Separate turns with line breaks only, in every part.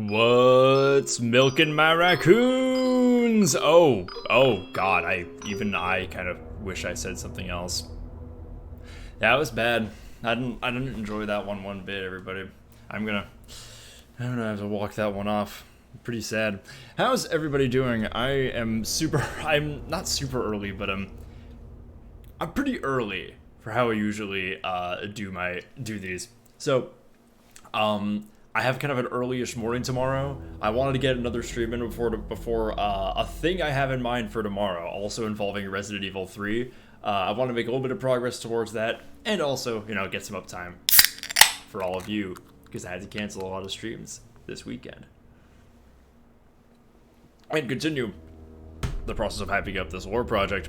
What's milking my raccoons? Oh God, I kind of wish I said something else. That was bad. I didn't enjoy that one bit, everybody. I'm gonna have to walk that one off. Pretty sad. How's everybody doing? I'm not super early, but I'm pretty early for how I usually do these. So, I have kind of an early-ish morning tomorrow. I wanted to get another stream in before a thing I have in mind for tomorrow, also involving Resident Evil 3. I want to make a little bit of progress towards that, and also, you know, get some uptime for all of you, because I had to cancel a lot of streams this weekend. And continue the process of hyping up this lore project,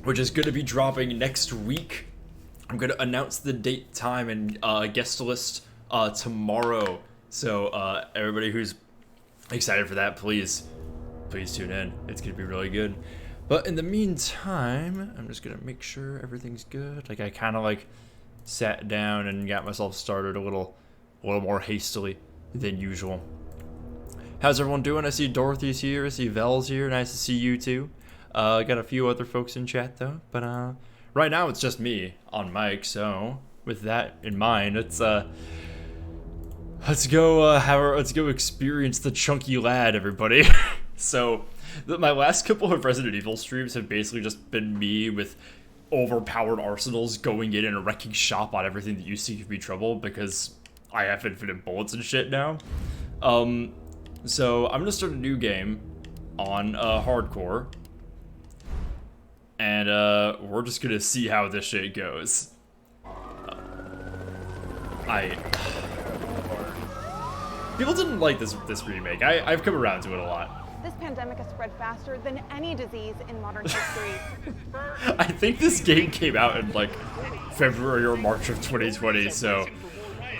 which is going to be dropping next week. I'm going to announce the date, time, and guest list tomorrow. So everybody who's excited for that, please tune in. It's going to be really good. But in the meantime, I'm just going to make sure everything's good. Like, I kind of like sat down and got myself started a little more hastily than usual. How's everyone doing? I see Dorothy's here. I see Vel's here. Nice to see you too. Got a few other folks in chat though. But right now it's just me on mic. So with that in mind, let's go experience the chunky lad, everybody. So my last couple of Resident Evil streams have basically just been me with overpowered arsenals going in and wrecking shop on everything that you see to be trouble, because I have infinite bullets and shit now. So I'm gonna start a new game on hardcore, and we're just gonna see how this shit goes. People didn't like this remake. I've come around to it a lot.
This pandemic has spread faster than any disease in modern history.
I think this game came out in like February or March of 2020, so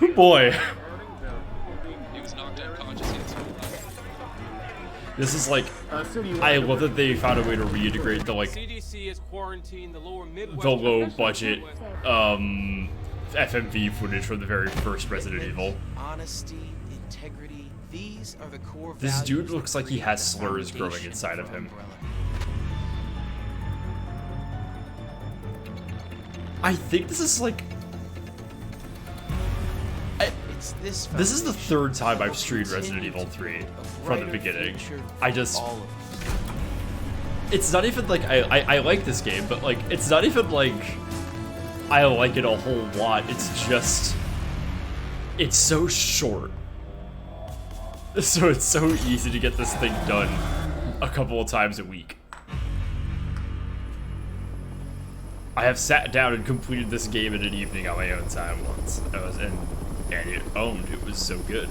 oh boy. This is like, I love that they found a way to reintegrate the like the low budget FMV footage from the very first Resident Evil.
Honesty, integrity, these are the core
This
values
dude looks like he has slurs growing inside of him. I think this is like, this is the third time I've streamed Resident Evil 3 from the beginning. It's not even like I like this game, but like it's not even like I like it a whole lot. It's just, it's so short, so it's so easy to get this thing done a couple of times a week. I have sat down and completed this game in an evening on my own time once. And it was so good.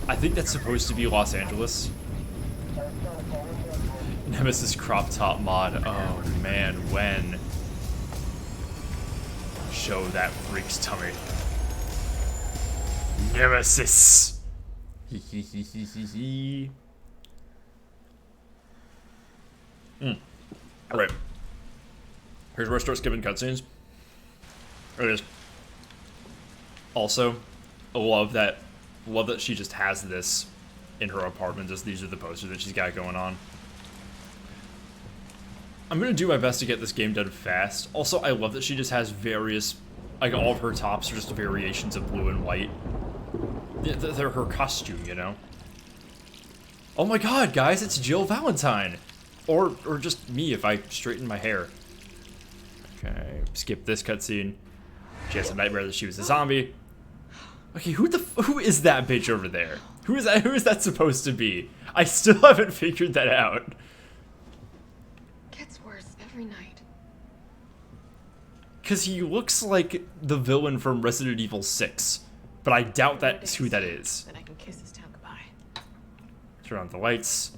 I think that's supposed to be Los Angeles. Nemesis crop top mod. Oh man, when? Show that freak's tummy. Nemesis! Alright. Here's where I start skipping cutscenes. There it is. Also, I love that she just has this in her apartment. Just these are the posters that she's got going on. I'm gonna do my best to get this game done fast. Also, I love that she just has various, like all of her tops are just variations of blue and white. They're her costume, you know? Oh my god, guys, it's Jill Valentine! Or just me if I straighten my hair. Okay, skip this cutscene. She has a nightmare that she was a zombie. Okay, who is that bitch over there? Who is that supposed to be? I still haven't figured that out.
Gets worse every night.
Cause he looks like the villain from Resident Evil 6, but I doubt that's who that is.
Then I can kiss this town goodbye.
Turn on the lights.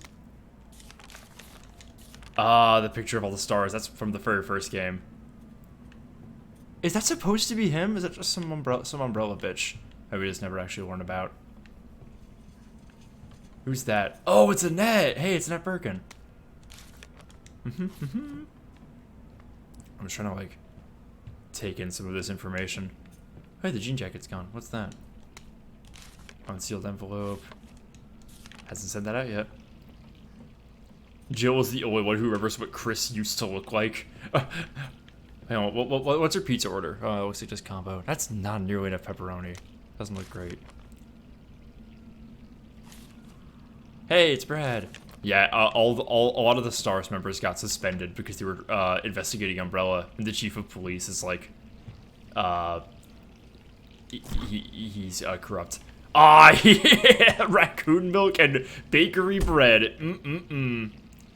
Ah, the picture of all the stars. That's from the very first game. Is that supposed to be him? Is that just some umbrella bitch that we just never actually learned about? Who's that? Oh, it's Annette! Hey, it's Annette Birkin. I'm just trying to, like, take in some of this information. Hey, the jean jacket's gone. What's that? Unsealed envelope. Hasn't sent that out yet. Jill is the only one who remembers what Chris used to look like. Hang on, what's her pizza order? Oh, it looks like just combo. That's not nearly enough pepperoni. Doesn't look great. Hey, it's Brad. Yeah, a lot of the Stars members got suspended because they were investigating Umbrella, and the chief of police is like, he's corrupt. Ah, yeah, raccoon milk and bakery bread.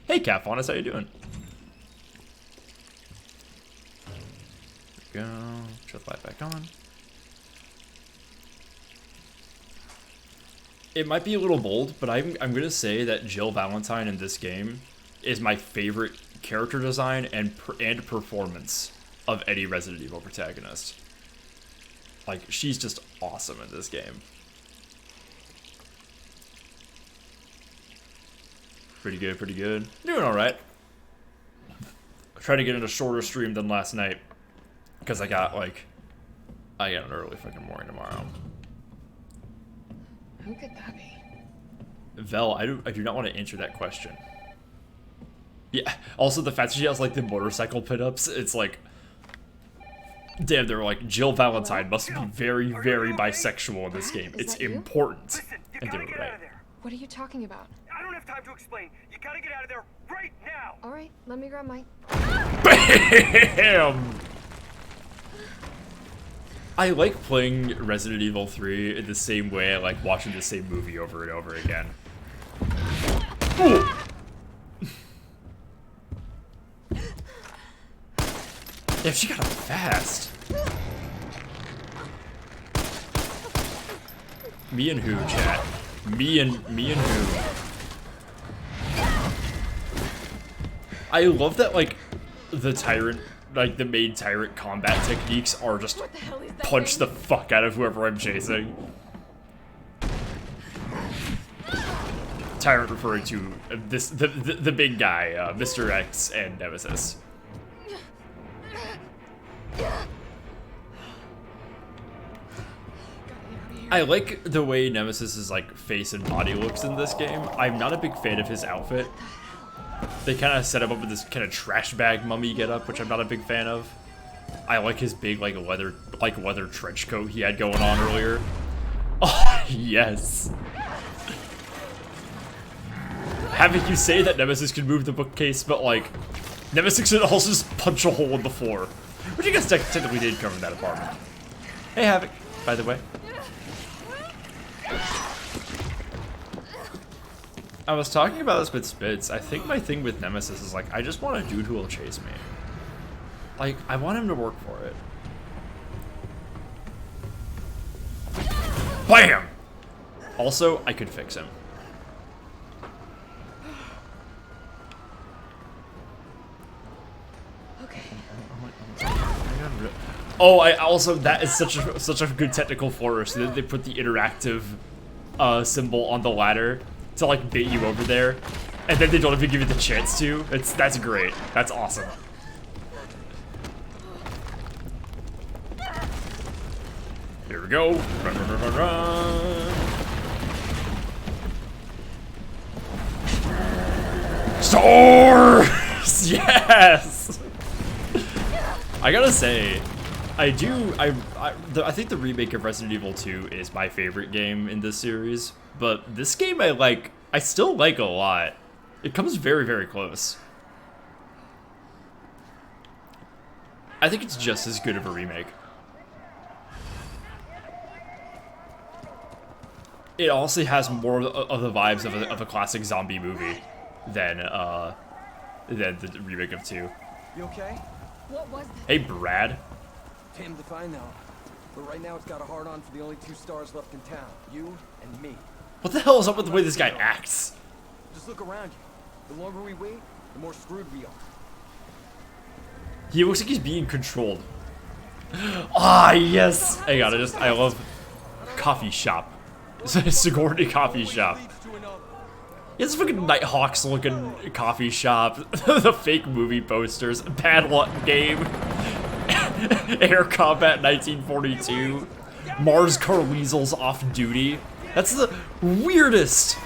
Hey, Cat Faunus, how you doing? There we go. Shut the light back on. It might be a little bold, but I'm gonna say that Jill Valentine in this game is my favorite character design and performance of any Resident Evil protagonist. Like, she's just awesome in this game. Pretty good, pretty good. Doing all right. Trying to get in a shorter stream than last night because I got an early fucking morning tomorrow.
Who could that be?
Vel, I do not want to answer that question. Yeah. Also, the fact that she has like the motorcycle pin-ups, it's like, damn, they're like, Jill Valentine must be very, very bisexual in this game. It's important. And they were right.
What are you talking about?
I don't have time to explain. You gotta get out of there right now.
All right, let me grab my...
Bam! I like playing Resident Evil 3 in the same way I like watching the same movie over and over again. Ooh. Yeah, she got up fast. Me and who, chat? Me and who? I love that, like, the tyrant, like, the main tyrant combat techniques are just punch the fuck out of whoever I'm chasing. Tyrant referring to the big guy, Mr. X and Nemesis. I like the way Nemesis's like face and body looks in this game. I'm not a big fan of his outfit. They kind of set him up with this kind of trash bag mummy getup, which I'm not a big fan of. I like his big like leather trench coat he had going on earlier. Oh yes. Having you say that Nemesis can move the bookcase, but like Nemesis can also just punch a hole in the floor, which I guess technically did cover in that apartment. Hey Havoc, by the way. I was talking about this with Spitz. I think my thing with Nemesis is like, I just want a dude who will chase me. Like, I want him to work for it. BAM! Also, I could fix him.
Okay.
Oh, that is such a good technical flourish. They put the interactive symbol on the ladder to like bait you over there, and then they don't even give you the chance to. That's great. That's awesome. Here we go. Run, run, run, run, run. Stars! Yes! I gotta say, I think the remake of Resident Evil 2 is my favorite game in this series, but this game I still like a lot. It comes very, very close. I think it's just as good of a remake. It honestly has more of the vibes of a classic zombie movie than the remake of 2.
You okay?
What was that?
Hey, Brad.
Damn if I know. But right now it's got a hard on for the only 2 stars left in town. You and me.
What the hell is up with the way this guy acts?
Just look around you. The longer we wait, the more screwed we are.
He looks like he's being controlled. Ah, yes! Hang on, I love coffee shop. Sigourney coffee shop. Yeah, this fucking Nighthawks looking coffee shop. The fake movie posters. Bad Luck Game. Air Combat 1942. Mars Carweasel's Off Duty. That's the weirdest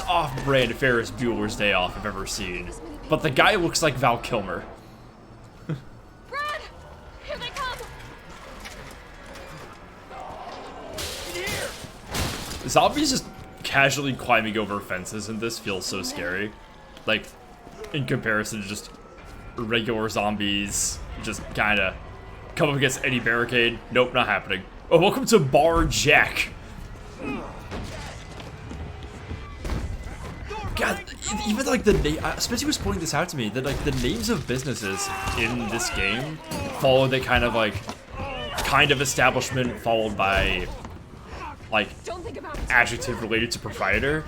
off-brand Ferris Bueller's Day Off I've ever seen. But the guy looks like Val Kilmer.
Brad! Here they come!
Zombies just casually climbing over fences, and this feels so scary. Like, in comparison to just regular zombies, just kinda come up against any barricade. Nope, not happening. Oh, welcome to Bar Jack. God, even like the name, Spencer was pointing this out to me, that like the names of businesses in this game follow the kind of establishment followed by like adjective related to proprietor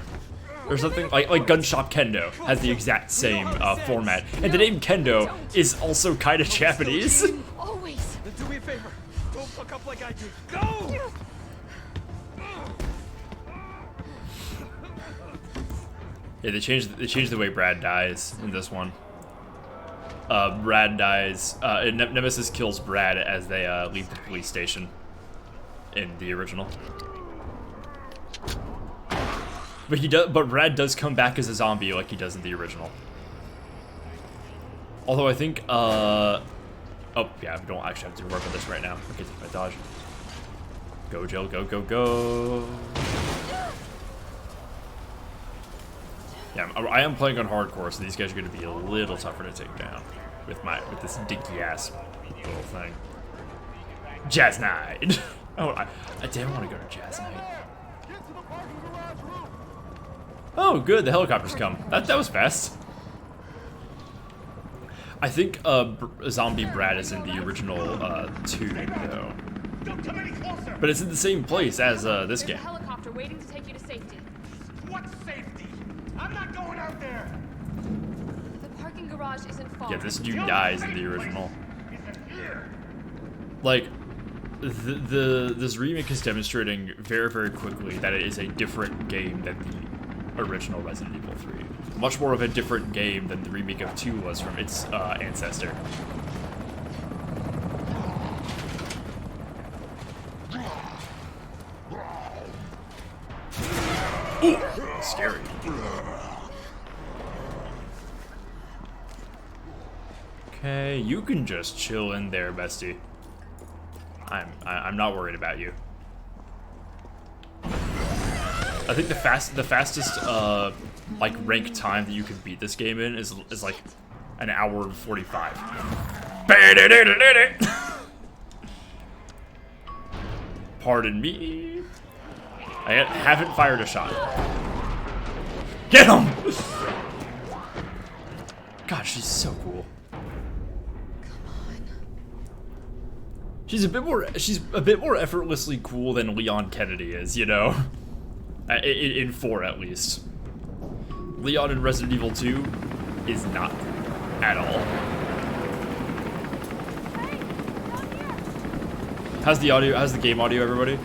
or something. Like Gun Shop Kendo has the exact same format, and the name Kendo is also kind of Japanese.
Always.
Then do me a favor. Don't fuck up like I did. Go!
Yeah, they changed the way Brad dies in this one. Brad dies. Nemesis kills Brad as they leave the police station in the original. But Brad does come back as a zombie like he does in the original. Although I think oh yeah, we don't actually have to work on this right now. Okay, take my dodge. Go Jill, go go go. Yeah, I am playing on hardcore, so these guys are going to be a little tougher to take down with this dinky ass little thing. Jazz Night. Oh, I damn want to go to Jazz Night. Oh, good, the helicopters come. That was fast. I think Zombie Brad is in the original 2 though.
Don't come any closer!
But it's in the same place as this game.
There's a helicopter waiting to take you to safety.
What safety? I'm not going out there!
The parking garage isn't far.
Yeah, this dude dies in the original.
Isn't here!
Like, this remake is demonstrating very, very quickly that it is a different game than the original Resident Evil 3. Much more of a different game than the remake of 2 was from its ancestor. Ooh, scary. Okay, you can just chill in there, bestie. I'm not worried about you. I think the fastest like rank time that you can beat this game in is like an hour and 45. Pardon me. I haven't fired a shot. Get him! God, she's so cool. She's a bit more effortlessly cool than Leon Kennedy is, you know? In 4 at least. Leon in Resident Evil 2 is not at all. How's the game audio, everybody?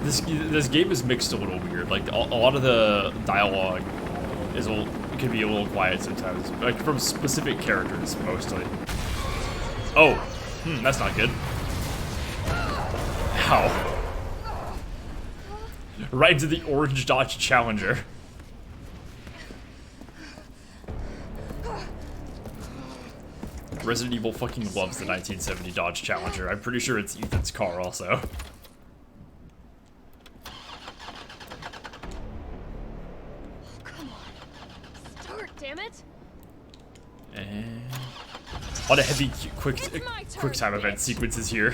This game is mixed a little weird. Like a lot of the dialogue can be a little quiet sometimes, like from specific characters mostly. Oh, that's not good. Ow. Right into the orange Dodge Challenger. Resident Evil fucking loves the 1970 Dodge Challenger. I'm pretty sure it's Ethan's car also.
Come on. Start, damn it.
And a lot of heavy quick time event sequences here.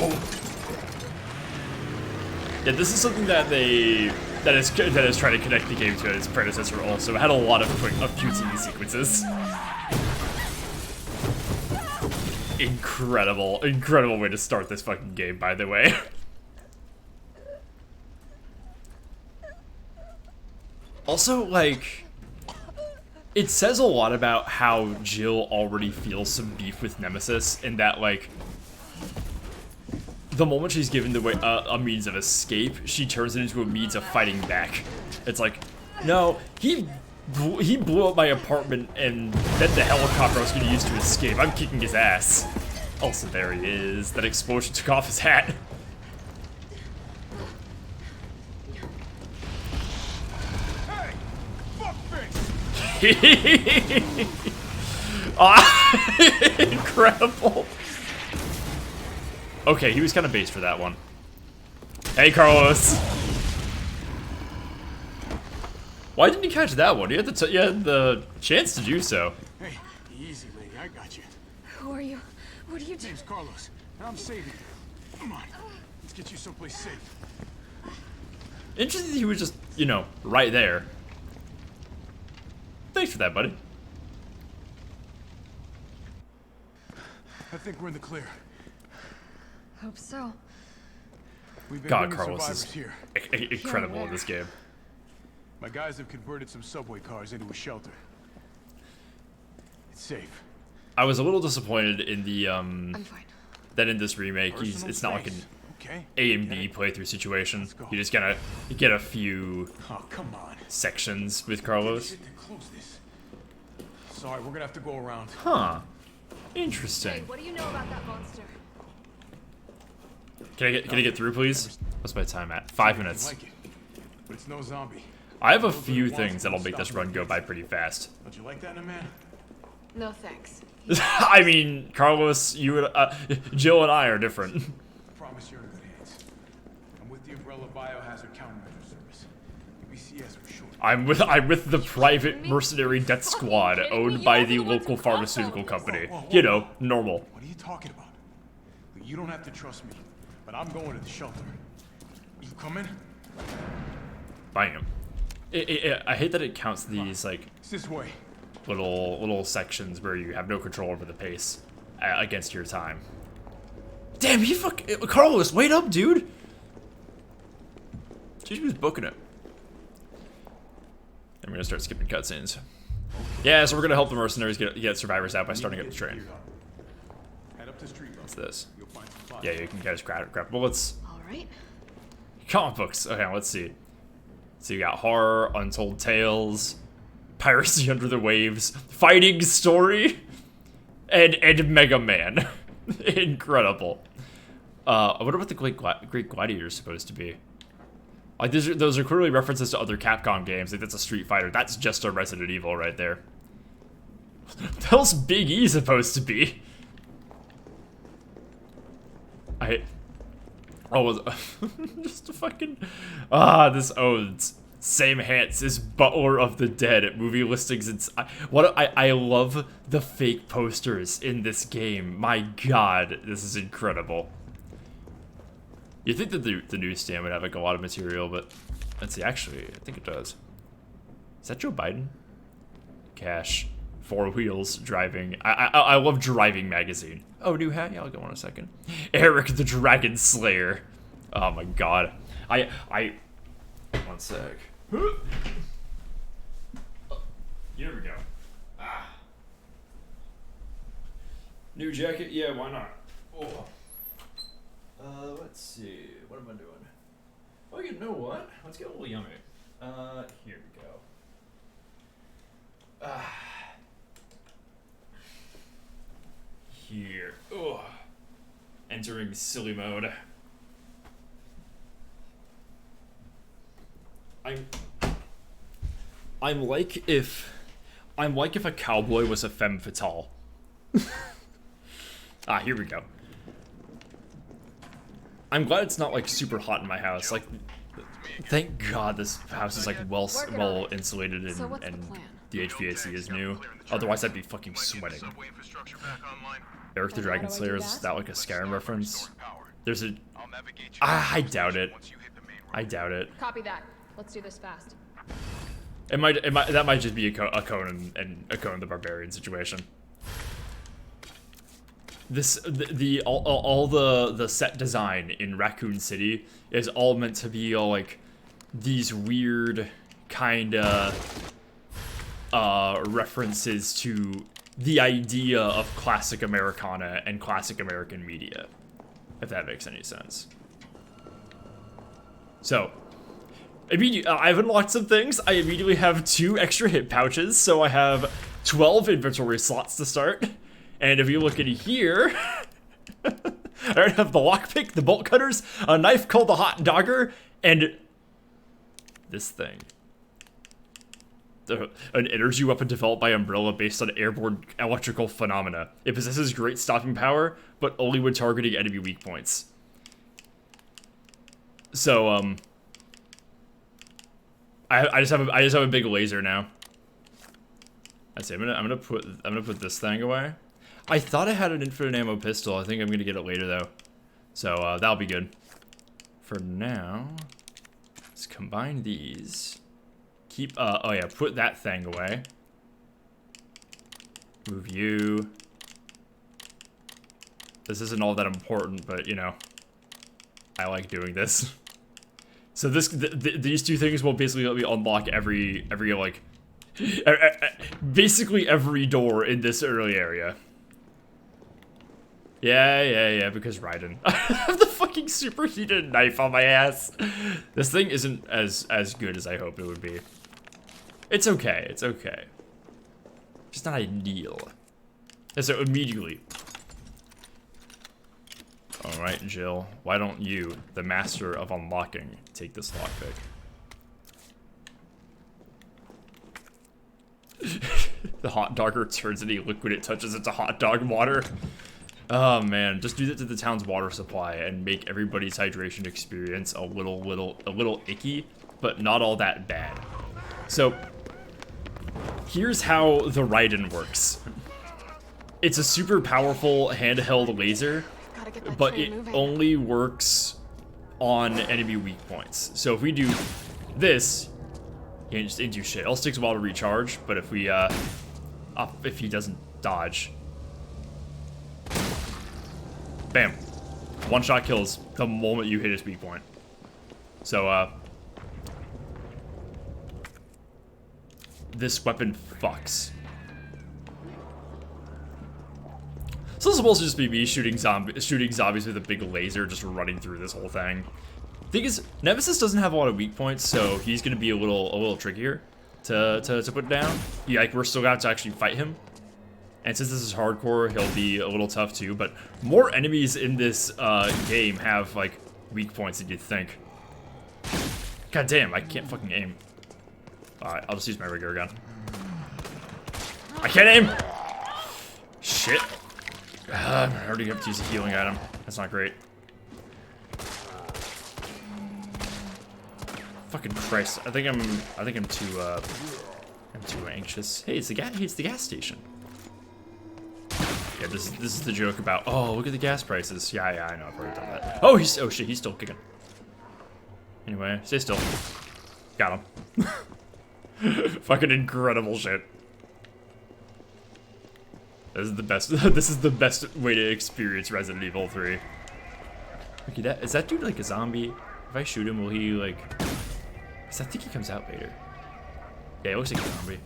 Oh. Yeah, this is something that is trying to connect the game to its predecessor. Also, it had a lot of few TV sequences. Incredible way to start this fucking game, by the way. Also, like, it says a lot about how Jill already feels some beef with Nemesis, in that, like, the moment she's given a means of escape, she turns it into a means of fighting back. It's like, no, he blew up my apartment, and then the helicopter I was going to use to escape. I'm kicking his ass. Also, there he is. That explosion took off his hat.
Hey! Fuckface!
Ah, incredible. Okay, he was kind of based for that one. Hey, Carlos. Why didn't you catch that one? You had the chance to do so.
Hey, easy, lady. I got you.
Who are you? What are you doing?
Name's Carlos. And I'm saving you. Come on. Let's get you someplace safe.
Interesting that he was just, you know, right there. Thanks for that, buddy.
I think we're in the clear.
Hope so.
We've been
God,
bringing
Carlos
survivors
is
here.
incredible in this game.
My guys have converted some subway cars into a shelter. It's safe.
I was a little disappointed in the
I'm fine.
that in this remake,
Personal
it's not like an
space. Okay.
A and B playthrough situation.
go.
You just gotta get a few
Oh, come on.
sections with Carlos.
Shit to close this. Sorry, we're gonna have to go around.
Huh.
Hey,
Interesting.
what do you know about that monster?
Can I get through, please? What's my time at? 5 minutes.
You like it, but it's no zombie.
I have a few things that'll make this run go by pretty fast.
Don't you like that in a man?
No thanks.
I mean, Carlos, you and Jill and I are different.
I promise you're in good hands. I'm with the Umbrella Biohazard Countermeasure Service. UBCS for short.
I'm with the private mercenary death squad owned by the local pharmaceutical company. You know, normal.
What are you talking about? Look, you don't have to trust me, but I'm going to the shelter. You coming?
Bam. I hate that it counts these like
It's this way.
little sections where you have no control over the pace against your time. Damn, Carlos, wait up, dude. She was booking it. And we're gonna start skipping cutscenes. Yeah, so we're gonna help the mercenaries get survivors out by starting up the train.
Head up the street.
What's this?
You'll find some files.
Yeah, you can guys grab bullets.
All right.
Comic books. Okay, let's see. So you got horror, untold tales, piracy under the waves, fighting story, and Mega Man. Incredible. I wonder what the Great Gladiator is supposed to be. Like those are clearly references to other Capcom games. Like that's a Street Fighter. That's just a Resident Evil right there. What the hell's Big E supposed to be? Just a fucking this owns same hats as Butler of the Dead at movie listings. I love the fake posters in this game. My God, this is incredible. You think that the newsstand would have like a lot of material, but let's see. Actually, I think it does. Is that Joe Biden? Cash, 4 wheels, driving. I love Driving magazine. Oh, new hat? Yeah, I'll go on a second. Eric the Dragon Slayer. Oh my God. One sec. Here we go. New jacket? Yeah, why not? Oh. Let's see. What am I doing? Oh, you know what? Let's get a little yummy. Here we go. Here. Oh. Entering silly mode. I'm like if a cowboy was a femme fatale. Here we go. I'm glad it's not like super hot in my house. Like, thank God this house is like well insulated and,
So what's the
and
plan?
the HVAC is new. Otherwise, I'd be fucking sweating. Eric the Dragon Slayer, is that like a Skyrim reference? There's a. I doubt it. I doubt it.
Copy that. Let's do this fast.
That might just be a Conan and a Conan the Barbarian situation. All the set design in Raccoon City is all meant to be all like these weird kind of references to the idea of classic Americana and classic American media, if that makes any sense. So, I've unlocked some things. I immediately have 2 extra hit pouches, so I have 12 inventory slots to start. And if you look at here, I already have the lockpick, the bolt cutters, a knife called the hot dogger, and this thing. An energy weapon developed by Umbrella based on airborne electrical phenomena. It possesses great stopping power, but only when targeting enemy weak points. So, I just have a big laser now. I see. I'm gonna put this thing away. I thought I had an infinite ammo pistol. I think I'm gonna get it later though. So that'll be good. For now, let's combine these. Keep, oh yeah, put that thing away. Move you. This isn't all that important, but you know, I like doing this. So these two things will basically let me unlock every like, basically every door in this early area. Yeah, because Raiden. I have the fucking superheated knife on my ass. This thing isn't as good as I hoped it would be. It's okay, it's okay. Just not ideal. And so immediately. Alright, Jill, why don't you, the master of unlocking, take this lockpick? The hot dogger turns any liquid it touches into hot dog water. Oh man, just do that to the town's water supply and make everybody's hydration experience a little icky, but not all that bad. So, here's how the Raiden works. It's a super powerful handheld laser, but it only works on enemy weak points. So if we do this, he ain't do shit. It takes a while to recharge, but if we, if he doesn't dodge, bam, one shot kills the moment you hit his weak point. So, this weapon fucks. So it's supposed to just be me shooting zombies with a big laser, just running through this whole thing. Thing is, Nemesis doesn't have a lot of weak points, so he's gonna be a little trickier to put down. Yeah, like we're still gonna have to actually fight him. And since this is hardcore, he'll be a little tough too. But more enemies in this game have like weak points than you'd think. God damn, I can't fucking aim. Alright, I'll just use my regular gun. I can't aim! Shit. I already have to use a healing item. That's not great. Fucking Christ. I think I'm too anxious. Hey, it's the gas station. Yeah, this is the joke about, oh, look at the gas prices. Yeah, I know, I've already done that. Oh, oh shit, he's still kicking. Anyway, stay still. Got him. Fucking incredible shit. This is the best. This is the best way to experience Resident Evil 3. Okay, is that dude like a zombie? If I shoot him, will he like? Cause I think he comes out later. Yeah, it looks like a zombie.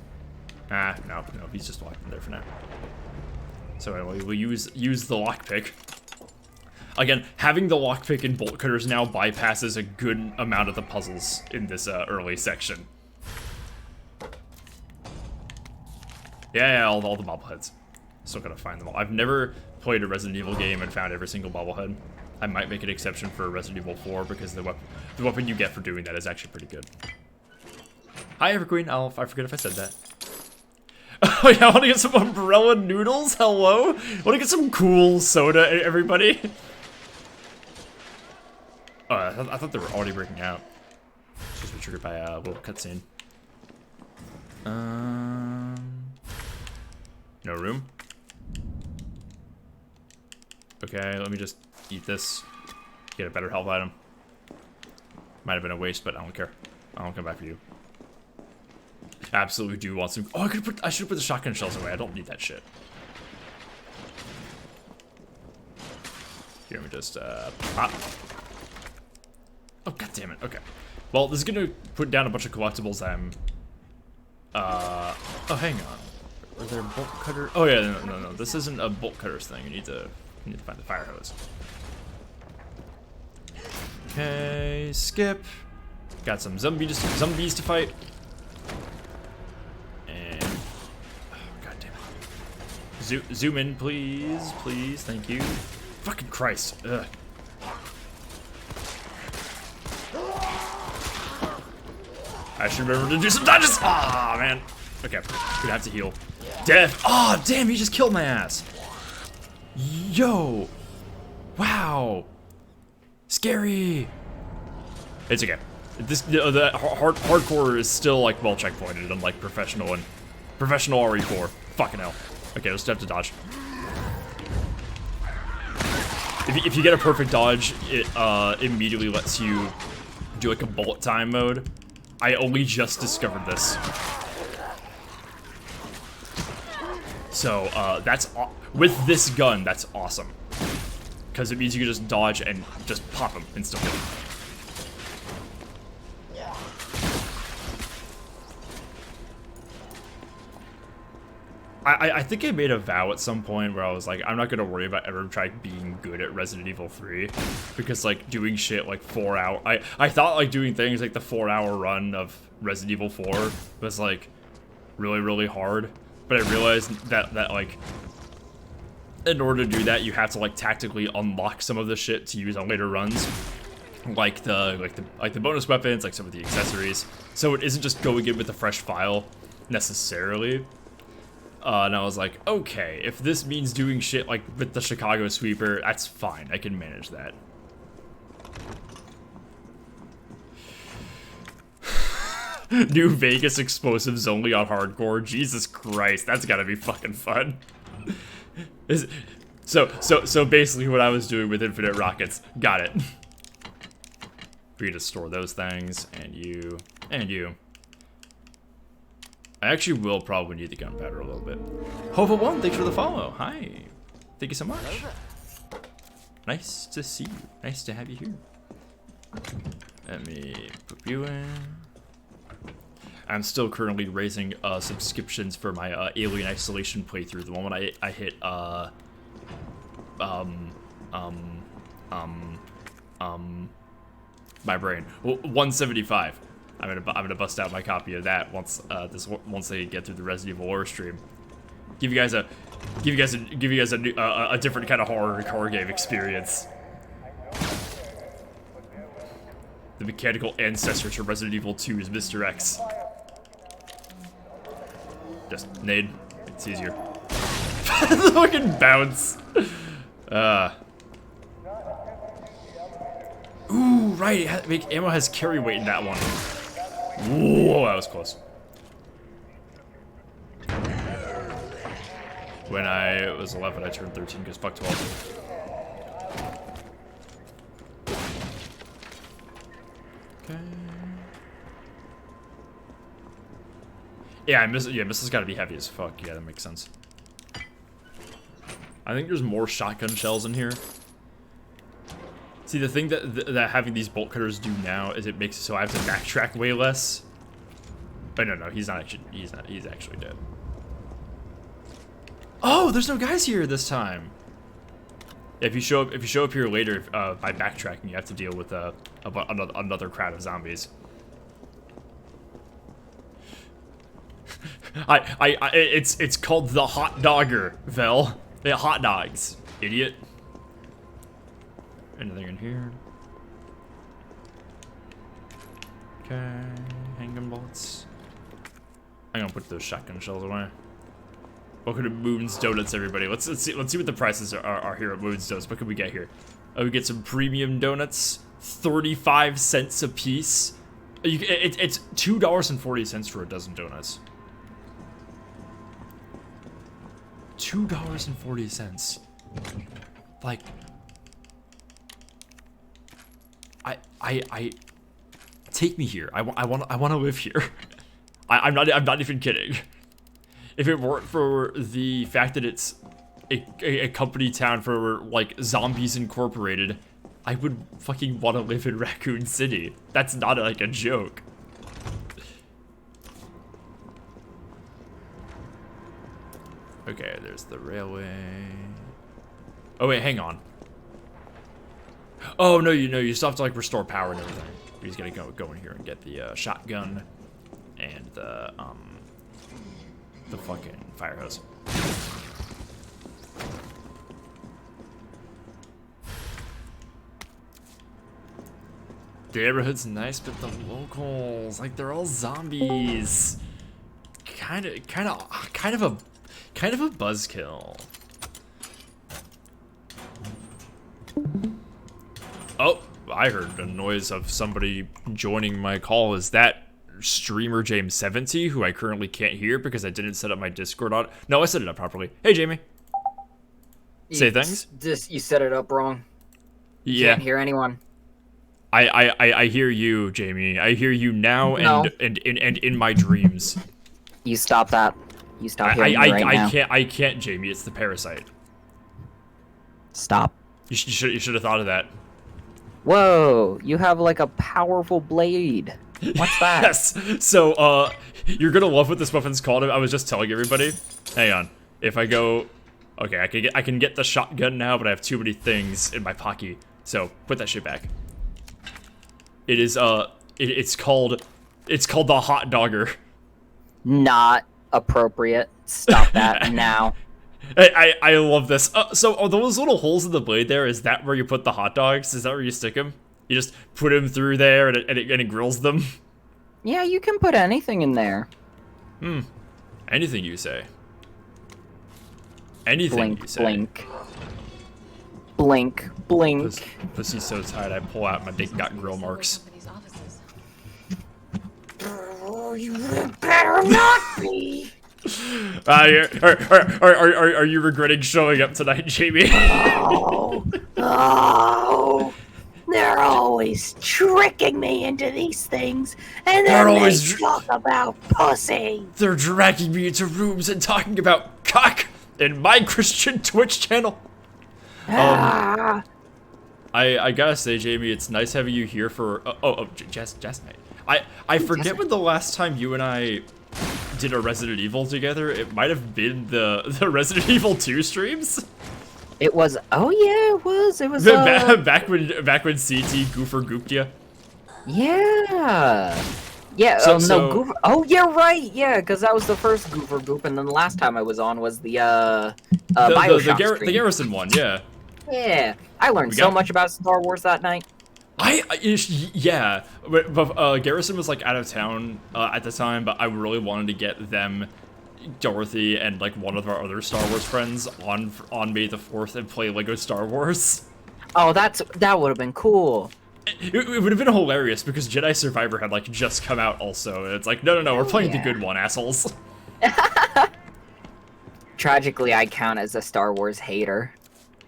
Ah, no, he's just locked in there for now. So anyway, we'll use the lockpick. Again, having the lockpick and bolt cutters now bypasses a good amount of the puzzles in this early section. Yeah, all the bobbleheads. Still gotta find them all. I've never played a Resident Evil game and found every single bobblehead. I might make an exception for Resident Evil 4 because the weapon you get for doing that is actually pretty good. Hi, Evergreen. I forget if I said that. Oh yeah, I want to get some umbrella noodles. Hello. Want to get some cool soda, everybody. Oh, I thought they were already breaking out. Just be triggered by a little cutscene. No room. Okay, let me just eat this. Get a better health item. Might have been a waste, but I don't care. I'll come back for you. Absolutely do want some. Oh, I should have put the shotgun shells away. I don't need that shit. Here, let me just pop. Oh, god damn it. Okay. Well, this is gonna put down a bunch of collectibles. Oh, hang on. Are there bolt cutter? Oh yeah, no. This isn't a bolt cutters thing. You need to find the fire hose. Okay, skip. Got some zombies to fight. And oh, god damn it. Zoom in, please, thank you. Fucking Christ. Ugh. I should remember to do some dodges. Ah, man. Okay, gonna have to heal. Death. Oh, damn, he just killed my ass. Yo. Wow. Scary. It's okay. This the hardcore is still like well checkpointed, unlike professional and professional RE4. Fucking hell. Okay, let's have to dodge. If you get a perfect dodge, it immediately lets you do like a bullet time mode. I only just discovered this. So that's with this gun, that's awesome. Because it means you can just dodge and just pop them instantly. I think I made a vow at some point where I was like, I'm not gonna worry about ever trying being good at Resident Evil 3, because like doing shit like 4 hour, I thought like doing things like the 4-hour run of Resident Evil 4 was like really hard, but I realized that like in order to do that you have to like tactically unlock some of the shit to use on later runs, like the bonus weapons, like some of the accessories. So it isn't just going in with a fresh file necessarily. And I was like, okay, if this means doing shit like with the Chicago sweeper, that's fine. I can manage that. New Vegas explosives only on hardcore. Jesus Christ, that's gotta be fucking fun. So basically what I was doing with infinite rockets. Got it. We just store those things, and you, and you. I actually will probably need the gunpowder a little bit. Hova1, thanks for the follow. Hi. Thank you so much. Nice to see you. Nice to have you here. Let me put you in. I'm still currently raising subscriptions for my Alien Isolation playthrough. The moment I hit my brain. Well, 175. I'm gonna bust out my copy of that once they get through the Resident Evil horror stream. Give you guys a different kind of horror game experience. The mechanical ancestor to Resident Evil 2 is Mr. X. Just nade. It's easier. The fucking bounce. Ooh, right. Ammo has carry weight in that one. Whoa, that was close. When I was 11, I turned 13 because fuck 12. Okay. Yeah, missile's gotta be heavy as fuck. Yeah, that makes sense. I think there's more shotgun shells in here. See, the thing that having these bolt cutters do now is it makes it so I have to backtrack way less. But no, he's actually dead. Oh, there's no guys here this time. If you show up here later by backtracking, you have to deal with another crowd of zombies. It's called the hot dogger, Vel. They're hot dogs, idiot. Anything in here? Okay, handgun bullets. I'm gonna put those shotgun shells away. Welcome to Moon's Donuts, everybody. Let's see what the prices are here at Moon's Donuts. What can we get here? Oh, we get some premium donuts, 35 cents a piece. It's $2.40 for a dozen donuts. $2.40. Like, I take me here. I want to live here. I'm not even kidding. If it weren't for the fact that it's a company town for like Zombies Incorporated, I would fucking want to live in Raccoon City. That's not like a joke. Okay, there's the railway. Oh wait, hang on. Oh no, you still have to like restore power and everything. We're just gonna go in here and get the shotgun and the fucking fire hose. neighborhood's nice, but the locals, like, they're all zombies. Kind of a buzzkill. Oh, I heard a noise of somebody joining my call. Is that streamer James70, who I currently can't hear because I didn't set up my Discord on? No, I set it up properly. Hey, Jamie. Say things?
You set it up wrong.
Yeah.
Can't hear anyone.
I hear you, Jamie. I hear you now
No.
and in my dreams.
You stop that. You stop hearing me right now.
I can't, Jamie. It's the parasite.
Stop.
You should have thought of that.
Whoa, you have like a powerful blade. What's that?
Yes. So you're gonna love what this weapon's called. I was just telling everybody. Hang on. If I go, okay, I can get the shotgun now, but I have too many things in my pocket. So put that shit back. It is it's called the hot dogger.
Not appropriate. Stop that now.
I love this. So are those little holes in the blade there, is that where you put the hot dogs? Is that where you stick them? You just put them through there and it grills them?
Yeah, you can put anything in there.
Anything you say. Anything
Blink,
you say.
blink. Blink, blink.
Pussy's so tight, I pull out my dick got grill marks.
Company's offices.
Oh, you better not be.
Are you regretting showing up tonight, Jamie?
Oh, they're always tricking me into these things, and
They're
then
always
they talk about pussy.
They're dragging me into rooms and talking about cock in my Christian Twitch channel.
Ah,
I gotta say, Jamie, it's nice having you here for Jess night. I forget when the last time you and I did a Resident Evil together. It might have been the Resident Evil 2 streams.
it was. Oh yeah, it was. It was.
back when CT Goofer gooped you.
Yeah. Yeah. Goofer. Oh yeah, right. Yeah, because that was the first Goofer goop, and then the last time I was on was the Bioshock
the
stream.
Garrison one, yeah.
Yeah, I learned so much about Star Wars that night.
Yeah, but Garrison was like out of town at the time, but I really wanted to get them, Dorothy, and like one of our other Star Wars friends on May the 4th and play Lego Star Wars.
Oh, that would have been cool.
It would have been hilarious because Jedi Survivor had like just come out also, and it's like, no, we're playing the good one, assholes.
Tragically, I count as a Star Wars hater.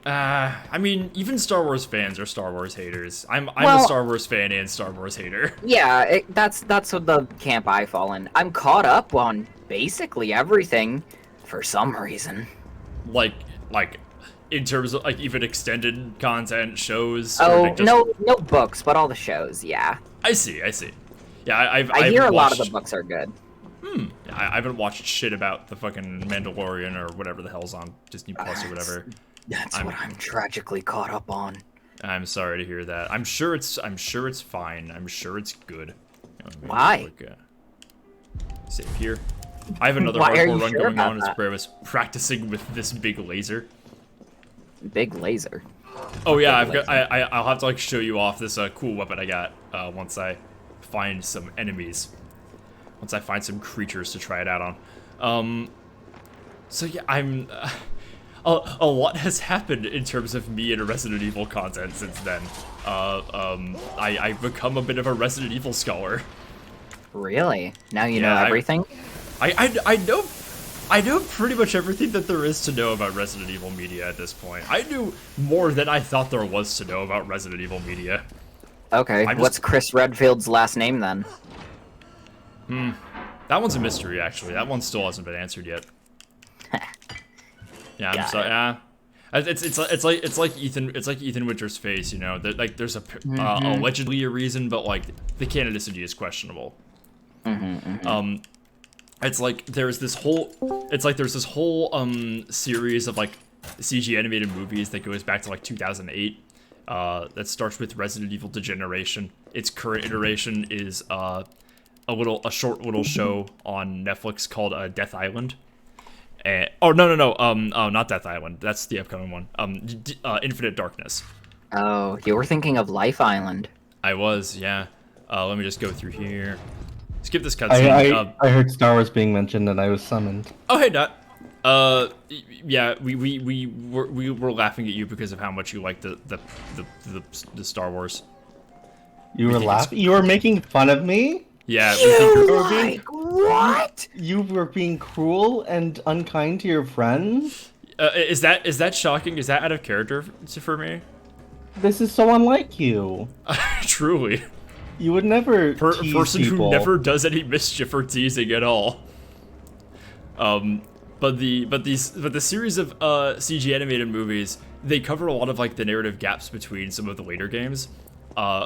I mean, even Star Wars fans are Star Wars haters. I'm a Star Wars fan and Star Wars hater.
Yeah, that's what the camp I fall in. I'm caught up on basically everything, for some reason.
Like in terms of like even extended content shows.
Oh,
like just...
no books, but all the shows. Yeah.
I see. Yeah,
I hear a lot of the books are good.
I haven't watched shit about the fucking Mandalorian or whatever the hell's on Disney Plus or whatever.
That's what I'm tragically caught up on.
I'm sorry to hear that. I'm sure it's fine. I'm sure it's good.
Why?
Save here. I have another
Why are
hardcore
you
run
sure
going
about
on
that?
where I was practicing with this big laser.
Big laser.
Oh yeah, I'll have to like show you off this cool weapon I got once I find some enemies. Once I find some creatures to try it out on. So yeah, I'm. A lot has happened in terms of me and Resident Evil content since then. I've become a bit of a Resident Evil scholar.
Really? Now you know everything?
I know pretty much everything that there is to know about Resident Evil media at this point. I knew more than I thought there was to know about Resident Evil media.
Okay, what's Chris Redfield's last name then?
That one's a mystery, actually. That one still hasn't been answered yet. Yeah, I'm sorry. Yeah, it's like Ethan Winter's face, you know. That like there's allegedly a reason, but like the canonicity is questionable. It's like there's this whole series of like CG animated movies that goes back to like 2008. That starts with Resident Evil Degeneration. Its current iteration is a short little show on Netflix called Death Island. Not Death Island. That's the upcoming one. Infinite Darkness.
Oh, you were thinking of Life Island.
I was, yeah. Let me just go through here. Skip this cutscene.
I heard Star Wars being mentioned and I was summoned.
Oh, hey, Dot. Yeah, we were laughing at you because of how much you like the Star Wars.
You were laughing? You were making fun of me?
Yeah,
What?
You were being cruel and unkind to your friends?
Is that shocking? Is that out of character for me?
This is so unlike you.
Truly.
You would never tease
person
people.
who never does any mischief or teasing at all. But the series of CG animated movies, they cover a lot of like the narrative gaps between some of the later games.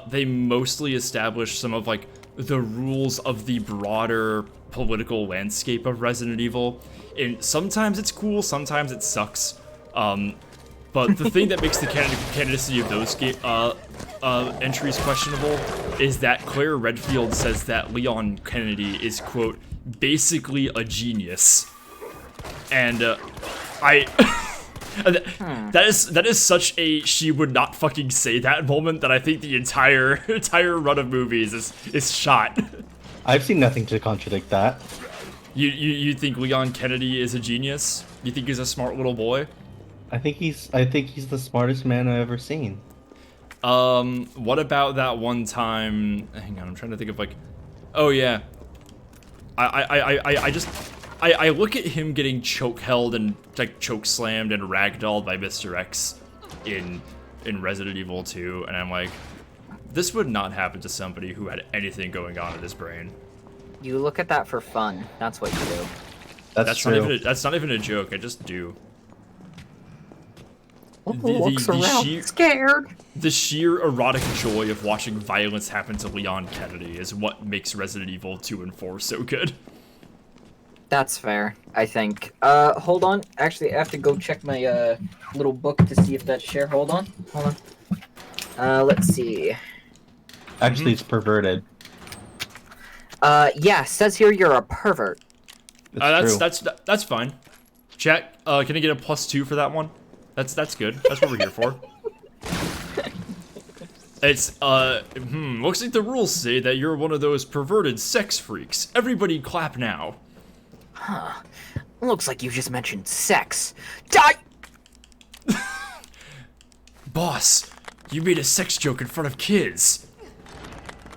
They mostly establish some of like the rules of the broader political landscape of Resident Evil, and sometimes it's cool, sometimes it sucks. But the thing that makes the candidacy of those entries questionable is that Claire Redfield says that Leon Kennedy is, quote, basically a genius. And that is such a she would not fucking say that moment that I think the entire run of movies is shot.
I've seen nothing to contradict that.
You think Leon Kennedy is a genius? You think he's a smart little boy?
I think he's the smartest man I've ever seen.
What about that one time? Hang on, I'm trying to think of like, oh yeah, I look at him getting choke held and like choke slammed and ragdolled by Mr. X in Resident Evil 2, and I'm like, this would not happen to somebody who had anything going on in his brain.
You look at that for fun. That's what you do.
That's true.
That's not even a joke. I just do.
Looks around scared.
The sheer erotic joy of watching violence happen to Leon Kennedy is what makes Resident Evil 2 and 4 so good.
That's fair, I think. Hold on. Actually, I have to go check my little book to see if that's share. Hold on. Let's see.
Actually, it's perverted.
Yeah, says here you're a pervert.
That's fine. Chat, can I get a +2 for that one? That's good. That's what we're here for. It's, looks like the rules say that you're one of those perverted sex freaks. Everybody clap now.
Huh. Looks like you just mentioned sex. Die!
Boss, you made a sex joke in front of kids.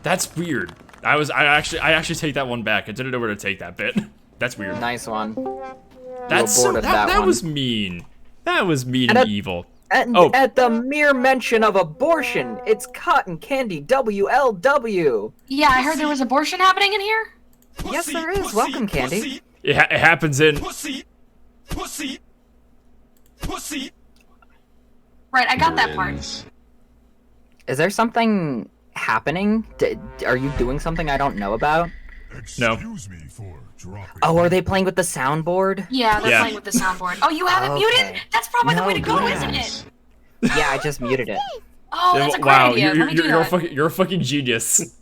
That's weird. I actually take that one back. I didn't know where to take that bit. That's weird.
Nice one.
That was mean. That was mean and evil.
At the mere mention of abortion, it's cotton candy WLW.
Yeah, I heard there was abortion happening in here.
Yes, there is. Welcome, Candy.
It happens in...
Right, I got that part.
Is there something happening? Are you doing something I don't know about?
No.
Oh, are they playing with the soundboard?
Yeah, they're playing with the soundboard. Oh, you have it muted? That's probably the way to go, isn't it?
Yeah, I just muted it.
Oh, that's a great idea. Let me do that.
You're a fucking genius.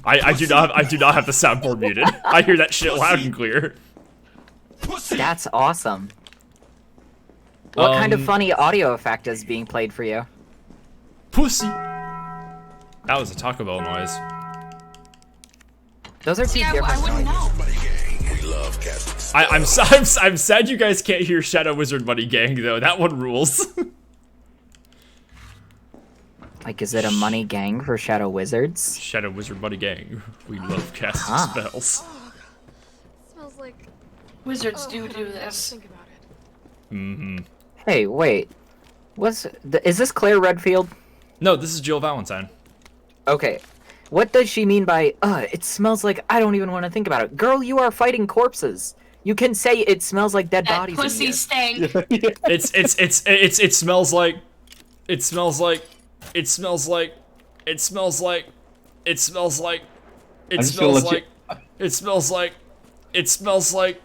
I do not have the soundboard muted. I hear that shit loud and clear.
That's awesome. What kind of funny audio effect is being played for you?
Pussy. That was a Taco Bell noise.
Those are two different
I wouldn't know.
I'm sad you guys can't hear Shadow Wizard Money Gang though. That one rules.
Like, is it a money gang for Shadow Wizards?
Shadow Wizard Money Gang. We love casting spells.
Smells like wizards do this. Think about it.
Mm-hmm.
Hey, wait. Is this Claire Redfield?
No, this is Jill Valentine.
Okay. What does she mean by, it smells like I don't even want to think about it? Girl, you are fighting corpses. You can say it smells like dead
That
bodies.
pussy stank.
It smells like it smells like it smells like it smells like it smells like it smells like it smells like it smells like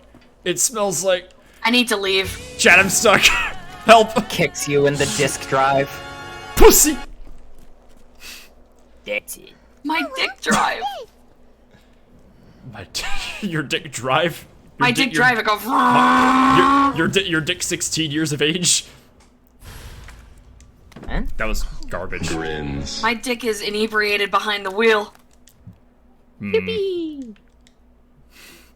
it smells like
I need to leave.
Chat, I'm stuck. Help.
Kicks you in the disk drive.
Pussy.
That's it.
My dick drive.
Your dick drive?
My dick drive, it goes.
Your dick 16 years of age?
Eh?
That was garbage.
Grins.
My dick is inebriated behind the wheel.
Yippee!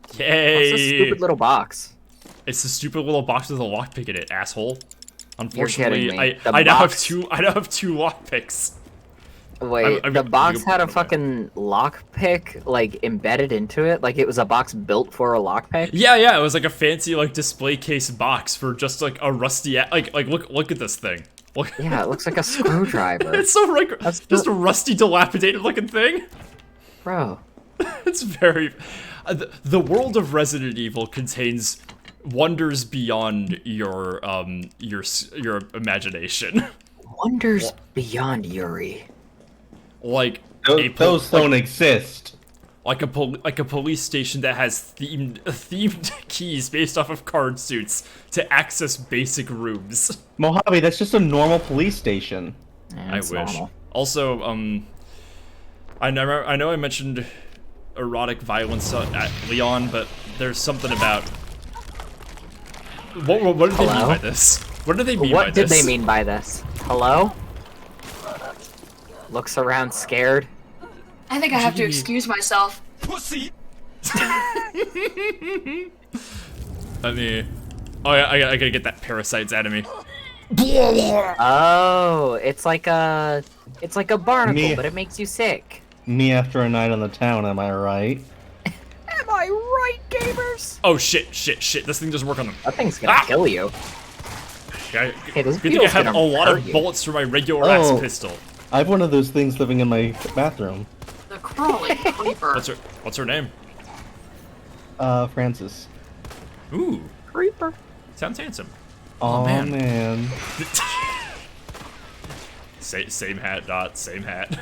What's
Yay!
this stupid little box?
It's the stupid little box with a lockpick in it, asshole.
You're kidding
Unfortunately,
me.
I now have two. I now have 2 lockpicks.
Wait,
I'm
the
gonna
box
put
had
it
a
away.
fucking lockpick, like, embedded into it? Like, it was a box built for a lockpick?
Yeah, it was like a fancy like display case box for just like a rusty like look at this thing. Look.
Yeah, it looks like a screwdriver.
It's so like
That's
just a rusty, dilapidated looking thing.
Bro.
It's very. The world of Resident Evil contains wonders beyond your imagination.
Wonders beyond Yuri.
Like
Those don't exist.
like a police station that has themed keys based off of card suits to access basic rooms.
Mojave, that's just a normal police station.
Yeah,
I
it's
wish.
normal.
Also, I know I mentioned erotic violence at Leon, but there's something about what did they mean
Hello?
by this? What did they mean by
What did
this?
they mean by this? Hello? Looks around scared.
I think I have to
Gee.
excuse myself.
Pussy!
I mean, oh yeah, I gotta get that parasites out of me.
Oh, it's like a barnacle,
Me-
but it makes you sick.
Me after a night on the town, am I right?
Am I right, gamers?
Oh shit! This thing doesn't work on them.
That thing's gonna kill you.
Okay,
Hey, those
good thing I
beetles
have
gonna
a lot
hurt
of
you.
bullets for my regular ass
Oh.
pistol.
I have one of those things living in my bathroom.
The crawling creeper.
What's her name?
Francis.
Ooh,
Creeper.
sounds handsome.
Oh,
man.
man.
Same hat, Dot. Same hat.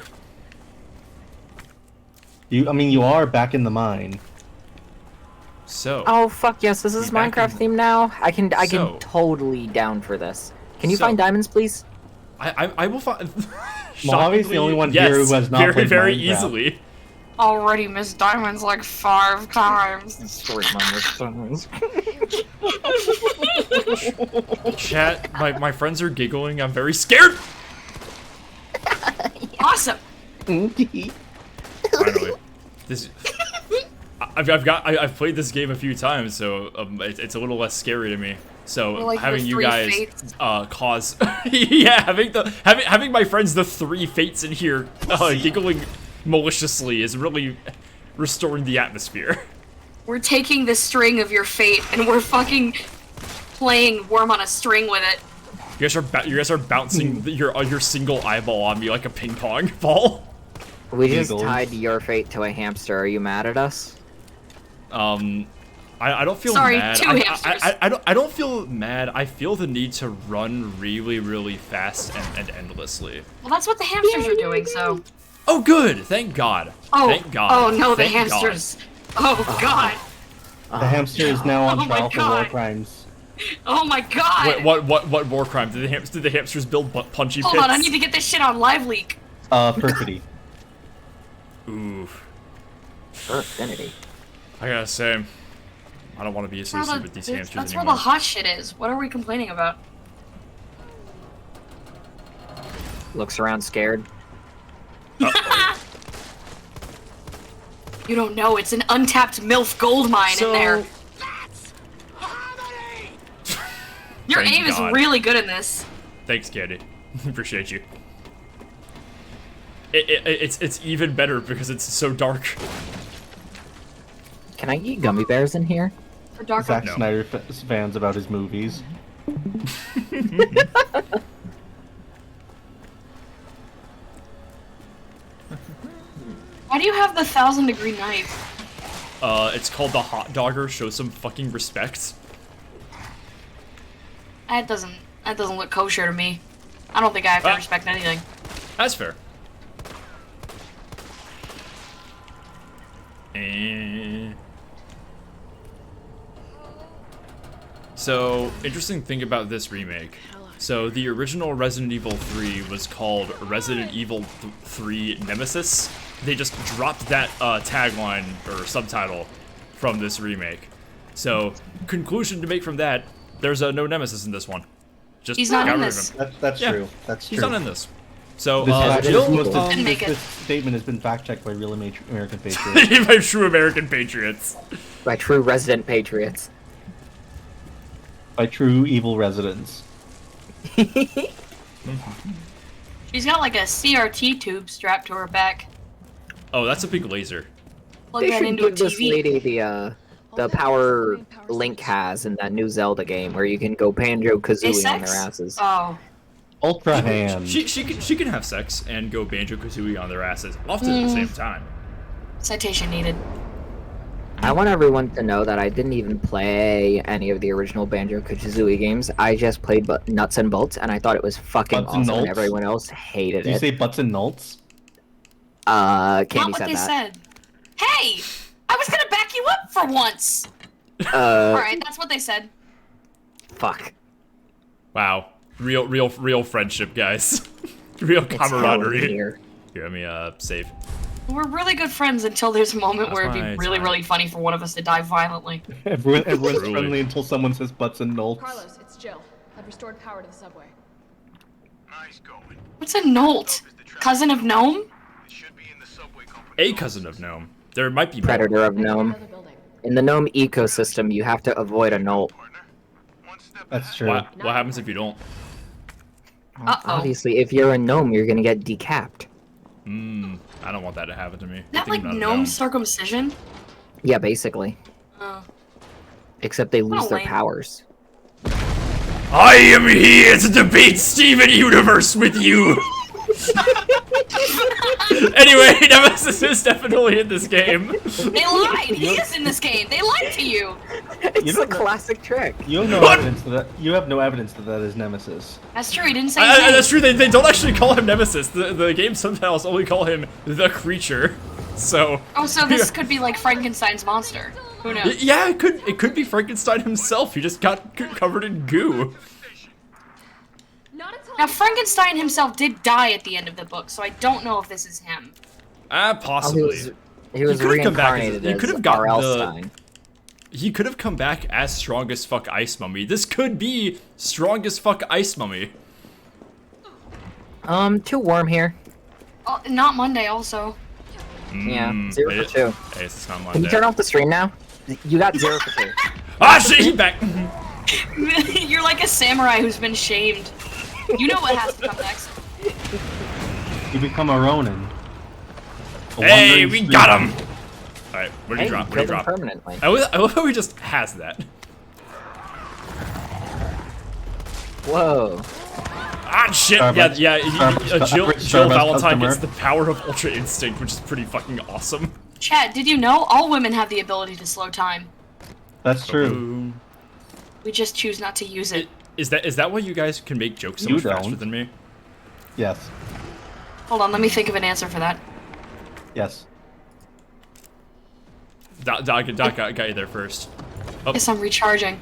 You are back in the mine.
So.
Oh fuck yes, this is
He's back
Minecraft
in-
theme now. I can
So-
totally down for this. Can you
So-
find diamonds, please?
I will find.
Mojave's the only one here
Yes,
who has not
very
played
very
Minecraft.
easily.
Already missed diamonds like 5 times.
Chat, my friends are giggling. I'm very scared.
Awesome.
Finally, this. I've played this game a few times, so it's a little less scary to me. So
We're like the
having you
3
guys
fates.
cause yeah, having my friends the 3 fates in here giggling maliciously is really restoring the atmosphere.
We're taking the string of your fate and we're fucking playing worm on a string with it.
You guys are bouncing your single eyeball on me like a ping pong ball.
We just
Eagles.
tied your fate to a hamster. Are you mad at us?
I don't feel
Sorry,
mad.
2 hamsters.
I don't feel mad. I feel the need to run really fast and endlessly.
Well, that's what the hamsters are doing, so.
Oh, good. Thank God.
Oh,
Thank God.
oh no, the
Thank God.
hamsters. Oh god.
The hamster is now on
Oh my
trial for war
God.
crimes.
Oh my god.
Wait, what war crime? Did the hamsters build punchy pits?
Hold on, I need to get this shit on live leak.
Perfidy.
Oof.
Infinity.
I gotta say, I don't want to be associated with these hamsters
That's where
anymore.
the hot shit is. What are we complaining about?
Looks around scared.
You don't know, it's an untapped MILF gold mine in there. Your
Thank
aim is
God.
really good in this.
Thanks, Candy. Appreciate you. It's even better because it's so dark.
Can I eat gummy bears in here?
For dark
Zack
No.
Snyder fans about his movies.
Why do you have the 1000-degree knife?
It's called the Hot Dogger. Show some fucking respect.
That doesn't look kosher to me. I don't think I have to respect anything.
That's fair. Eh. So, interesting thing about this remake. So, the original Resident Evil 3 was called Resident Evil 3 Nemesis. They just dropped that tagline or subtitle from this remake. So, conclusion to make from that, there's no Nemesis in this one. Just
He's not
got
in
rid of
this.
him.
That's
Yeah.
true. That's true.
He's not in this. So,
This, fact-
Jill,
Didn't make it.
this statement has been fact-checked by real American patriots.
by true American patriots.
By true resident patriots.
By true evil residents.
She's got like a CRT tube strapped to her back.
Oh, that's a big laser.
Plug
They
that
should
into a
give this
TV.
lady the power Link has in that new Zelda game, where you can go Banjo Kazooie on
sex?
their asses.
Oh.
Ultra hand.
She can have sex and go Banjo Kazooie on their asses, often at the same time.
Citation needed.
I want everyone to know that I didn't even play any of the original Banjo Kazooie games. I just played Nuts and Bolts, and I thought it was fucking
Butts and
awesome, and
Nolts?
everyone else hated
Did you
it.
say butts and nolts?
Candy
Not what
said
they
that.
said. Hey! I was gonna back you up for once!
Uh,
Alright, that's what they said.
fuck.
Wow, real friendship, guys. Real
It's hell in
camaraderie.
here.
Here, let me save.
We're really good friends until there's a moment
That's
where it'd
my
be really,
time.
really funny for one of us to die violently.
Everyone's
Truly.
friendly until someone says butts and nolts.
Carlos, it's Jill. I've restored power to the subway.
Nice going.
What's a Nolt? Cousin of Gnome?
It should be in the subway company.
A cousin of Gnome. There might be more.
Predator of
Enter
Gnome.
another building.
In the Gnome ecosystem, you have to avoid a Nolt.
Partner. One step
That's
ahead.
true.
What happens if you don't?
Uh-oh.
Obviously, if you're a gnome, you're gonna get decapped.
I don't want that to happen to me.
Is that
Good thing
like
I'm not a
gnome circumcision?
Yeah, basically.
Oh.
Except they lose
Oh,
their
lame.
powers.
I am here to debate Steven Universe with you. Anyway, Nemesis is definitely in this game.
They lied! He is in this game! They lied to you!
It's
don't
a
know-
classic trick.
You have no
What?
evidence that you have no evidence that is Nemesis.
That's true, he didn't say his name.
That's true. They don't actually call him Nemesis. The game sometimes only call him the creature. So.
Oh, so this could be like Frankenstein's monster. Who knows?
Yeah, it could be Frankenstein himself. He just got covered in goo.
Not until
Now, Frankenstein himself did die at the end of the book, so I don't know if this is him.
Possibly.
He was
could've come back as-
reincarnated
he
as
could've gotten
R.L.
the-
Stein.
He could have come back as strong as fuck Ice Mummy. This could be strong as fuck Ice Mummy.
Too warm here.
Oh, not Monday, also.
Yeah,
Mm,
0
wait,
for 2.
Hey, it's not
Can
Monday.
you turn off the stream now? You got 0 for 2.
Ah, shit, he back.
You're like a samurai who's been shamed. You know what has to come next.
You become a Ronin. A
Hey,
wandering
we
street.
got him. All right, where do
Hey,
you drop? Where do you
killed him
drop?
permanently.
I love how he just has that.
Whoa.
Ah, shit.
Starbucks.
Yeah. Jill
Starbucks
Valentine
customer.
gets the power of Ultra Instinct, which is pretty fucking awesome.
Chat, did you know all women have the ability to slow time?
That's true.
Boom.
We just choose not to use it.
Is that why you guys can make jokes so
You
much faster
don't.
than me?
Yes.
Hold on, let me think of an answer for that.
Yes.
Doc got you there first.
Guess I'm recharging.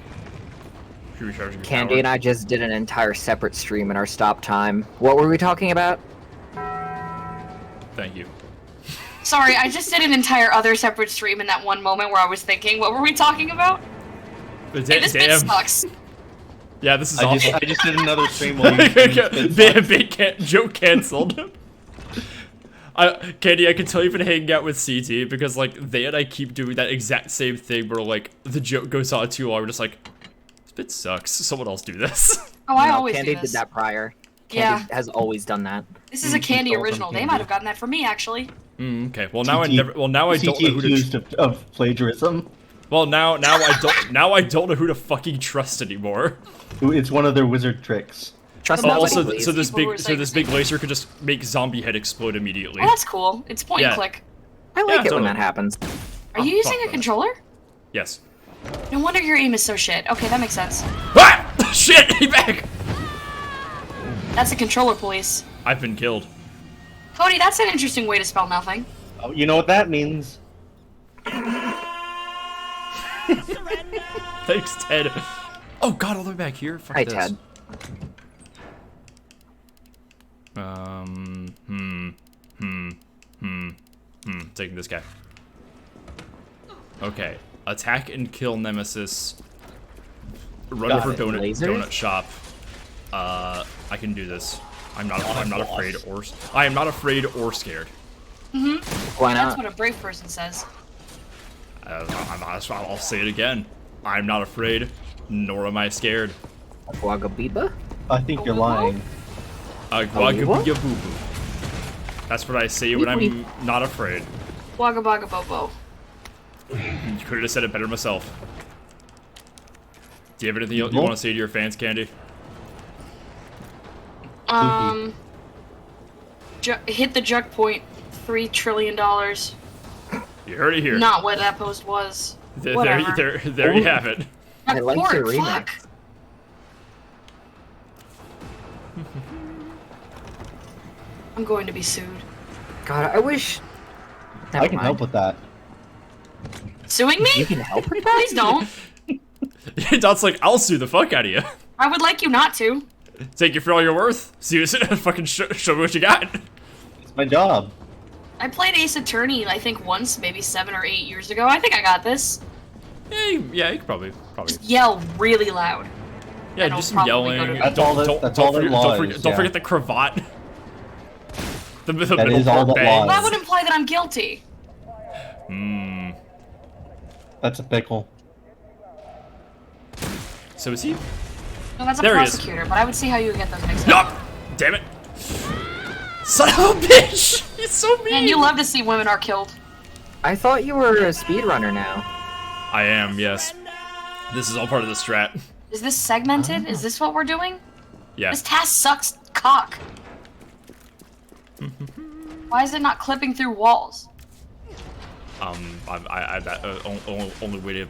You're recharging your
Candy
power.
and I just did an entire separate stream in our stop time. What were we talking about?
Thank you.
Sorry, I just did an entire other separate stream in that one moment where I was thinking, what were we talking about? Hey, this bit sucks.
Yeah, this is
I
awful.
just did another stream while you
Joke canceled. Candy, I can tell you've been hanging out with CT because like they and I keep doing that exact same thing where like the joke goes on too long. We're just like, this bit sucks. Someone else do this.
Oh, I
No,
always
Candy
do this.
did that prior. Candy
Yeah.
has always done that.
This is a Candy
stole from
original. They
Candy.
might have gotten that from me, actually.
Okay. Well, now I
CT
never. Well, now I don't know who to.
accused of plagiarism.
Well, now I don't know who to fucking trust anymore.
It's one of their wizard tricks.
Trust
Oh,
nobody,
also,
please.
so this
People who are
big
saying the same
laser could just make zombie head explode immediately.
Oh, that's cool. It's point and
Yeah.
click.
I like
yeah,
it when
totally.
that happens.
Are you
Oh,
using
fuck
a
that.
controller?
Yes.
No wonder your aim is so shit. Okay, that makes sense.
Ah! Shit! He back.
That's a controller police.
I've been killed.
Cody, that's an interesting way to spell nothing.
Oh, you know what that means?
Thanks, Ted. Oh God, all the way back here. Fuck
Hi,
this.
Ted.
Taking this guy. Okay. Attack and kill Nemesis. Run
Got
over
it.
donut
Lasers?
shop. I can do this. I am not afraid or scared.
Why
That's
not?
what a brave person says.
I'll say it again. I'm not afraid, nor am I scared.
Wagabiba?
I think you're lying.
Gwagaboo. That's what I say when I'm not afraid.
Wagga Wagga Bobo.
You could have said it better myself. Do you have anything you want to say to your fans, Candy?
Hit the jug point. $3 trillion.
You heard it here.
Not what that post was.
There
Whatever.
you have it.
I like your
Pork,
remix.
fuck. I'm going to be sued.
God, I wish. Never
I can
mind.
help with that.
Suing me?
You can help with that?
Please don't.
Dot's like, I'll sue the fuck out of you.
I would like you not to.
Take you for all you're worth. See, fucking show me what you got.
It's my job.
I played Ace Attorney, I think once, maybe 7 or 8 years ago. I think I got this.
Yeah, you could probably.
Just yell really loud.
Yeah,
and
just some
I'll probably
yelling.
go to
That's all that law is,
Don't
yeah.
forget the cravat. The
That
middle
is all
pork
that
bang.
law is.
That would imply that I'm guilty.
That's a pickle.
So is he?
No, that's a
There he is.
prosecutor, but I would see how you would get those mixed up.
No! Damn it! Son of a bitch! He's so mean!
And you love to see women are killed.
I thought you were a speedrunner now.
I am, yes. This is all part of the strat.
Is this segmented? Is this what we're doing?
Yeah.
This task sucks cock. Why is it not clipping through walls?
That only way to...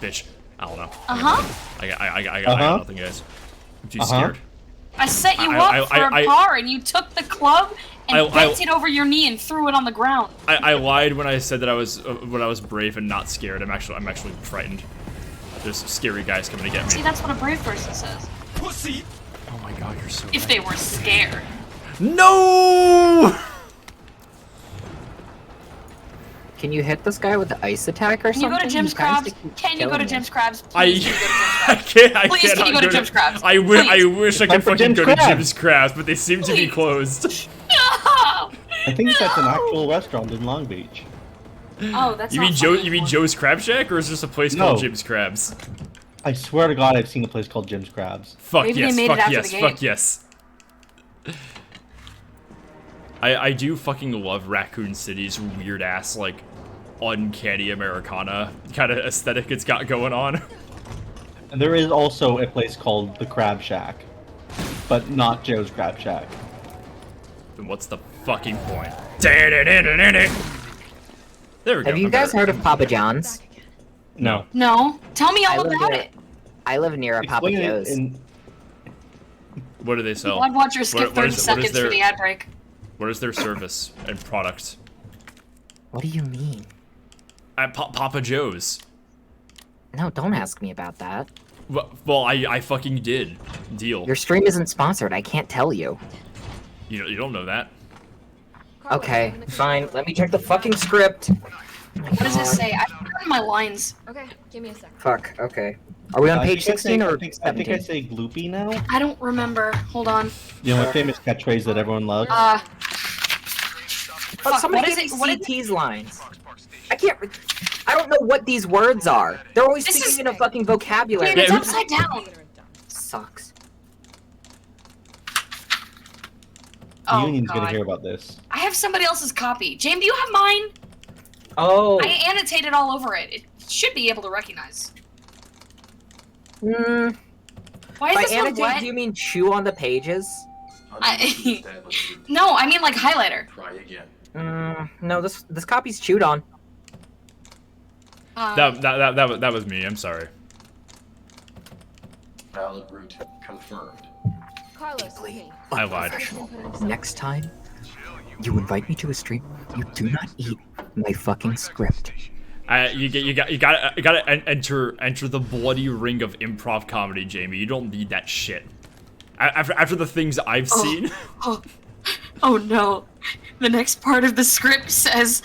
bitch. I don't know.
Uh-huh.
I got nothing, guys. I'm too scared.
I set you
I-
up for a par, and you took the club and bent it over your knee and threw it on the ground.
I lied when I said that I was brave and not scared. I'm actually frightened. There's scary guys coming to get
See,
me.
that's what a brave person says.
Pussy!
Oh my god, you're so
If
right.
they were scared.
No!
Can you hit this guy with the ice attack or
Can you
something?
go to Jim's
He tries
Crabs?
to keep
Can you go
killing
to
me.
Jim's Crabs? Please, can you go to Jim's
I
Crabs?
can't.
Please, can you go to Jim's Crabs?
I wish I could
Time for
fucking
Jim's
go to
Crabs.
Jim's Crabs, but they seem to be closed.
No!
I think that's an actual restaurant in Long Beach.
Oh, that's
You
not
mean
funny.
Joe's Crab Shack, or is this a place
No.
called Jim's Crabs?
I swear to God, I've seen a place called Jim's Crabs.
Fuck
Maybe they
yes,
made it
fuck
after
yes,
the
fuck
game.
yes. I do fucking love Raccoon City's weird ass like uncanny Americana kind of aesthetic it's got going on.
And there is also a place called the Crab Shack, but not Joe's Crab Shack.
Then what's the fucking point? There we go.
Have you
I'm
guys
better.
heard of Papa John's?
No.
No. Tell me all
I live
about
near-
it.
I live near a Papa
Explain it
Joe's.
in-
What do they sell?
I'd watch your skip
What
30
is
seconds
their-
for the ad break.
What is their service and product?
What do you mean?
At Papa Joe's.
No, don't ask me about that.
Well, I fucking did. Deal.
Your stream isn't sponsored. I can't tell you.
You don't know that.
Okay, fine. Let me check the fucking script.
What does it say? I've forgotten my lines.
Okay, give me a sec.
Fuck. Okay. Are we on
I
page
think I say-
16 or
I think I
17?
say gloopy now.
I don't remember. Hold on.
You know, my famous catchphrase that everyone loves.
Oh,
Fuck,
somebody
what is
gave
it?
me
What is
CT's lines. I can't. I don't know what these words are. They're always
This
speaking
is-
in a fucking vocabulary.
Dude, it's
Yeah,
upside down.
Sucks.
The
Oh,
union's gonna
God.
hear about this.
I have somebody else's copy. James, do you have mine?
Oh.
I annotated all over it. It should be able to recognize.
Hmm.
Why is
By
this one
annotate,
wet?
do you mean chew on the pages?
No, I mean like highlighter.
Try again.
No. This copy's chewed on.
That was me. I'm sorry.
Valid route confirmed.
Carlos, it's me.
I lied.
Next time you invite me to a stream, you do not eat my fucking script.
You gotta enter the bloody ring of improv comedy, Jamie. You don't need that shit. After the things I've seen.
Oh no. The next part of the script says,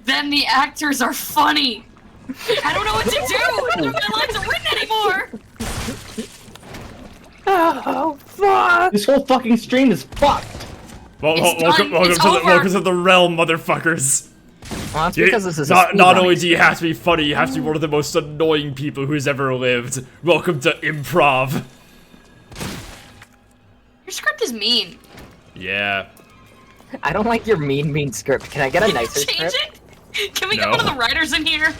then the actors are funny. I don't know what to do. None of my lines are written anymore.
Oh, fuck!
This whole fucking stream is fucked.
Well,
It's
welcome,
done. It's over.
welcome to the realm, motherfuckers.
Well, that's because this is a
not
speedrun.
only do you have to be funny, you have to be one of the most annoying people who's ever lived. Welcome to improv.
Your script is mean.
Yeah.
I don't like your mean script. Can I get a nicer
Change
script?
it? Can we get
No.
one of the writers in here?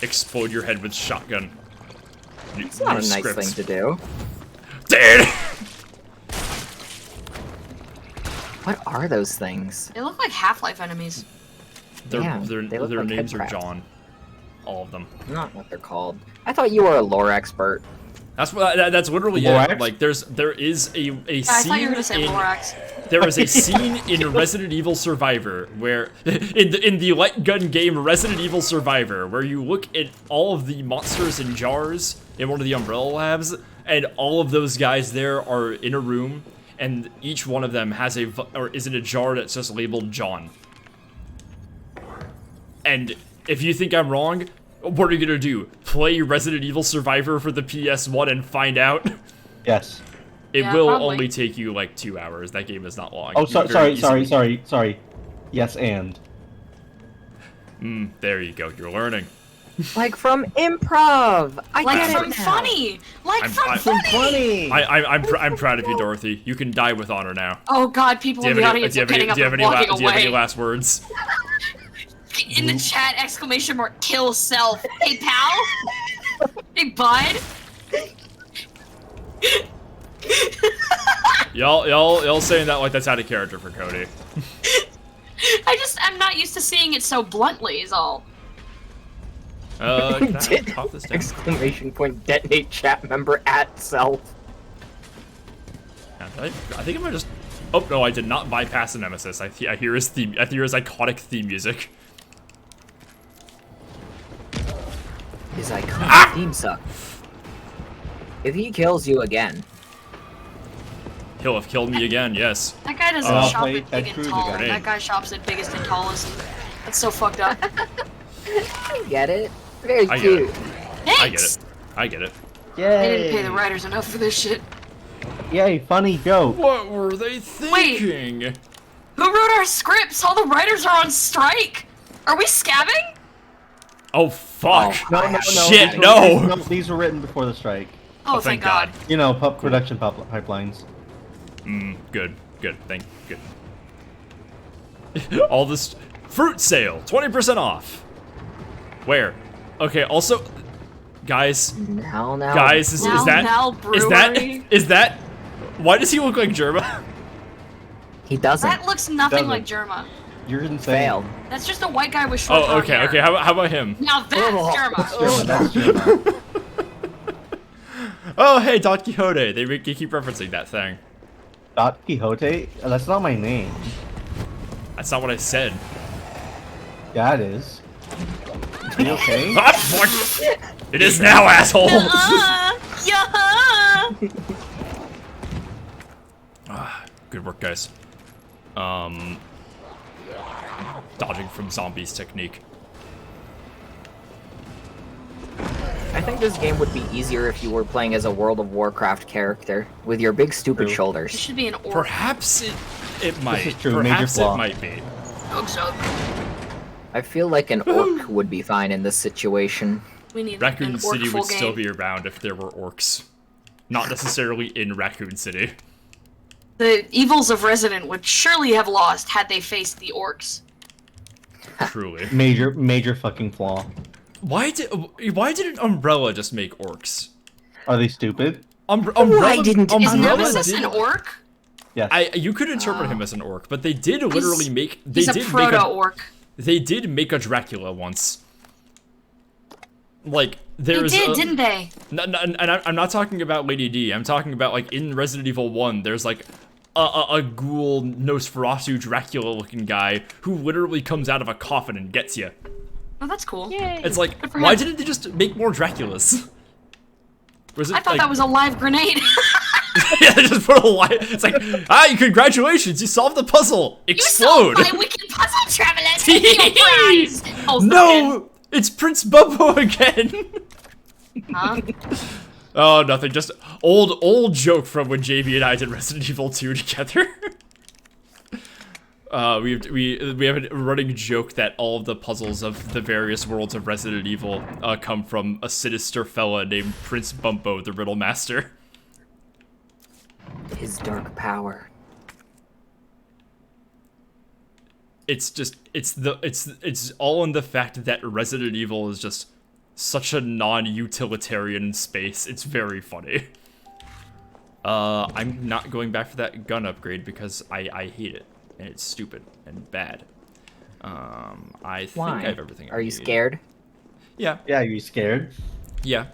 Explode your head with shotgun.
It's not a nice thing to do.
Dude!
What are those things?
They look like Half-Life enemies.
Yeah,
their
they look like
names are
headcrabs.
John. All of them.
Not what they're called. I thought you were a lore expert.
That's what. That's literally
Lorax?
it. Like, there is a
Yeah, I thought you were
scene
gonna
in
say Lorax.
there is a scene in Resident Evil Survivor where in the light gun game Resident Evil Survivor where you look at all of the monsters in jars in one of the Umbrella labs and all of those guys there are in a room and each one of them has is in a jar that's just labeled John. And if you think I'm wrong, what are you gonna do? Play Resident Evil Survivor for the PS1 and find out?
Yes.
It
Yeah,
will
probably.
only take you like 2 hours. That game is not long.
Oh,
You very
sorry. Yes, and.
There you go. You're learning.
Like from improv. I
Like
get
from
it now.
Funny! Like from Funny!
I'm proud of you, Dorothy. You can die with honor now.
Oh god, people in the audience are getting up and walking
do you have any
away.
last words?
In the chat, exclamation mark, kill self. Hey, pal? Hey, bud?
Y'all saying that like that's out of character for Cody.
I'm not used to seeing it so bluntly, is all.
Can I pop this down?
Exclamation point detonate chat member at self.
I think I might just. Oh no, I did not bypass the Nemesis. I hear his theme. I hear his iconic theme music.
His iconic theme suck. If he kills you again,
He'll have killed me again. Yes.
That guy doesn't
I'll
shop
play
at
Ted
big and
Cruz
tall.
again.
That guy shops at biggest and tallest. That's so fucked up.
I get it. Very
I get
cute.
it.
Thanks!
I get it. I get it.
They didn't pay the writers enough for this shit.
Yay, funny joke.
What were they thinking?
Who wrote our scripts? All the writers are on strike! Are we scabbing?
Oh fuck!
No.
Shit,
these were-
no!
These were written before the strike.
Oh,
thank
thank God.
You know, production pipelines.
Good. All this fruit sale, 20% off. Where? Okay. Also, guys,
Now.
guys, is that? Why does he look like Germa?
He doesn't.
That looks nothing
Doesn't.
like Germa.
You're insane.
Failed.
That's just a white guy with short
Oh,
blonde
okay.
hair.
Okay. How about him?
Now that's Germa.
That's German.
Oh, hey, Don Quixote. They keep referencing that thing.
Don Quixote? That's not my name.
That's not what I said.
Yeah, it is. Are you okay?
Ah, fuck. It is now, asshole.
Yeah.
Good work, guys. Dodging from zombies technique.
I think this game would be easier if you were playing as a World of Warcraft character with your big stupid
True.
It
shoulders.
should be an orc.
Perhaps it might.
is true, major
Perhaps
flaw.
it might be.
Hope so.
I feel like an orc would be fine in this situation.
We need
Raccoon
an orc
City
full
would still
game.
be around if there were orcs. Not necessarily in Raccoon City.
The evils of Resident would surely have lost had they faced the orcs.
Truly.
Major fucking flaw.
Why didn't Umbrella just make orcs?
Are they stupid?
Umbrella,
didn't-
Is
Umbrella
Nemesis
did-
an orc?
Yes.
You could interpret him as an orc, but they did literally make. They
He's a
did make
proto-orc.
They did make a Dracula once. Like
They
there's.
did, didn't they?
And I'm not talking about Lady D. I'm talking about like in Resident Evil 1. There's like a ghoul Nosferatu Dracula-looking guy who literally comes out of a coffin and gets you.
Oh, that's cool.
It's like,
Good for
why
him.
didn't they just make more Draculas? Was it
I thought
like,
that was a live grenade.
yeah, they just put a light. It's like, congratulations, you solved the puzzle.
You
Explode.
solved my wicked puzzle, traveler. Take your prize. Oh,
No, it's Prince Bubbo again.
Huh?
Oh, nothing. Just old joke from when JB and I did Resident Evil 2 together. We have a running joke that all of the puzzles of the various worlds of Resident Evil come from a sinister fella named Prince Bumpo, the Riddle Master.
His dark power.
It's all in the fact that Resident Evil is just such a non-utilitarian space. It's very funny. I'm not going back for that gun upgrade because I hate it. And it's stupid and bad. I think I have everything I
Are you
need.
scared?
Yeah.
Yeah, are you scared?
Yeah.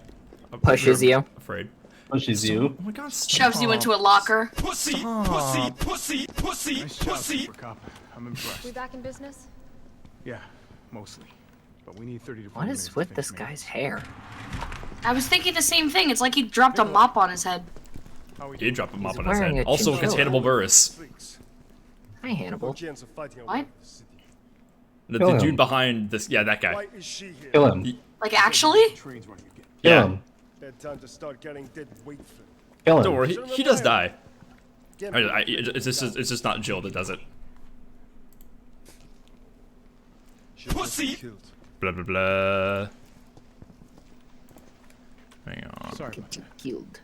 Pushes you?
Afraid.
Pushes you.
Oh my god,
Shoves you into a locker.
Pussy,
Stop.
pussy, pussy, pussy,
Nice job,
pussy.
Super Cop. I'm impressed.
We back in business?
Yeah, mostly. But we need 30 to 40
What
minutes
is
to
with
finish
this
maintenance.
guy's hair?
I was thinking the same thing. It's like he dropped a mop on his head.
How are we
He
doing?
did drop a mop
He's
on his
wearing
head.
a
Also,
chinchilla.
Containable Burris.
Please.
Hi, Hannibal.
Chance of fighting
What?
around the city.
The
Kill him.
dude behind this, yeah, that guy.
Why is she here?
Kill him.
Like, actually?
Train's running again.
Kill
Yeah.
him.
Bad time to start getting dead weight for.
Kill him.
Don't worry, he does die.
Get
It's just not Jill that does it.
Pussy. Killed.
Blah blah blah. Hang on.
Sorry about that.
Killed.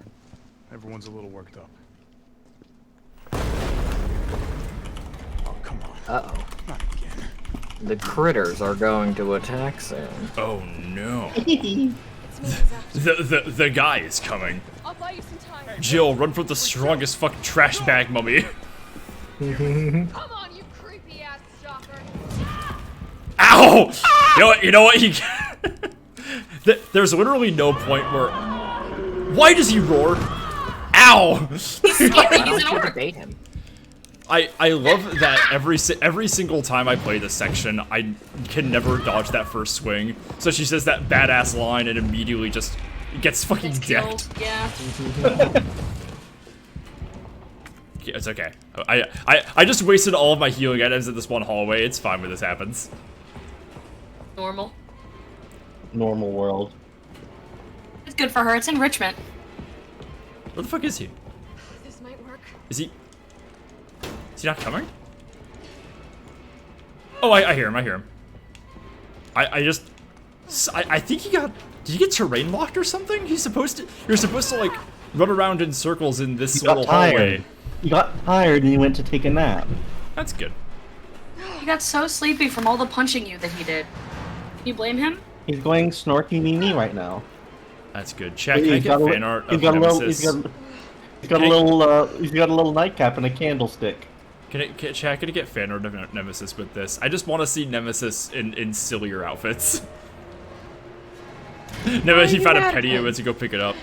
Everyone's a little worked up. Oh, come on.
Uh-oh.
Not again.
The critters are going to attack soon.
Oh no.
It's me, disaster.
The guy is coming.
I'll buy you some time.
Jill, run from the strongest fucking trash bag mummy.
Come on, you creepy ass stalker.
Ow! You know what? He. There's literally no point where. Why does he roar? Ow!
Scary.
Why
He's
don't
an
you
orc.
debate him?
I love that every single time I play this section, I can never dodge that first swing. So she says that badass line and immediately just gets fucking
Gets
decked.
killed. Yeah.
Yeah, it's okay. I just wasted all of my healing items in this one hallway. It's fine when this happens.
Normal.
Normal world.
It's good for her. It's enrichment.
Where the fuck is he?
This might work.
Is he not coming? Oh, I hear him. I hear him. I think he got. Did he get terrain locked or something? You're supposed to like run around in circles in this
He got
little hallway.
tired. He got tired and he went to take a nap.
That's good.
He got so sleepy from all the punching you that he did. Can you blame him?
He's going snorky me right now.
That's good. Chat, can I get fan art of
he's got a little nightcap and a candlestick.
Chat, can I get fan art of Nemesis with this? I just want to see Nemesis in sillier outfits. Never, he found a penny and went to go pick it up.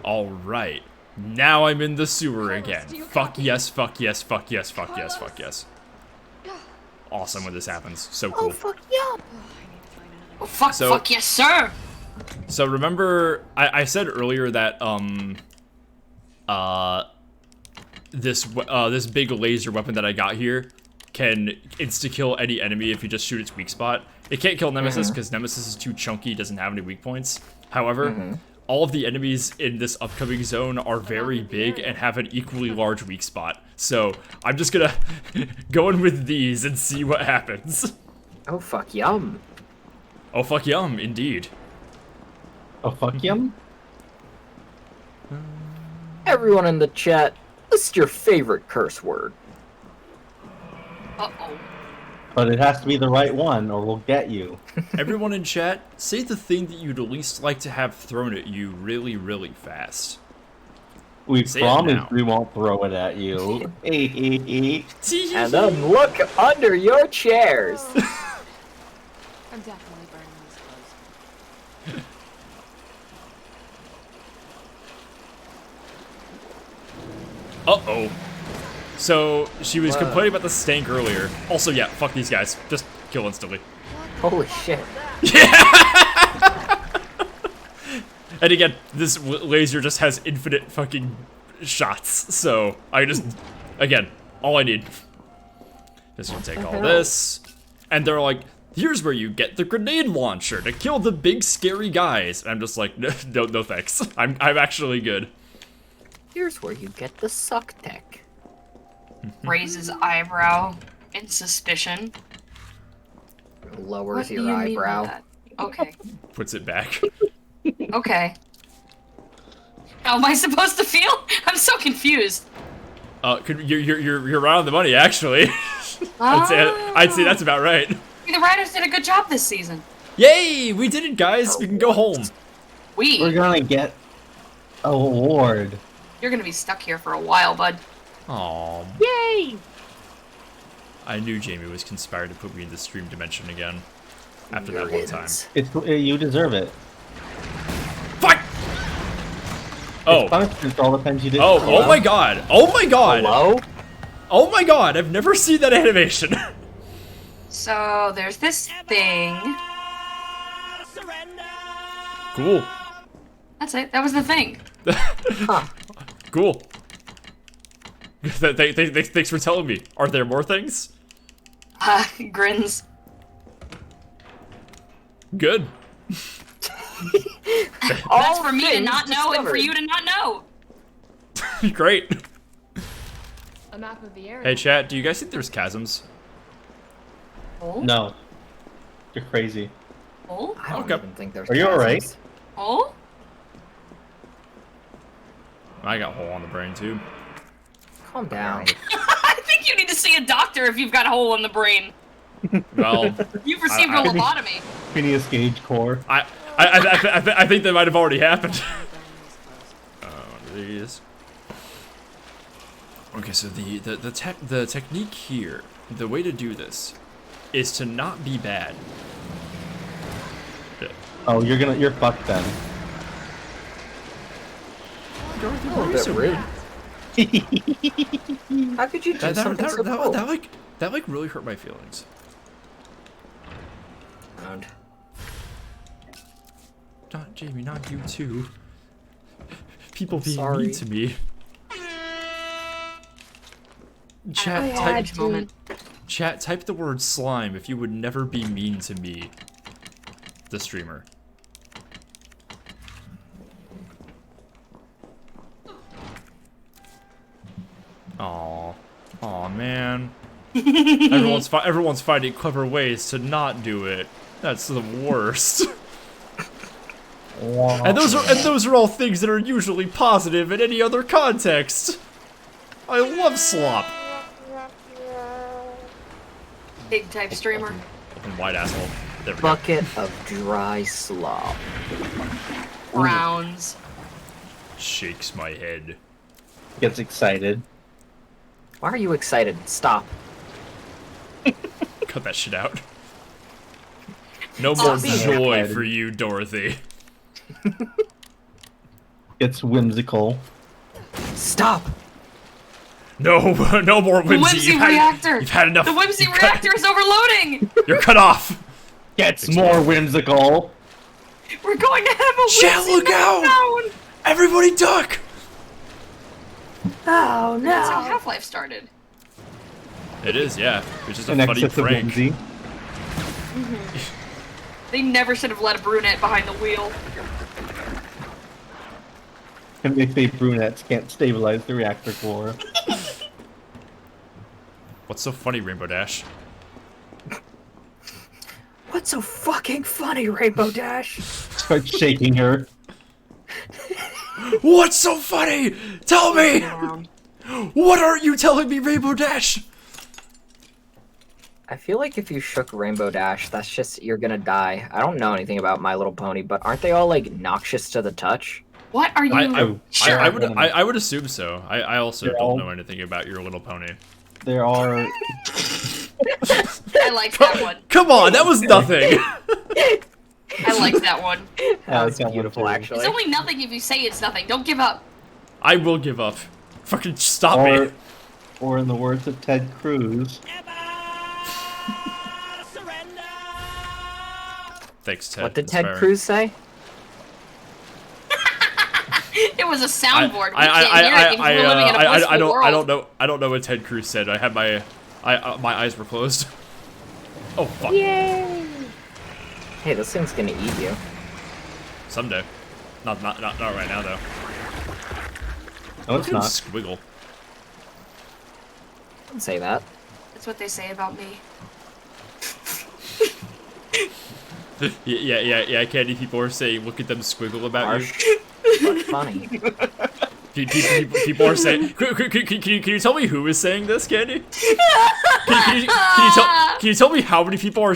Alright. Now I'm in the sewer again. Fuck yes, fuck yes, fuck yes, fuck yes, fuck yes. Awesome when this happens. So cool.
Fuck yeah!
Oh, fuck,
So-
fuck, yes, sir!
So remember, I said earlier that this big laser weapon that I got here can insta-kill any enemy if you just shoot its weak spot. It can't kill Nemesis because Nemesis is too chunky, doesn't have any weak points. However, all of the enemies in this upcoming zone are very big and have an equally large weak spot. So I'm just gonna go in with these and see what happens.
Oh fuck yum.
Oh fuck yum, indeed.
Oh fuck yum?
Everyone in the chat, list your favorite curse word.
Uh-oh.
But it has to be the right one or we'll get you.
Everyone in chat, say the thing that you'd least like to have thrown at you really, really fast.
We
Say it
promise
now.
we won't throw it at you.
And then look under your chairs.
I'm definitely burning these clothes.
Uh-oh. So, she was complaining about the stank earlier. Also, yeah, fuck these guys. Just kill instantly.
Holy shit.
And again, this laser just has infinite fucking shots. So, I just, again, all I need. Just gonna take all this. And they're like, Here's where you get the grenade launcher to kill the big scary guys. And I'm just like, no thanks. I'm actually good.
Here's where you get the suck tech.
Raises eyebrow in suspicion.
Lowers
What do
your
you mean by
eyebrow.
that? Okay.
Puts it back.
Okay. How am I supposed to feel? I'm so confused.
You're right on the money, actually. I'd say that's about right.
The writers did a good job this season.
Yay! We did it, guys. We can go home.
We're gonna get an award.
You're gonna be stuck here for a while, bud.
Aww.
Yay!
I knew Jamie was conspired to put me in the stream dimension again. After that one time.
You deserve it.
Fuck! Oh.
Punishment for all the things you did.
Oh my god. Oh my god.
Hello?
Oh my god, I've never seen that animation.
So there's this thing.
Cool.
That's it. That was the thing.
Cool. Thanks for telling me. Are there more things?
Grins.
Good.
That's for me to not know and for you to not know.
Great.
A map of the area.
Hey chat, do you guys think there's chasms?
Oh?
No. You're crazy.
Oh?
I don't even think there's
Are you alright?
Oh?
I got a hole on the brain too.
Calm down.
I think you need to see a doctor if you've got a hole in the brain.
Well,
You've received a lobotomy.
Phineas Gage core.
I think that might have already happened. These. Okay, so the technique here, the way to do this, is to not be bad.
Oh, you're fucked then.
Dorothy,
A little bit rude. How could you do something so cool?
That like really hurt my feelings. Not Jamie, not you too. People being mean to me. Chat, type the word slime if you would never be mean to me. The streamer. Aw. Aw, man. Everyone's finding clever ways to not do it. That's the worst. And those are all things that are usually positive in any other context. I love slop.
Big type streamer.
And white asshole. There we go.
Bucket of dry slop.
Browns.
Shakes my head.
Gets excited.
Why are you excited? Stop.
Cut that shit out. No more joy for you, Dorothy.
Gets whimsical.
Stop.
No, no more whimsy.
Whimsy reactor.
You've had enough.
The whimsy reactor is overloading.
You're cut off.
Gets more whimsical.
We're going to have a
Chat,
whimsy
look out!
meltdown.
Everybody duck.
Oh no.
That's how Half-Life started.
It is, yeah. It's just a
An
funny
excess of
prank.
whimsy.
They never should have let a brunette behind the wheel.
And they say brunettes can't stabilize the reactor core.
What's so funny, Rainbow Dash?
What's so fucking funny, Rainbow Dash?
Start shaking her.
What's so funny? Tell me! What aren't you telling me, Rainbow Dash?
I feel like if you shook Rainbow Dash, that's just, you're gonna die. I don't know anything about My Little Pony, but aren't they all, like, noxious to the touch?
What are you?
I would assume so. I also don't know anything about Your Little Pony.
There are...
I like that one.
Come on, that was nothing.
I like that one.
That was beautiful, actually.
It's only nothing if you say it's nothing. Don't give up.
I will give up. Fucking stop me.
Or in the words of Ted Cruz.
Thanks, Ted.
What did Ted Cruz say?
It was a soundboard. We can't hear it because we're living in a blissful world.
I don't know what Ted Cruz said. I had my eyes were closed. Oh fuck.
Yay! Hey, this thing's gonna eat you.
Someday. Not right now though.
No,
Look
it's
at him
not.
squiggle.
Don't say that.
That's what they say about me.
Yeah, Candy, people are saying, look at them squiggle about
Harsh.
you.
But funny.
People are saying, can you tell me who is saying this, Candy? Can you tell me how many people are